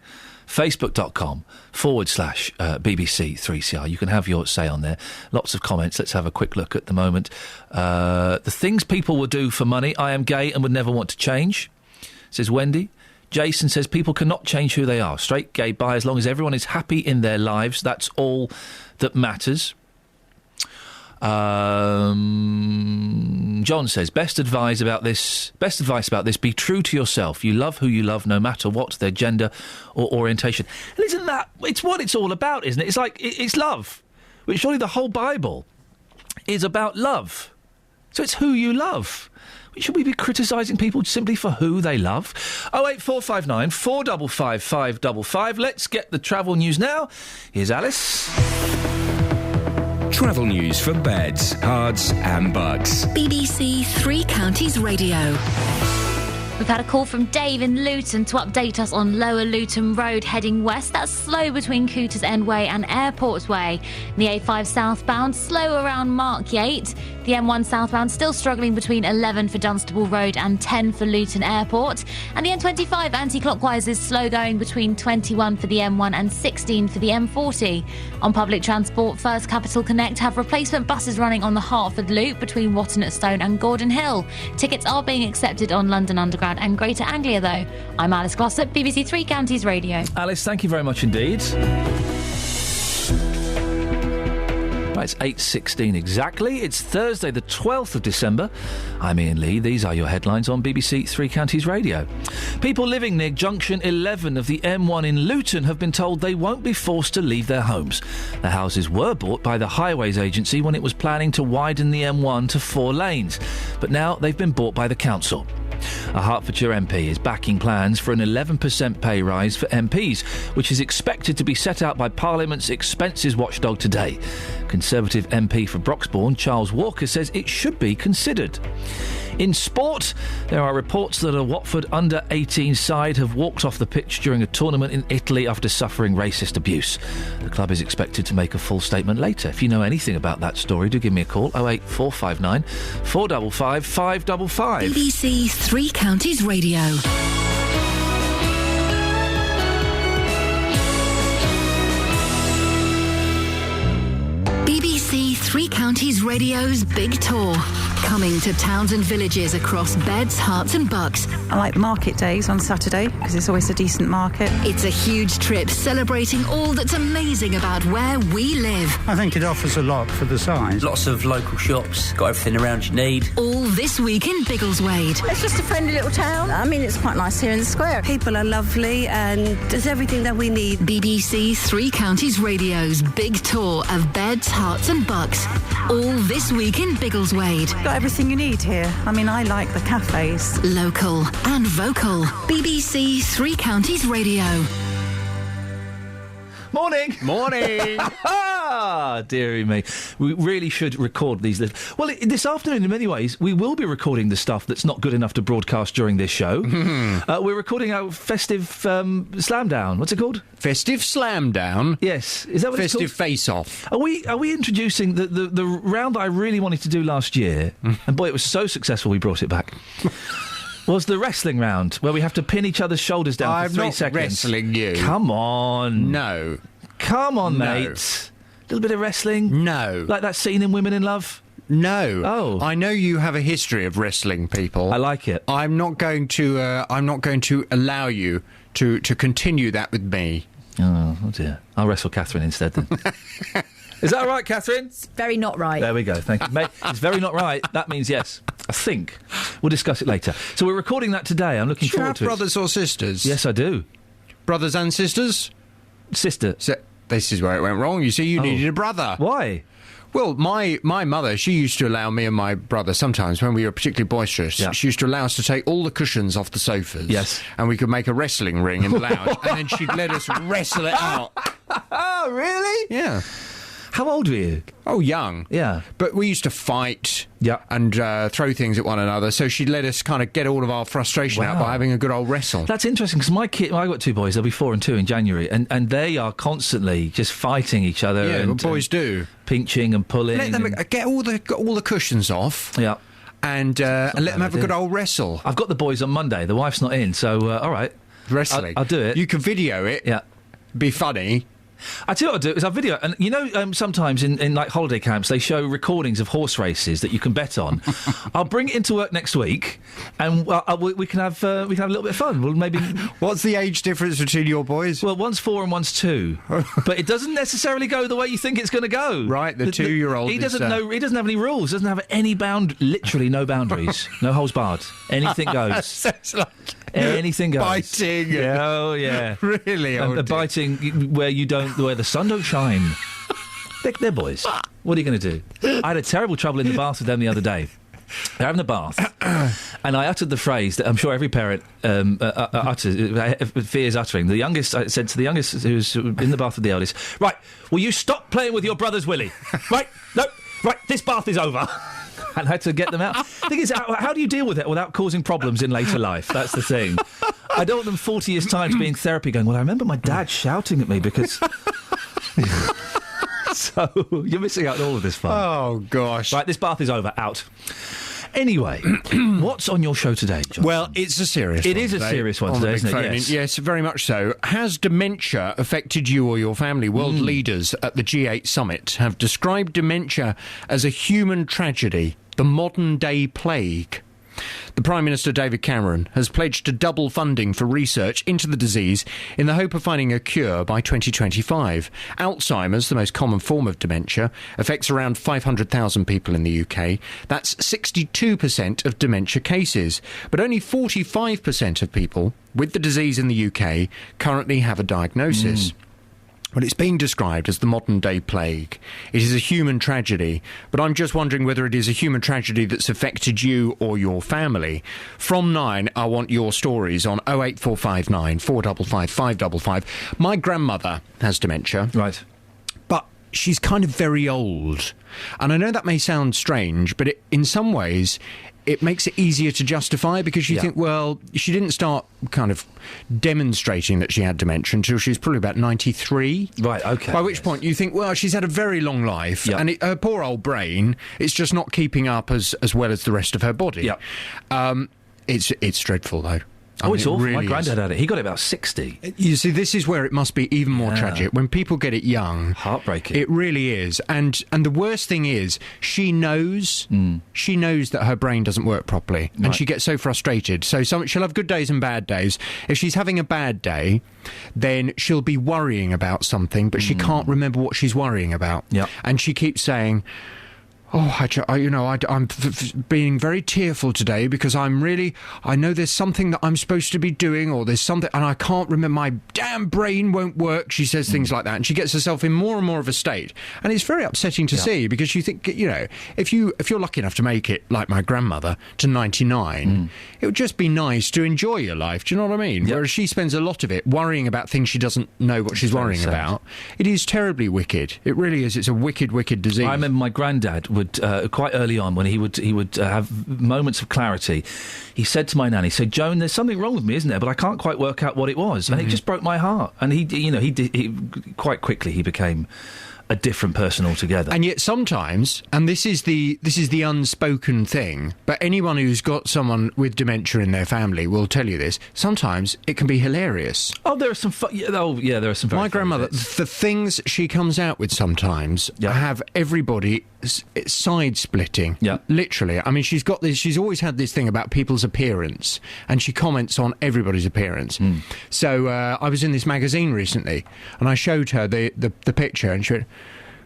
Facebook.com/BBC 3CR. You can have your say on there. Lots of comments. Let's have a quick look at the moment. The things people will do for money. I am gay and would never want to change, says Wendy. Jason says people cannot change who they are. Straight, gay, bi, as long as everyone is happy in their lives, that's all that matters. John says, best advice about this, be true to yourself. You love who you love, no matter what their gender or orientation. And isn't that, it's what it's all about, isn't it? It's like, it's love. Which surely the whole Bible is about love. So it's who you love. Should we be criticising people simply for who they love? 08459 455 555. Let's get the travel news now. Here's Alice.
Travel news for beds, cards and bugs.
BBC Three Counties Radio.
We've had a call from Dave in Luton to update us on Lower Luton Road heading west. That's slow between Cooters End Way and Airport Way. The A5 southbound, slow around Markyate. The M1 southbound still struggling between 11 for Dunstable Road and 10 for Luton Airport. And the M25 anti-clockwise is slow going between 21 for the M1 and 16 for the M40. On public transport, First Capital Connect have replacement buses running on the Hertford Loop between Watton Stone and Gordon Hill. Tickets are being accepted on London Underground and Greater Anglia, though. I'm Alice Glossop, BBC Three Counties Radio.
Alice, thank you very much indeed. Right, it's 8:16 exactly. It's Thursday, the 12th of December. I'm Iain Lee. These are your headlines on BBC Three Counties Radio. People living near Junction 11 of the M1 in Luton have been told they won't be forced to leave their homes. The houses were bought by the Highways Agency when it was planning to widen the M1 to 4 lanes, but now they've been bought by the council. A Hertfordshire MP is backing plans for an 11% pay rise for MPs, which is expected to be set out by Parliament's expenses watchdog today. Conservative MP for Broxbourne, Charles Walker, says it should be considered. In sport, there are reports that a Watford under-18 side have walked off the pitch during a tournament in Italy after suffering racist abuse. The club is expected to make a full statement later. If you know anything about that story, do give me a call, 08459 455 555.
BBC Three Counties Radio. BBC Three Counties Radio's Big Tour. Coming to towns and villages across Beds, Herts and Bucks.
I like market days on Saturday because it's always a decent market.
It's a huge trip celebrating all that's amazing about where we live.
I think it offers a lot for the size.
Lots of local shops, got everything around you need.
All this week in Biggleswade.
It's just a friendly little town. I mean, it's quite nice here in the square. People are lovely and there's everything that we need.
BBC Three Counties Radio's Big Tour of Beds, Herts and Bucks. All this week in Biggleswade.
Got everything you need here. I mean, I like the cafes.
Local and vocal. BBC Three Counties Radio.
Morning.
Morning.
Dearie me. We really should record these. Well, this afternoon, in many ways, we will be recording the stuff that's not good enough to broadcast during this show. We're recording our festive slam down. What's it called?
Festive slam down?
Yes. Is that what
festive
it's called?
face off.
Are we introducing the round I really wanted to do last year? And boy, it was so successful we brought it back. Was the wrestling round, where we have to pin each other's shoulders down for 3 seconds.
I'm not wrestling you.
Come on.
No.
Come on,
No.
mate. A little bit of wrestling?
No.
Like that scene in Women in Love?
No.
Oh.
I know you have a history of wrestling people.
I like it.
I'm not going to allow you to continue that with me.
Oh dear. I'll wrestle Catherine instead then. Is that all right, Catherine?
It's very not right.
There we go, thank you. Mate, it's very not right. That means yes. I think. We'll discuss it later. So we're recording that today. I'm looking forward to it.
Do you have brothers or sisters?
Yes, I do.
Brothers and sisters?
Sister.
This is where it went wrong. You see, you needed a brother.
Why?
Well, my mother, she used to allow me and my brother sometimes, when we were particularly boisterous, she used to allow us to take all the cushions off the sofas.
Yes.
And we could make a wrestling ring in the lounge. And then she'd let us wrestle it out.
Oh, really?
Yeah.
How old were you?
Oh, young.
Yeah.
But we used to fight and throw things at one another, so she'd let us kind of get all of our frustration out by having a good old wrestle.
That's interesting, because my kid, I got 2 boys, they'll be 4 and 2 in January, and they are constantly just fighting each other.
Yeah,
and,
what boys do.
Pinching and pulling.
Let them get all the cushions off.
Yeah.
And let them have a good old wrestle.
I've got the boys on Monday. The wife's not in, so all right.
Wrestling.
I'll do it.
You can video it.
Yeah.
Be funny.
I tell you what I'll do is I'll video, and you know, sometimes in like holiday camps they show recordings of horse races that you can bet on. I'll bring it into work next week, and we can have a little bit of fun. We'll maybe.
What's the age difference between your boys?
Well, one's 4 and one's 2, but it doesn't necessarily go the way you think it's going to go.
Right, the 2-year-old.
He doesn't know. He doesn't have any rules. Doesn't have any literally no boundaries, no holes barred. Anything goes.
Sounds like
anything goes.
Biting.
Yeah, oh yeah.
Really?
Biting where the sun don't shine. They're boys. What are you going to do? I had a terrible trouble in the bath with them the other day. They're having the bath, and I uttered the phrase that I'm sure every parent fears uttering. The youngest, I said to the youngest who's in the bath with the eldest, right, will you stop playing with your brother's willy? Right, no, right, this bath is over. And I had to get them out. The thing is, how do you deal with it without causing problems in later life? That's the thing. I don't want them 40 years' time to be in therapy going, well, I remember my dad shouting at me because... So, you're missing out on all of this fun.
Oh, gosh.
Right, this bath is over. Out. Anyway, what's on your show today, John?
Well, it's a serious one.
It is a serious one today, isn't it? Yes.
Yes, very much so. Has dementia affected you or your family? World leaders at the G8 summit have described dementia as a human tragedy, the modern-day plague. The Prime Minister, David Cameron, has pledged to double funding for research into the disease in the hope of finding a cure by 2025. Alzheimer's, the most common form of dementia, affects around 500,000 people in the UK. That's 62% of dementia cases. But only 45% of people with the disease in the UK currently have a diagnosis. Well, it's being described as the modern-day plague. It is a human tragedy, but I'm just wondering whether it is a human tragedy that's affected you or your family. From 9, I want your stories on 08459 455 555. My grandmother has dementia.
Right.
But she's kind of very old. And I know that may sound strange, but in some ways... it makes it easier to justify because you think, well, she didn't start kind of demonstrating that she had dementia until she was probably about 93.
Right, OK.
By which point you think, well, she's had a very long life and her poor old brain, it's just not keeping up as well as the rest of her body. It's dreadful, though.
It's awful.
Really
my granddad had it. He got it about 60.
You see, this is where it must be even more tragic. When people get it young...
heartbreaking.
It really is. And the worst thing is, she knows that her brain doesn't work properly. And she gets so frustrated. So she'll have good days and bad days. If she's having a bad day, then she'll be worrying about something, but she can't remember what she's worrying about. And she keeps saying... I'm being very tearful today because I know there's something that I'm supposed to be doing or there's something and I can't remember, my damn brain won't work. She says things like that and she gets herself in more and more of a state. And it's very upsetting to see because you think, if you're lucky enough to make it, like my grandmother, to 99, it would just be nice to enjoy your life. Do you know what I mean? Whereas she spends a lot of it worrying about things she doesn't know what she's worrying about. It is terribly wicked. It really is. It's a wicked, wicked disease.
I remember my granddad would quite early on when he would have moments of clarity. He said to my nan, he said, "Joan, there's something wrong with me, isn't there? But I can't quite work out what it was." And it just broke my heart. And he quite quickly he became a different person altogether.
And yet sometimes, and this is the unspoken thing, but anyone who's got someone with dementia in their family will tell you this, sometimes it can be hilarious.
Oh, there are some there are some very
My grandmother, the things she comes out with sometimes have everybody side-splitting. Literally. I mean, she's always had this thing about people's appearance, and she comments on everybody's appearance. So I was in this magazine recently, and I showed her the picture, and she went,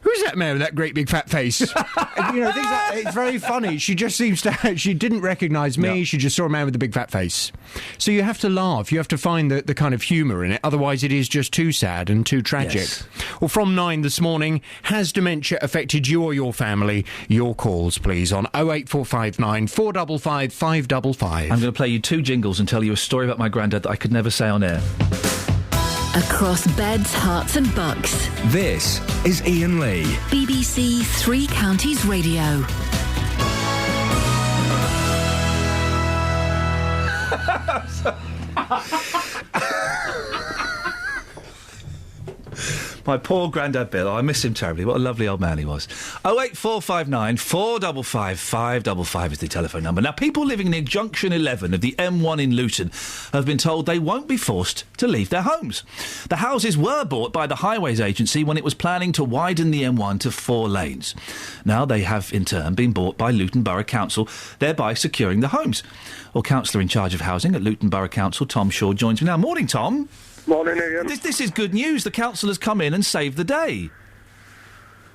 "Who's that man with that great big fat face?" And, things like that. It's very funny. She just seems to... She didn't recognise me. She just saw a man with a big fat face. So you have to laugh. You have to find the kind of humour in it. Otherwise, it is just too sad and too tragic.
Yes.
Well, from 9 this morning, has dementia affected you or your family? Your calls, please, on 08459 455 555.
I'm going to play you 2 jingles and tell you a story about my granddad that I could never say on air.
Across beds, hearts and bucks.
This is Iain Lee.
BBC Three Counties Radio.
My poor Grandad Bill, I miss him terribly. What a lovely old man he was. 08459 455 555 is the telephone number. Now, people living near Junction 11 of the M1 in Luton have been told they won't be forced to leave their homes. The houses were bought by the Highways Agency when it was planning to widen the M1 to 4 lanes. Now they have, in turn, been bought by Luton Borough Council, thereby securing the homes. Well, Councillor in charge of housing at Luton Borough Council, Tom Shaw, joins me now. Morning, Tom.
Morning, Ian.
This is good news. The council has come in and saved the day.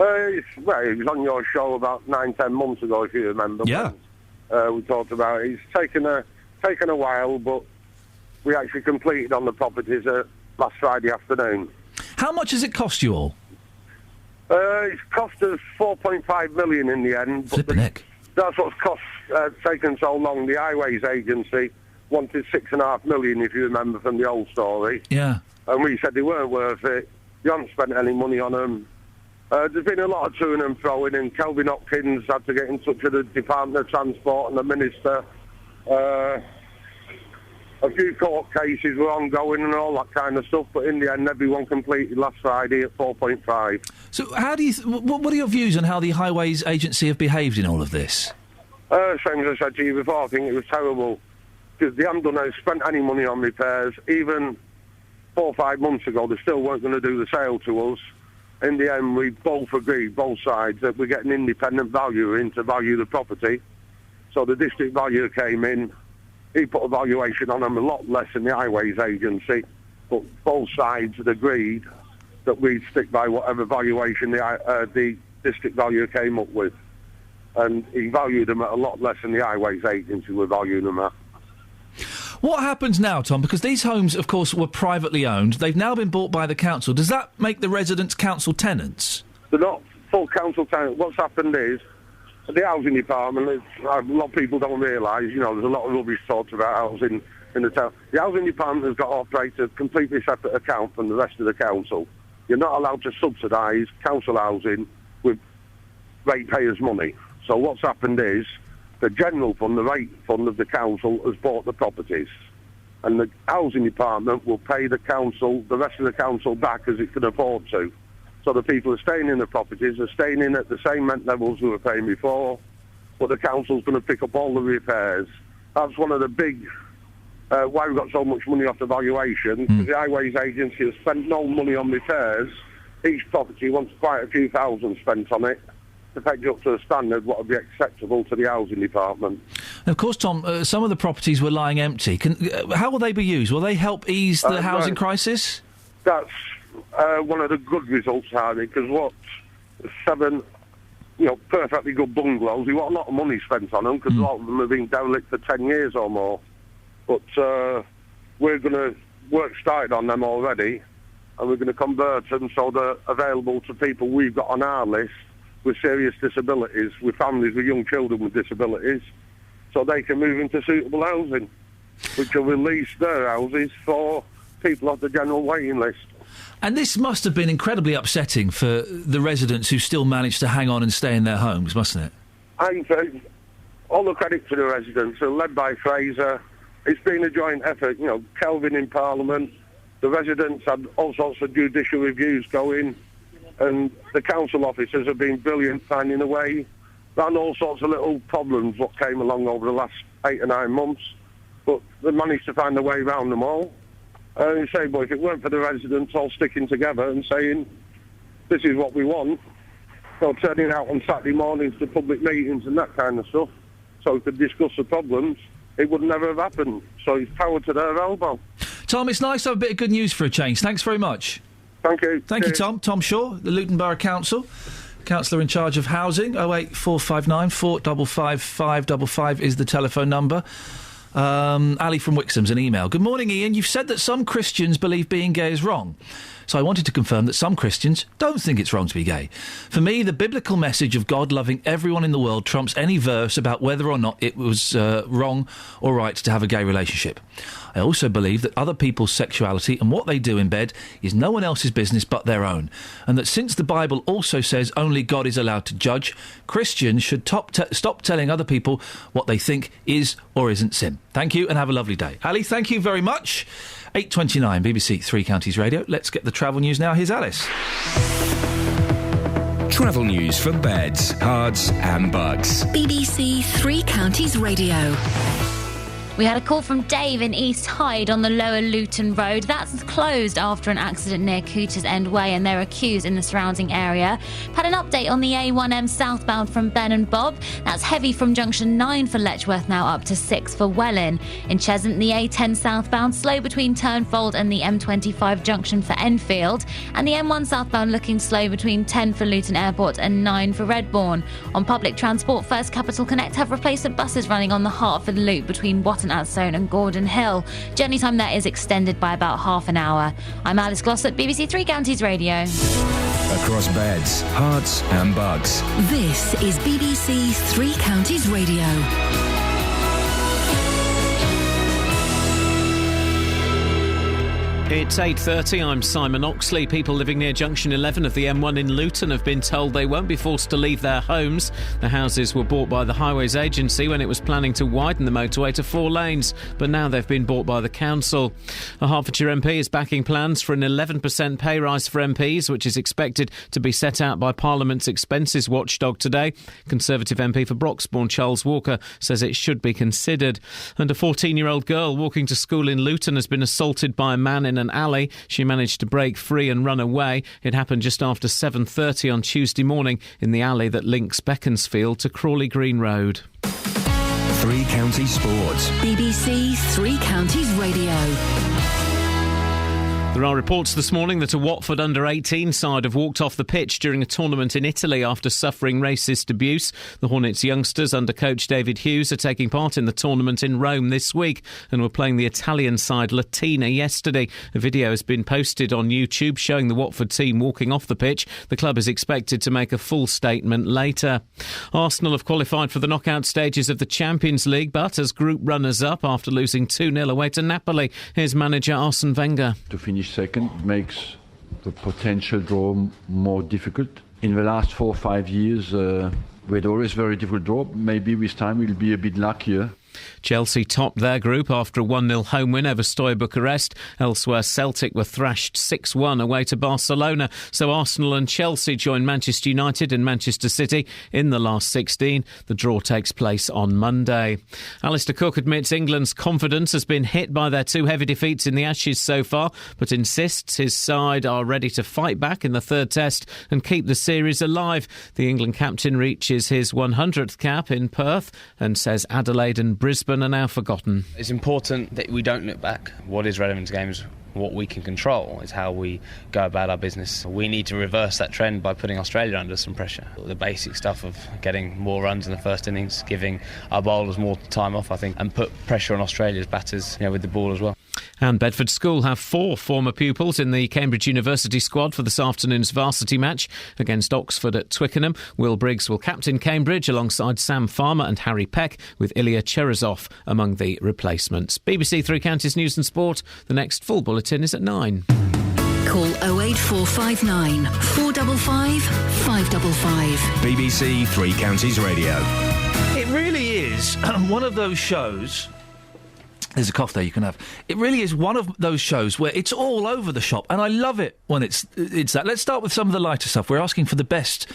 It was on your show about 9-10 months ago, if you remember.
Yeah.
We talked about it. It's taken a while, but we actually completed on the properties last Friday afternoon.
How much has it cost you all?
It's cost us 4.5 million in the end.
Flippin' heck.
That's what's cost taken so long. The Highways Agency wanted 6.5 million, if you remember from the old story.
Yeah.
And we said they weren't worth it. You haven't spent any money on them. There's been a lot of toing and throwing, and Kelvin Hopkins had to get in touch with the Department of Transport and the Minister. A few court cases were ongoing and all that kind of stuff, but in the end, everyone completed last Friday at 4.5.
So how do you... what are your views on how the Highways Agency have behaved in all of this?
Same as I said to you before, I think it was terrible. Because they haven't spent any money on repairs. Even 4 or 5 months ago, they still weren't going to do the sale to us. In the end, we both agreed, both sides, that we get an independent valuer in to value the property. So the district valuer came in. He put a valuation on them a lot less than the Highways Agency. But both sides had agreed that we'd stick by whatever valuation the district valuer came up with. And he valued them at a lot less than the Highways Agency were valuing them at.
What happens now, Tom? Because these homes, of course, were privately owned. They've now been bought by the council. Does that make the residents council tenants?
They're not full council tenants. What's happened is, the housing department, a lot of people don't realise, there's a lot of rubbish talked about housing in the town. The housing department has got to operate a completely separate account from the rest of the council. You're not allowed to subsidise council housing with ratepayers' money. So what's happened is, the general fund, the rate fund of the council, has bought the properties. And the housing department will pay the council, the rest of the council, back as it can afford to. So the people who are staying in the properties are staying in at the same rent levels we were paying before, but the council's going to pick up all the repairs. That's one of the big, why we've got so much money off the valuation, because the Highways Agency has spent no money on repairs. Each property wants quite a few thousand spent on it to take it up to a standard what would be acceptable to the housing department.
And of course, Tom, some of the properties were lying empty. How will they be used? Will they help ease the housing crisis?
That's one of the good results, Hardy, because what 7, perfectly good bungalows, we want a lot of money spent on them because a lot of them have been derelict for 10 years or more. But we're going to work started on them already, and we're going to convert them so they're available to people we've got on our list with serious disabilities, with families with young children with disabilities, so they can move into suitable housing, which will release their houses for people off the general waiting list.
And this must have been incredibly upsetting for the residents who still managed to hang on and stay in their homes, mustn't it?
I think all the credit to the residents, led by Fraser. It's been a joint effort. Kelvin in Parliament, the residents had all sorts of judicial reviews going, and the council officers have been brilliant finding a way around all sorts of little problems what came along over the last 8 or 9 months, but they managed to find a way around them all. And you say, boy, if it weren't for the residents all sticking together and saying, this is what we want, turning out on Saturday mornings to public meetings and that kind of stuff, so we could discuss the problems, it would never have happened. So it's power to their elbow.
Tom, it's nice to have a bit of good news for a change. Thanks very much.
Thank you.
Thank you, Tom. Tom Shaw, the Luton Borough Council, councillor in charge of housing. 08459 455 555 is the telephone number. Ali from Wixham's an email. Good morning, Ian. You've said that some Christians believe being gay is wrong. So I wanted to confirm that some Christians don't think it's wrong to be gay. For me, the biblical message of God loving everyone in the world trumps any verse about whether or not it was wrong or right to have a gay relationship. I also believe that other people's sexuality and what they do in bed is no one else's business but their own, and that since the Bible also says only God is allowed to judge, Christians should stop telling other people what they think is or isn't sin. Thank you and have a lovely day. Ali, thank you very much. 8:29, BBC Three Counties Radio. Let's get the travel news now. Here's Alice.
Travel news for beds, cards and bugs.
BBC Three Counties Radio.
We had a call from Dave in East Hyde on the Lower Luton Road. That's closed after an accident near Cooters End Way, and there are queues in the surrounding area. Had an update on the A1M southbound from Ben and Bob. That's heavy from junction 9 for Letchworth, now up to 6 for Welwyn. In Cheshunt, the A10 southbound slow between Turnfold and the M25 junction for Enfield. And the M1 southbound looking slow between 10 for Luton Airport and 9 for Redbourne. On public transport, First Capital Connect have replacement buses running on the Hertford Loop between Watton Atstone and Gordon Hill. Journey time there is extended by about half an hour. I'm Alice Glossop, BBC Three Counties Radio.
across beds, hearts and bugs.
This is BBC Three Counties Radio.
It's 8:30, I'm Simon Oxley. People living near Junction 11 of the M1 in Luton have been told they won't be forced to leave their homes. The houses were bought by the Highways Agency when it was planning to widen the motorway to 4 lanes, but now they've been bought by the council. A Hertfordshire MP is backing plans for an 11% pay rise for MPs, which is expected to be set out by Parliament's expenses watchdog today. Conservative MP for Broxbourne, Charles Walker, says it should be considered. And a 14-year-old girl walking to school in Luton has been assaulted by a man in an alley. She managed to break free and run away. It happened just after 7:30 on Tuesday morning in the alley that links Beaconsfield to Crawley Green Road.
Three Counties Sports.
BBC Three Counties Radio.
There are reports this morning that a Watford under-18 side have walked off the pitch during a tournament in Italy after suffering racist abuse. The Hornets youngsters under coach David Hughes are taking part in the tournament in Rome this week and were playing the Italian side Latina yesterday. A video has been posted on YouTube showing the Watford team walking off the pitch. The club is expected to make a full statement later. Arsenal have qualified for the knockout stages of the Champions League, but as group runners-up after losing 2-0 away to Napoli. Here's manager Arsene Wenger.
To finish second makes the potential draw more difficult. In the last 4 or 5 years, we had always very difficult draw. Maybe this time we'll be a bit luckier.
Chelsea topped their group after a 1-0 home win over Steaua Bucharest. Elsewhere, Celtic were thrashed 6-1 away to Barcelona. So Arsenal and Chelsea join Manchester United and Manchester City in the last 16. The draw takes place on Monday. Alistair Cook admits England's confidence has been hit by their 2 heavy defeats in the Ashes so far, but insists his side are ready to fight back in the third test and keep the series alive. The England captain reaches his 100th cap in Perth and says Adelaide and Brisbane are now forgotten.
It's important that we don't look back. What is relevant to games, what we can control, is how we go about our business. We need to reverse that trend by putting Australia under some pressure. The basic stuff of getting more runs in the first innings, giving our bowlers more time off, I think, and put pressure on Australia's batters, with the ball as well.
And Bedford School have 4 former pupils in the Cambridge University squad for this afternoon's varsity match against Oxford at Twickenham. Will Briggs will captain Cambridge alongside Sam Farmer and Harry Peck, with Ilya Cherezov among the replacements. BBC Three Counties News and Sport. The next full bulletin is at 9.
Call 08459 455 555.
BBC Three Counties Radio.
It really is one of those shows. There's a cough there you can have. It really is one of those shows where it's all over the shop, and I love it when it's that. Let's start with some of the lighter stuff. We're asking for the best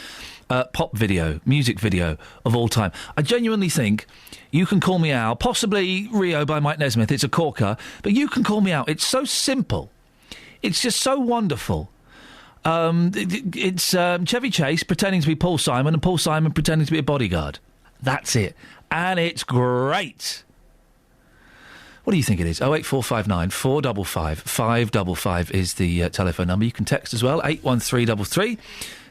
pop video, music video of all time. I genuinely think You Can Call Me Out, possibly Rio by Mike Nesmith. It's a corker, but You Can Call Me Out. It's so simple. It's just so wonderful. It's Chevy Chase pretending to be Paul Simon and Paul Simon pretending to be a bodyguard. That's it. And it's great. What do you think it is? 08459 455 555 is the telephone number. You can text as well, 81333.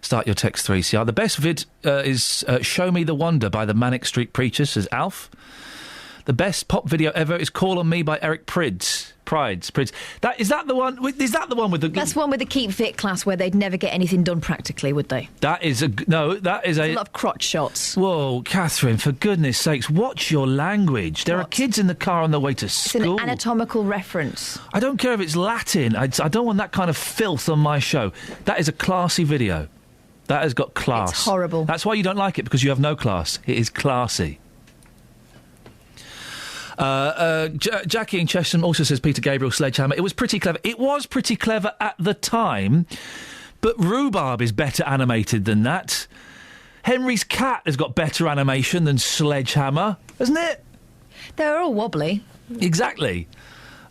Start your text 3CR. The best vid is Show Me the Wonder by the Manic Street Preachers, says Alf. The best pop video ever is Call on Me by Eric Prydz. Is that the one with the...
That's the one with the Keep Fit class where they'd never get anything done practically, would they?
That is a
lot of crotch shots.
Whoa, Catherine, for goodness sakes, watch your language. There are kids in the car on their way to school.
It's an anatomical reference.
I don't care if it's Latin. I don't want that kind of filth on my show. That is a classy video. That has got class.
It's horrible.
That's why you don't like it, because you have no class. It is classy. Jackie in Chesham also says Peter Gabriel Sledgehammer. It was pretty clever. It was pretty clever at the time, but Rhubarb is better animated than that. Henry's Cat has got better animation than Sledgehammer, hasn't it?
They're all wobbly.
Exactly.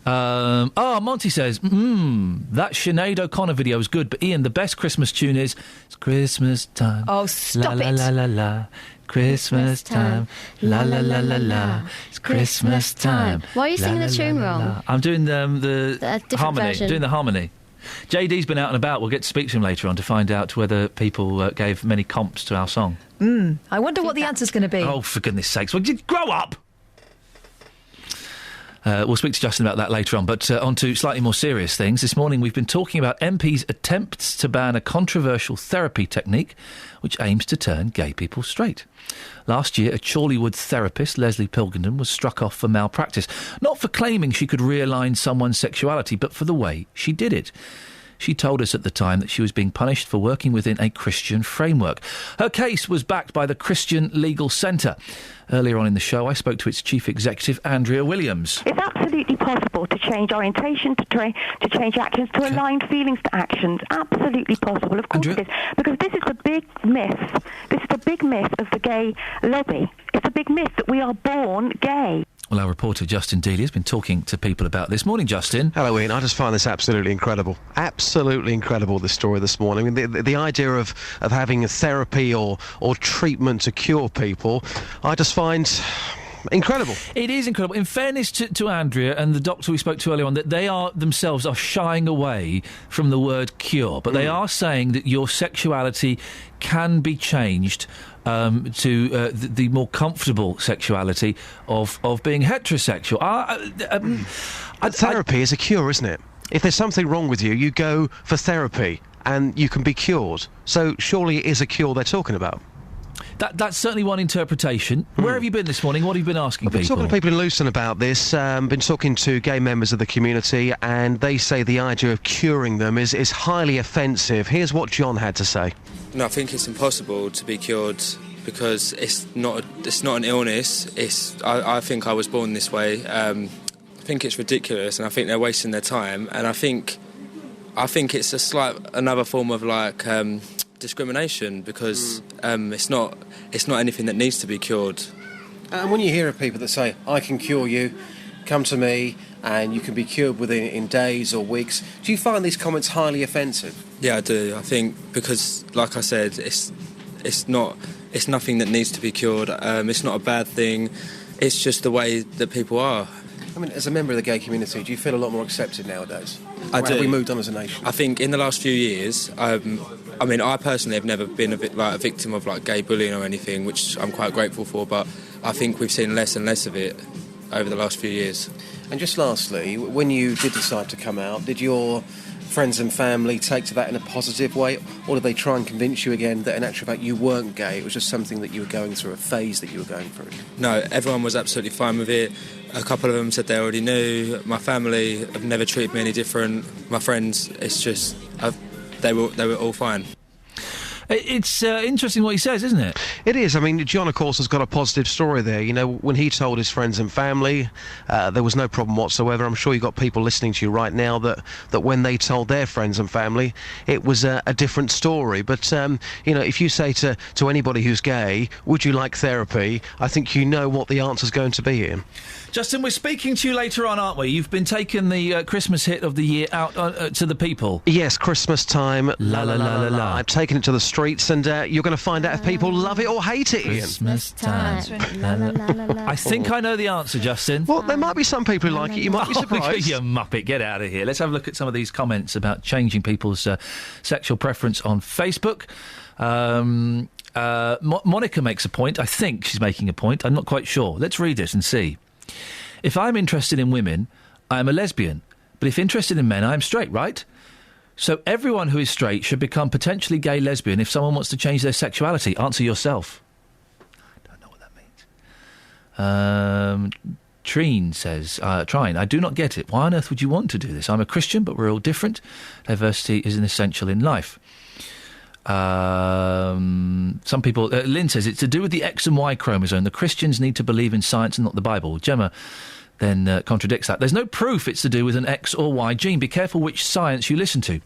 Monty says, that Sinead O'Connor video is good, but Iain, the best Christmas tune is It's Christmas Time.
Oh, stop
it. La, la, la, la. Christmas time, la la la la la. It's Christmas time.
Why are you singing the tune wrong?
I'm doing the harmony.
Version.
Doing the harmony. JD's been out and about. We'll get to speak to him later on to find out whether people gave many comps to our song.
I wonder what the answer's going to be.
Oh, for goodness sakes! Well, grow up. We'll speak to Justin about that later on, but on to slightly more serious things. This morning we've been talking about MPs' attempts to ban a controversial therapy technique which aims to turn gay people straight. Last year, a Chorleywood therapist, Leslie Pilkington, was struck off for malpractice, not for claiming she could realign someone's sexuality, but for the way she did it. She told us at the time that she was being punished for working within a Christian framework. Her case was backed by the Christian Legal Centre. Earlier on in the show, I spoke to its chief executive, Andrea Williams.
It's absolutely possible to change orientation, to change actions, to align feelings to actions. Absolutely possible. Of course it is. Because this is the big myth. This is the big myth of the gay lobby. It's a big myth that we are born gay.
Well, our reporter Justin Dealey has been talking to people about this. Morning, Justin.
Hello, Ian. I just find this absolutely incredible. Absolutely incredible, this story this morning. I mean, the idea of having a therapy or treatment to cure people, I just find incredible.
It is incredible. In fairness to Andrea and the doctor we spoke to earlier on, that they are themselves are shying away from the word cure, but they are saying that your sexuality can be changed to the more comfortable sexuality of being heterosexual.
Therapy is a cure, isn't it? If there's something wrong with you, you go for therapy and you can be cured. So surely it is a cure they're talking about.
That's certainly one interpretation. Where have you been this morning? What have you been asking people?
I've been talking to people in Luton about this, been talking to gay members of the community, and they say the idea of curing them is highly offensive. Here's what John had to say.
No, I think it's impossible to be cured because it's not an illness. I think I was born this way. I think it's ridiculous, and I think they're wasting their time. And I think it's another form of discrimination because it's not anything that needs to be cured.
And when you hear of people that say, I can cure you, come to me and you can be cured in days or weeks, do you find these comments highly offensive?
Yeah, I do. I think because, like I said, it's nothing that needs to be cured. It's not a bad thing. It's just the way that people are.
I mean, as a member of the gay community, do you feel a lot more accepted nowadays?
I do.
Have we moved on as a nation?
I think in the last few years, I personally have never been a victim of gay bullying or anything, which I'm quite grateful for, but I think we've seen less and less of it over the last few years.
And just lastly, when you did decide to come out, did your friends and family take to that in a positive way, or did they try and convince you again that in actual fact you weren't gay, it was just something that you were going through, a phase that you were going through?
No, everyone was absolutely fine with it. A couple of them said they already knew. My family have never treated me any different. My friends, it's just they were all fine.
It's interesting what he says, isn't it?
It is. I mean, John, of course, has got a positive story there. You know, when he told his friends and family, there was no problem whatsoever. I'm sure you've got people listening to you right now that when they told their friends and family, it was a different story. But, if you say to anybody who's gay, would you like therapy, I think you know what the answer's going to be, Ian.
Justin, we're speaking to you later on, aren't we? You've been taking the Christmas hit of the year out to the people.
Yes, Christmas time.
La la la la la.
I've taken it to the streets, and you're going to find out if people love it or hate it, Ian.
Christmas time. La la la la la. I think I know the answer, Justin.
Well, there might be some people who like it. You might be surprised.
You muppet, get out of here. Let's have a look at some of these comments about changing people's sexual preference on Facebook. Monica makes a point. I think she's making a point. I'm not quite sure. Let's read it and see. If I'm interested in women, I am a lesbian. But if interested in men, I am straight, right? So everyone who is straight should become potentially gay lesbian if someone wants to change their sexuality. Answer yourself. I don't know what that means. Trine says, Trine, I do not get it. Why on earth would you want to do this? I'm a Christian, but we're all different. Diversity is an essential in life. Some people... Lynn says, it's to do with the X and Y chromosome. The Christians need to believe in science and not the Bible. Gemma then contradicts that. There's no proof it's to do with an X or Y gene. Be careful which science you listen to.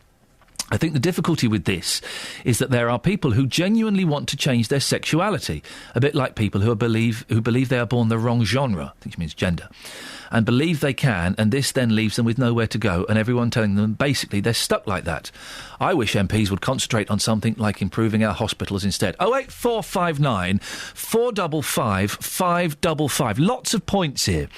I think the difficulty with this is that there are people who genuinely want to change their sexuality, a bit like people who believe they are born the wrong genre, I think she means gender, and believe they can, and this then leaves them with nowhere to go, and everyone telling them basically they're stuck like that. I wish MPs would concentrate on something like improving our hospitals instead. 08459 455 555. Lots of points here.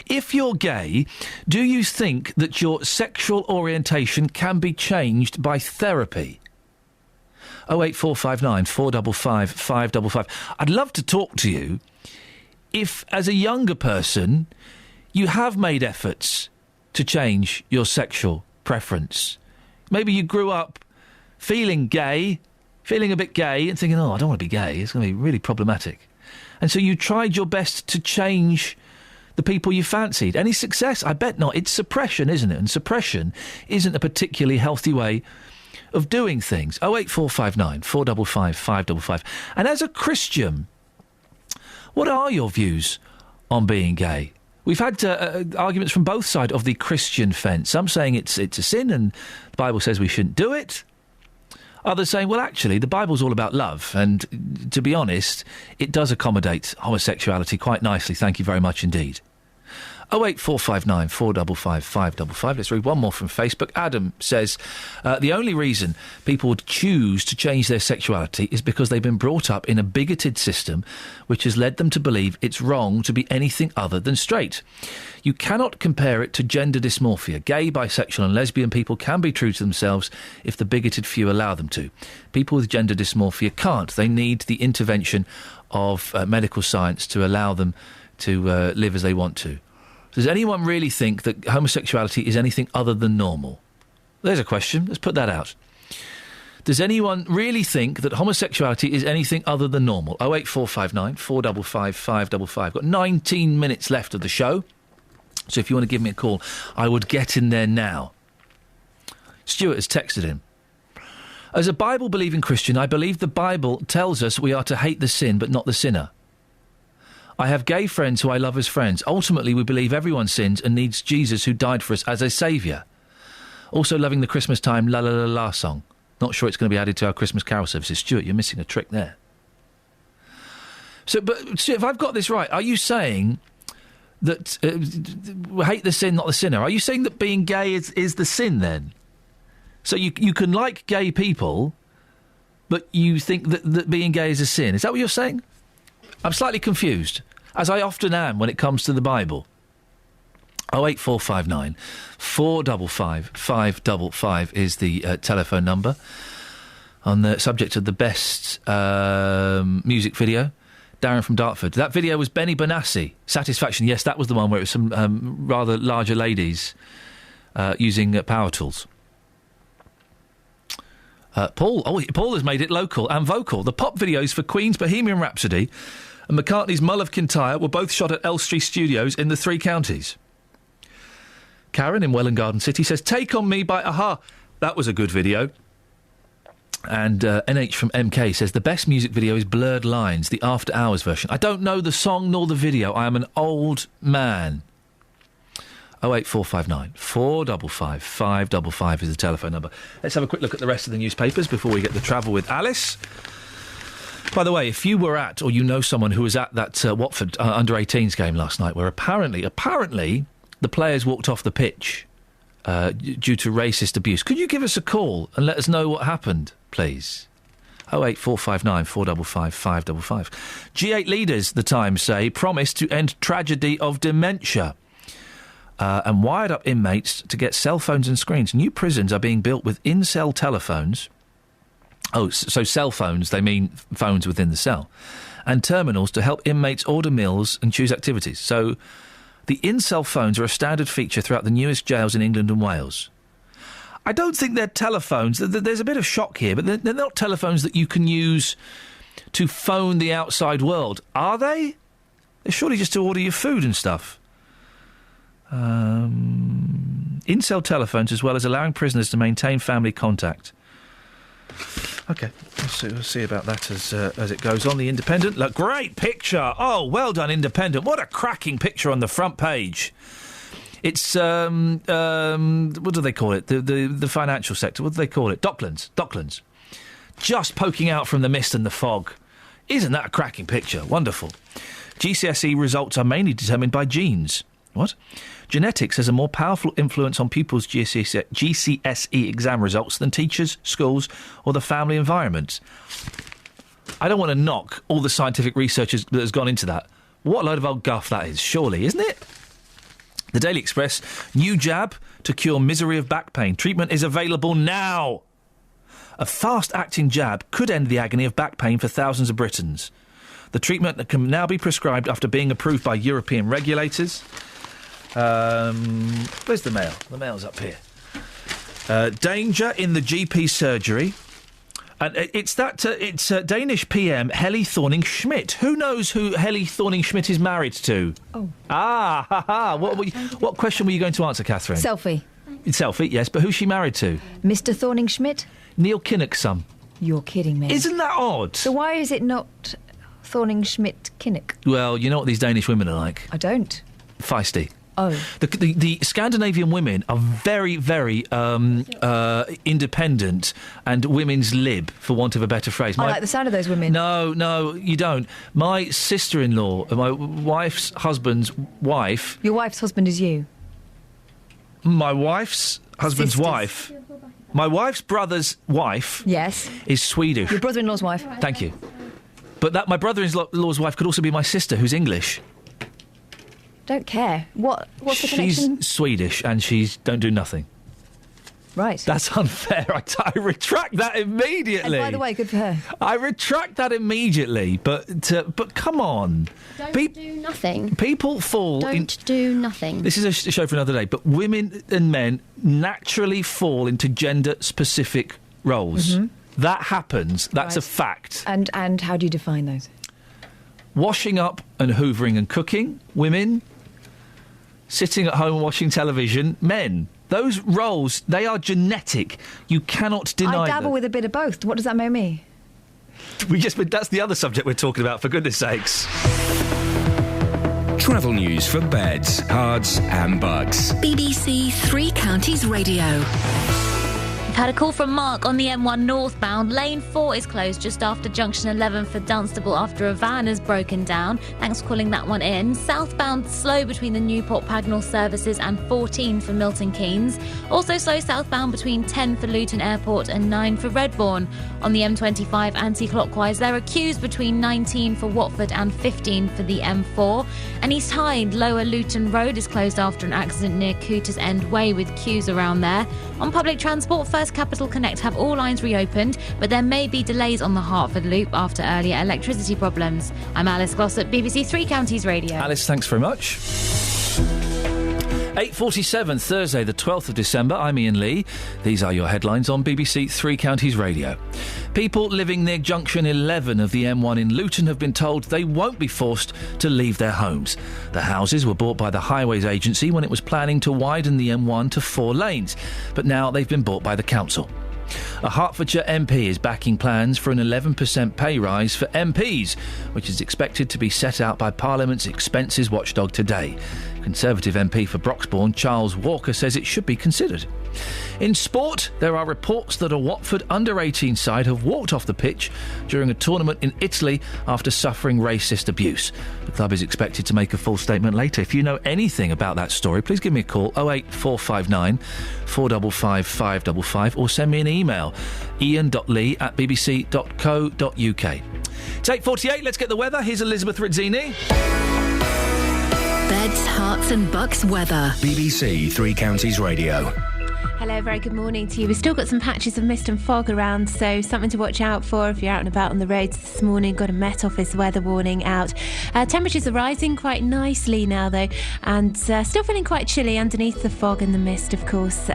If you're gay, do you think that your sexual orientation can be changed by therapy? 08459 455 555. I'd love to talk to you if, as a younger person, you have made efforts to change your sexual preference. Maybe you grew up feeling gay, feeling a bit gay and thinking, I don't want to be gay, it's going to be really problematic. And so you tried your best to change the people you fancied. Any success? I bet not. It's suppression, isn't it? And suppression isn't a particularly healthy way of doing things. 08459 455 555. And as a Christian, what are your views on being gay? We've had arguments from both sides of the Christian fence. Some saying it's a sin and the Bible says we shouldn't do it. Others saying, well, actually, the Bible's all about love. And to be honest, it does accommodate homosexuality quite nicely. Thank you very much indeed. 08459 455 555. Let's read one more from Facebook. Adam says, the only reason people would choose to change their sexuality is because they've been brought up in a bigoted system which has led them to believe it's wrong to be anything other than straight. You cannot compare it to gender dysmorphia. Gay, bisexual and lesbian people can be true to themselves if the bigoted few allow them to. People with gender dysmorphia can't. They need the intervention of medical science to allow them to live as they want to. Does anyone really think that homosexuality is anything other than normal? There's a question. Let's put that out. Does anyone really think that homosexuality is anything other than normal? 08459 455 555. Got 19 minutes left of the show. So if you want to give me a call, I would get in there now. Stuart has texted in. As a Bible-believing Christian, I believe the Bible tells us we are to hate the sin but not the sinner. I have gay friends who I love as friends. Ultimately, we believe everyone sins and needs Jesus who died for us as a saviour. Also loving the Christmas time La La La La song. Not sure it's going to be added to our Christmas carol services. Stuart, you're missing a trick there. So, but Stuart, if I've got this right, are you saying that hate the sin, not the sinner? Are you saying that being gay is the sin then? So you can like gay people, but you think that being gay is a sin. Is that what you're saying? I'm slightly confused, as I often am when it comes to the Bible. 08459 455 555 is the telephone number. On the subject of the best music video, Darren from Dartford. That video was Benny Benassi. Satisfaction, yes, that was the one where it was some rather larger ladies using power tools. Paul has made it local and vocal. The pop videos for Queen's Bohemian Rhapsody and McCartney's Mull of Kintyre were both shot at Elstree Studios in the Three Counties. Karen in Welland Garden City says, Take On Me by Aha. That was a good video. And NH from MK says, the best music video is Blurred Lines, the After Hours version. I don't know the song nor the video. I am an old man. 08459 455 555 is the telephone number. Let's have a quick look at the rest of the newspapers before we get the travel with Alice. By the way, if you were at, or you know someone who was at that Watford under-18s game last night, where apparently the players walked off the pitch due to racist abuse, could you give us a call and let us know what happened, please? 08459 455 555. G8 leaders, the Times say, promise to end tragedy of dementia. And wired up inmates to get cell phones and screens. New prisons are being built with in-cell telephones. Oh, so cell phones, they mean phones within the cell. And terminals to help inmates order meals and choose activities. So the in-cell phones are a standard feature throughout the newest jails in England and Wales. I don't think they're telephones. There's a bit of shock here, but they're not telephones that you can use to phone the outside world, are they? They're surely just to order your food and stuff. In-cell telephones, as well as allowing prisoners to maintain family contact. OK, we'll see about that as it goes on. The Independent, look, great picture. Oh, well done, Independent. What a cracking picture on the front page. It's what do they call it? The financial sector. What do they call it? Docklands. Just poking out from the mist and the fog. Isn't that a cracking picture? Wonderful. GCSE results are mainly determined by genes. What? Genetics has a more powerful influence on pupils' GCSE exam results than teachers, schools, or the family environment. I don't want to knock all the scientific research that has gone into that. What a load of old guff that is, surely, isn't it? The Daily Express, new jab to cure misery of back pain. Treatment is available now. A fast-acting jab could end the agony of back pain for thousands of Britons. The treatment can now be prescribed after being approved by European regulators. Where's the Mail? The Mail's up here. Danger in the GP surgery. And it's Danish PM Helle Thorning-Schmidt. Who knows who Helle Thorning-Schmidt is married to?
Oh.
Ah, ha, ha. What question were you going to answer, Catherine?
Selfie.
Selfie, yes, but who's she married to?
Mr. Thorning-Schmidt?
Neil Kinnock's son.
You're kidding me.
Isn't that odd?
So why is it not Thorning-Schmidt-Kinnock?
Well, you know what these Danish women are like.
I don't.
Feisty.
Oh.
The Scandinavian women are very, very independent and women's lib, for want of a better phrase.
I like the sound of those women.
No, you don't. My sister-in-law, my wife's husband's wife...
Your wife's husband is you?
My wife's husband's
Sisters.
wife... My wife's brother's wife...
Yes.
...is Swedish.
Your brother-in-law's wife?
Thank you. But my brother-in-law's wife could also be my sister, who's English.
Don't care. What's the connection?
She's Swedish and she's don't do nothing.
Right.
That's unfair. I retract that immediately.
And by the way, good for her.
I retract that immediately. But come on.
Don't do nothing.
People fall.
Don't do nothing.
This is a show for another day. But women and men naturally fall into gender-specific roles.
Mm-hmm.
That happens. That's a fact.
And how do you define those?
Washing up and hoovering and cooking, women. Sitting at home watching television, men. Those roles, they are genetic. You cannot deny them.
I dabble with a bit of both. What does that make me?
That's the other subject we're talking about, for goodness sakes.
Travel news for beds, cards and bugs.
BBC Three Counties Radio.
We've had a call from Mark on the M1 northbound. Lane 4 is closed just after junction 11 for Dunstable after a van has broken down. Thanks for calling that one in. Southbound slow between the Newport Pagnell services and 14 for Milton Keynes. Also slow southbound between 10 for Luton Airport and 9 for Redbourne. On the M25 anti-clockwise, there are queues between 19 for Watford and 15 for the M4. And East Hyde, Lower Luton Road is closed after an accident near Cooters End Way with queues around there. On public transport, First Capital Connect have all lines reopened, but there may be delays on the Hertford Loop after earlier electricity problems. I'm Alice Glossop, BBC Three Counties Radio.
Alice, thanks very much. 8:47, Thursday the 12th of December. I'm Iain Lee. These are your headlines on BBC Three Counties Radio. People living near junction 11 of the M1 in Luton have been told they won't be forced to leave their homes. The houses were bought by the Highways Agency when it was planning to widen the M1 to 4 lanes, but now they've been bought by the council. A Hertfordshire MP is backing plans for an 11% pay rise for MPs, which is expected to be set out by Parliament's expenses watchdog today. Conservative MP for Broxbourne, Charles Walker, says it should be considered. In sport, there are reports that a Watford under-18 side have walked off the pitch during a tournament in Italy after suffering racist abuse. The club is expected to make a full statement later. If you know anything about that story, please give me a call, 08459 455 555, or send me an email, ian.lee@bbc.co.uk. It's 8:48, let's get the weather. Here's Elizabeth Rizzini.
Beds, Herts and Bucks weather.
BBC Three Counties Radio.
Hello, very good morning to you. We've still got some patches of mist and fog around, so something to watch out for if you're out and about on the roads this morning. Got a Met Office weather warning out. Temperatures are rising quite nicely now, though, and still feeling quite chilly underneath the fog and the mist, of course.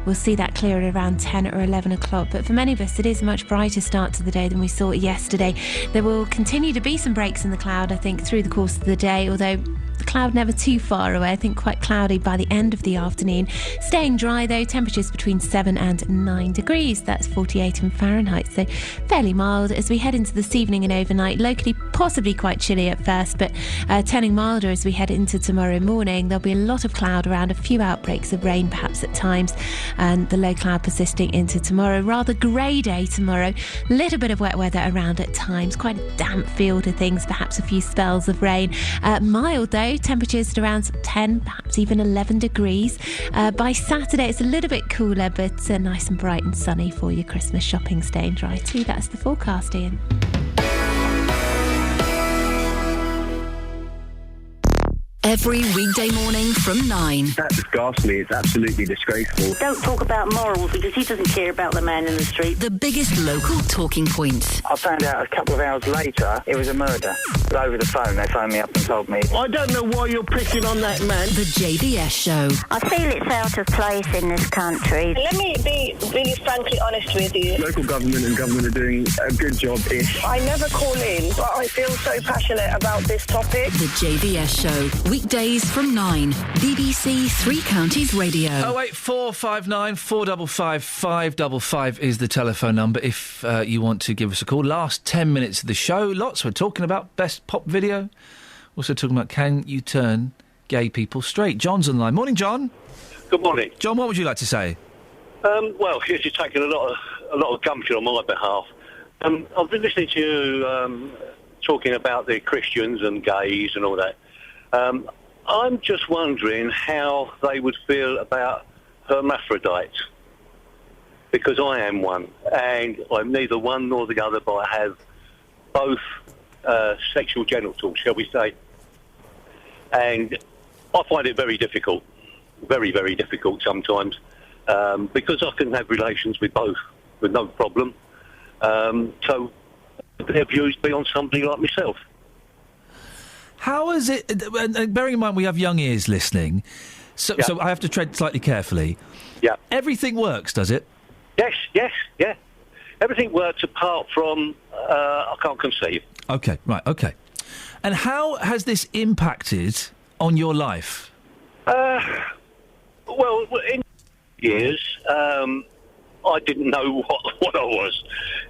We'll see that clear at around 10 or 11 o'clock, but for many of us, it is a much brighter start to the day than we saw yesterday. There will continue to be some breaks in the cloud, I think, through the course of the day, although the cloud never too far away. I think quite cloudy by the end of the afternoon. Staying dry, though, temperatures between 7 and 9 degrees. That's 48 in Fahrenheit, so fairly mild as we head into this evening and overnight. Locally, possibly quite chilly at first, but turning milder as we head into tomorrow morning. There'll be a lot of cloud around, a few outbreaks of rain perhaps at times, and the low cloud persisting into tomorrow. Rather grey day tomorrow. Little bit of wet weather around at times. Quite a damp feel to things, perhaps a few spells of rain. Mild, though. Temperatures at around 10, perhaps even 11 degrees. By Saturday, it's a little bit cooler, but nice and bright and sunny for your Christmas shopping. Staying dry too. That's the forecast, Ian.
Every weekday morning from 9.
That's ghastly. It's absolutely disgraceful.
Don't talk about morals because he doesn't care about the man in the street.
The biggest local talking points.
I found out a couple of hours later it was a murder. But over the phone they phoned me up and told me.
I don't know why you're picking on that man.
The JVS Show.
I feel it's out of place in this country.
Let me be really frankly honest with you.
Local government and government are doing a good job-ish.
I never call in, but I feel so passionate about this topic.
The JVS Show. Weekdays from 9. BBC Three Counties Radio.
08459 455 555 is the telephone number if you want to give us a call. Last 10 minutes of the show. Lots we're talking about. Best pop video. Also talking about can you turn gay people straight. John's on the line. Morning, John.
Good morning.
John, what would you like to say?
Well, you're taking a lot of gumption on my behalf. I've been listening to you talking about the Christians and gays and all that. I'm just wondering how they would feel about hermaphrodites, because I am one, and I'm neither one nor the other, but I have both sexual genitals, shall we say. And I find it very difficult, very, very difficult sometimes, because I can have relations with both with no problem. So their views be on somebody like myself.
How is it, bearing in mind we have young ears listening, so I have to tread slightly carefully.
Yeah.
Everything works, does it?
Yes, yeah. Everything works apart from I can't conceive.
OK, right, OK. And how has this impacted on your life?
Well, in years, I didn't know what I was.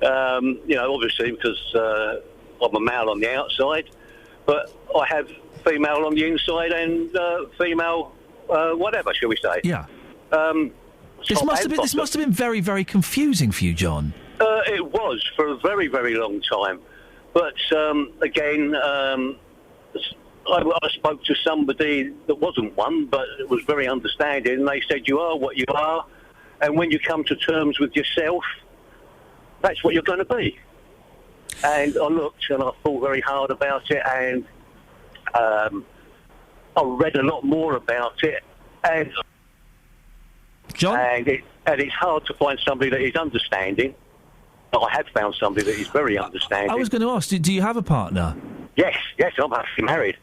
Obviously, because I'm a male on the outside, but I have female on the inside and female whatever, shall we say.
Yeah. This must have been very, very confusing for you, John.
It was for a very, very long time. But, again, I spoke to somebody that wasn't one, but it was very understanding, and they said, you are what you are, and when you come to terms with yourself, that's what you're going to be. And I looked and I thought very hard about it, and I read a lot more about it, and
John?
And it's hard to find somebody that is understanding. But I have found somebody that is very understanding.
I was going to ask, do you have a partner?
Yes, I'm happily married.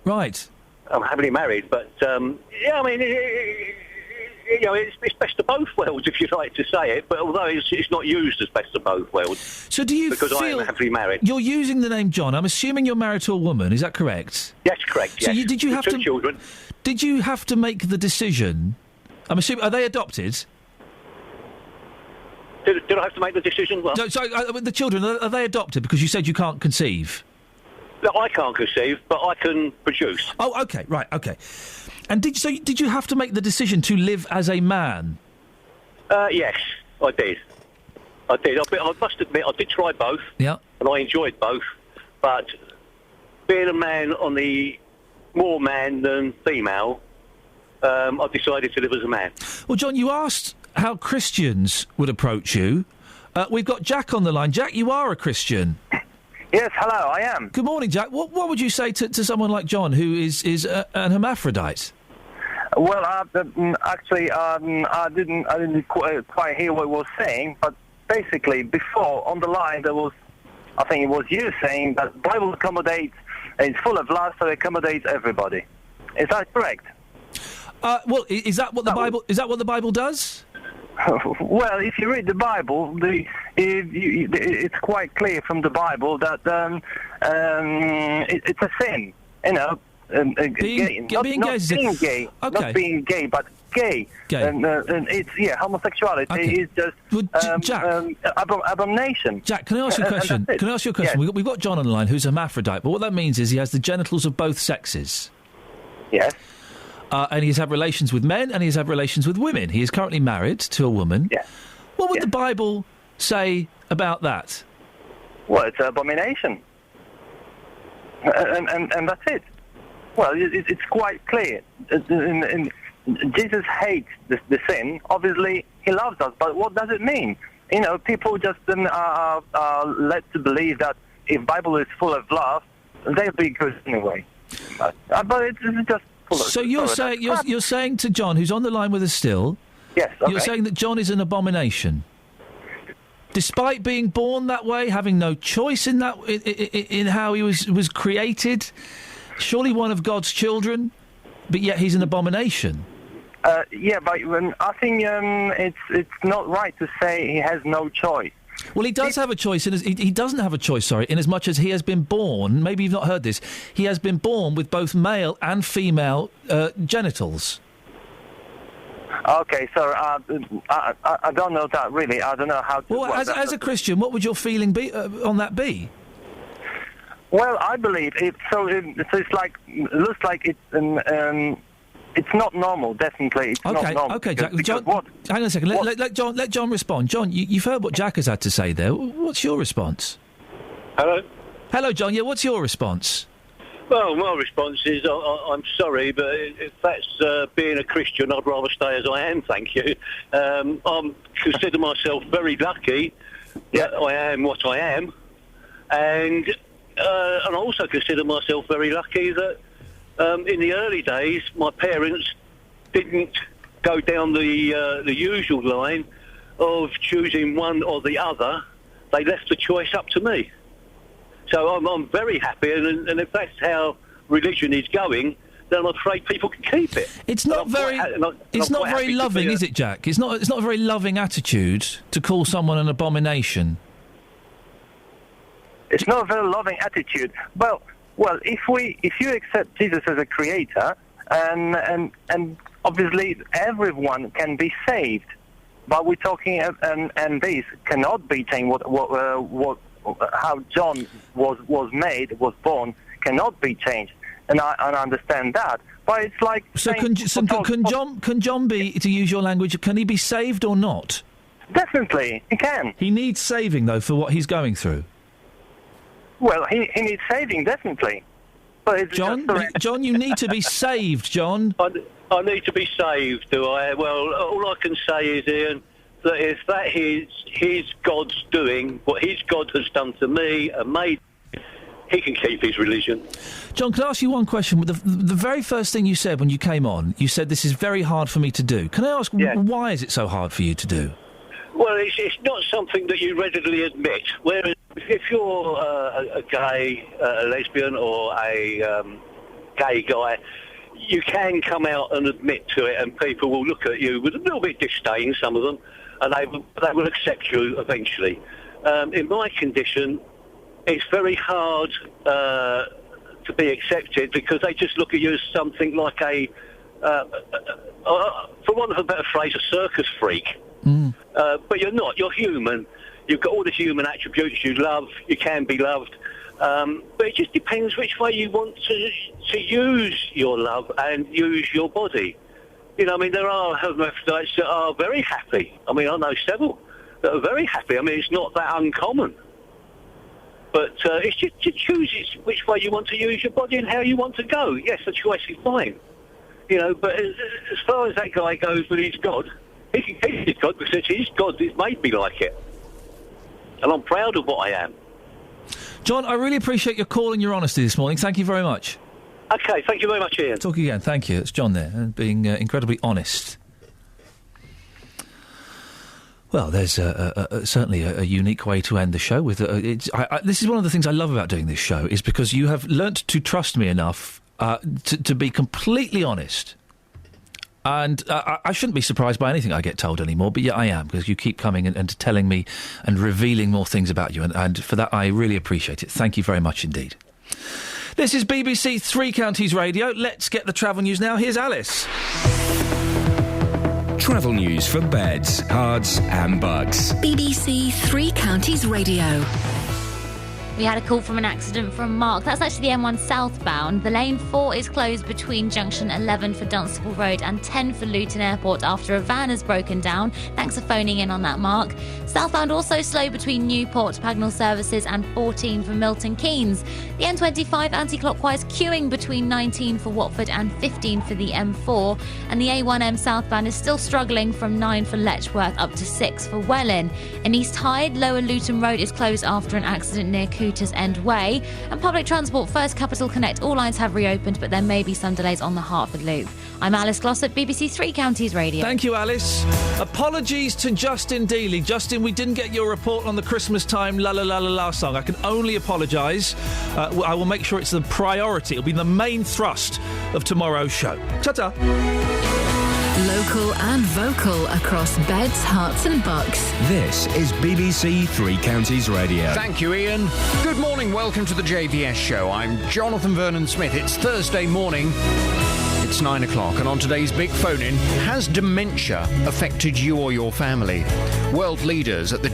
Right.
I'm happily married, but it's best of both worlds, if you like to say it. But although it's not used as best of both worlds.
So do you
because I am happily married.
You're using the name John. I'm assuming you're married to a woman. Is that correct?
Yes, correct.
So
yes.
did you have
two children?
Did you have to make the decision? I'm assuming. Are they adopted?
Did I have to make the decision? Well,
the children, are they adopted? Because you said you can't conceive.
No, I can't conceive, but I can produce.
Oh, OK, right, OK. And did you have to make the decision to live as a man?
Yes, I did. I must admit, I did try both.
Yeah.
And I enjoyed both. But being a man on the more man than female, I decided to live as a man.
Well, John, you asked how Christians would approach you. We've got Jack on the line. Jack, you are a Christian.
Yes, hello, I am.
Good morning, Jack. What would you say to someone like John, who is an hermaphrodite?
Well, actually, I didn't quite hear what he was saying, but basically, before, on the line, there was, I think it was you saying that the Bible accommodates, it's full of love, so it accommodates everybody. Is that correct?
Well, is that what the Bible does?
Well, if you read the Bible, it's quite clear from the Bible that it's a sin, you know. Not being gay, but gay. And it's homosexuality is just abomination.
Jack, can I ask you a question? Can I ask you a question?
Yes.
We've got John on the line, who's a hermaphrodite, but what that means is he has the genitals of both sexes.
Yes.
And he's had relations with men and he's had relations with women. He is currently married to a woman.
Yeah.
What would the Bible say about that?
Well, it's an abomination. And that's it. Well, it's quite clear. Jesus hates the sin. Obviously, he loves us. But what does it mean? You know, people just are led to believe that if Bible is full of love, they'll be good anyway. But it's just full of...
So you're saying to John, who's on the line with us still...
Yes, okay.
You're saying that John is an abomination? Despite being born that way, having no choice in that in how he was created, surely one of God's children, but yet he's an abomination.
Yeah, but I think it's not right to say he has no choice.
Well, he does have a choice. He doesn't have a choice, in as much as he has been born, maybe you've not heard this, he has been born with both male and female genitals.
Okay, so I don't know that, really. I don't know how to...
Well, as a Christian, what would your feeling be on that be?
Well, I believe it's like... It looks like it's not normal, definitely. It's not normal.
Okay, Jack. John, hang on a second. Let John respond. John, you've heard what Jack has had to say there. What's your response?
Hello?
Hello, John. Yeah, what's your response?
Well, my response is I'm sorry, but if that's being a Christian, I'd rather stay as I am, thank you. I consider myself very lucky that I am what I am, and I also consider myself very lucky that in the early days my parents didn't go down the usual line of choosing one or the other. They left the choice up to me. So I'm very happy, and if that's how religion is going, then I'm afraid people can keep it.
It's not very loving, is it, Jack? It's not a very loving attitude to call someone an abomination.
It's not a very loving attitude. Well, if you accept Jesus as a creator, and obviously everyone can be saved, but we're talking and this cannot be changed. What how John was born cannot be changed, and I understand that. But it's like
can John be, to use your language, can he be saved or not?
Definitely, he can.
He needs saving though for what he's going through.
Well, he needs saving, definitely. But it's
John, you need to be saved, John.
I need to be saved, do I? Well, all I can say is, Ian, that if that is his God's doing, what his God has done to me and made, he can keep his religion.
John, can I ask you one question? The very first thing you said when you came on, you said this is very hard for me to do. Can I ask why is it so hard for you to do?
Well, it's not something that you readily admit. Whereas if you're a gay, a lesbian or a gay guy, you can come out and admit to it, and people will look at you with a little bit of disdain, some of them, and they will accept you eventually. In my condition, it's very hard to be accepted because they just look at you as something like for want of a better phrase, a circus freak. But you're not. You're human. You've got all the human attributes you love. You can be loved. But it just depends which way you want to use your love and use your body. You know, I mean, there are hermaphrodites that are very happy. I mean, I know several that are very happy. I mean, it's not that uncommon. But it's just to choose which way you want to use your body and how you want to go. Yes, the choice is fine. You know, but as far as that guy goes with his God, he can keep his God because it's his God that's made me like it. And I'm proud of what I am.
John, I really appreciate your call and your honesty this morning. Thank you very much.
OK, thank you very much, Ian.
Talk again. Thank you. It's John there, being incredibly honest. Well, there's certainly a unique way to end the show. With this is one of the things I love about doing this show, is because you have learnt to trust me enough to be completely honest. And I shouldn't be surprised by anything I get told anymore, but yeah, I am, because you keep coming and telling me and revealing more things about you, and for that I really appreciate it. Thank you very much indeed. This is BBC Three Counties Radio. Let's get the travel news now. Here's Alice.
Travel news for beds, cards and bugs.
BBC Three Counties Radio.
We had a call from an accident from Mark. That's actually the M1 southbound. The lane 4 is closed between junction 11 for Dunstable Road and 10 for Luton Airport after a van has broken down. Thanks for phoning in on that, Mark. Southbound also slow between Newport, Pagnell Services and 14 for Milton Keynes. The M25 anti-clockwise queuing between 19 for Watford and 15 for the M4. And the A1M southbound is still struggling from 9 for Letchworth up to 6 for Welwyn. In East Hyde, Lower Luton Road is closed after an accident near Cooters End Way. And public transport, First Capital Connect, all lines have reopened, but there may be some delays on the Hertford Loop. I'm Alice Glossop, BBC Three Counties Radio.
Thank you, Alice. Apologies to Justin Dealey. Justin, we didn't get your report on the Christmas time La La La La La song. I can only apologise. I will make sure it's the priority. It'll be the main thrust of tomorrow's show. Ta-ta.
Local and vocal across Beds, Herts and Bucks.
This is BBC Three Counties Radio.
Thank you, Iain. Good morning, welcome to the JVS show. I'm Jonathan Vernon-Smith. It's Thursday morning. It's 9 o'clock, and on today's big phone-in, has dementia affected you or your family? World leaders at the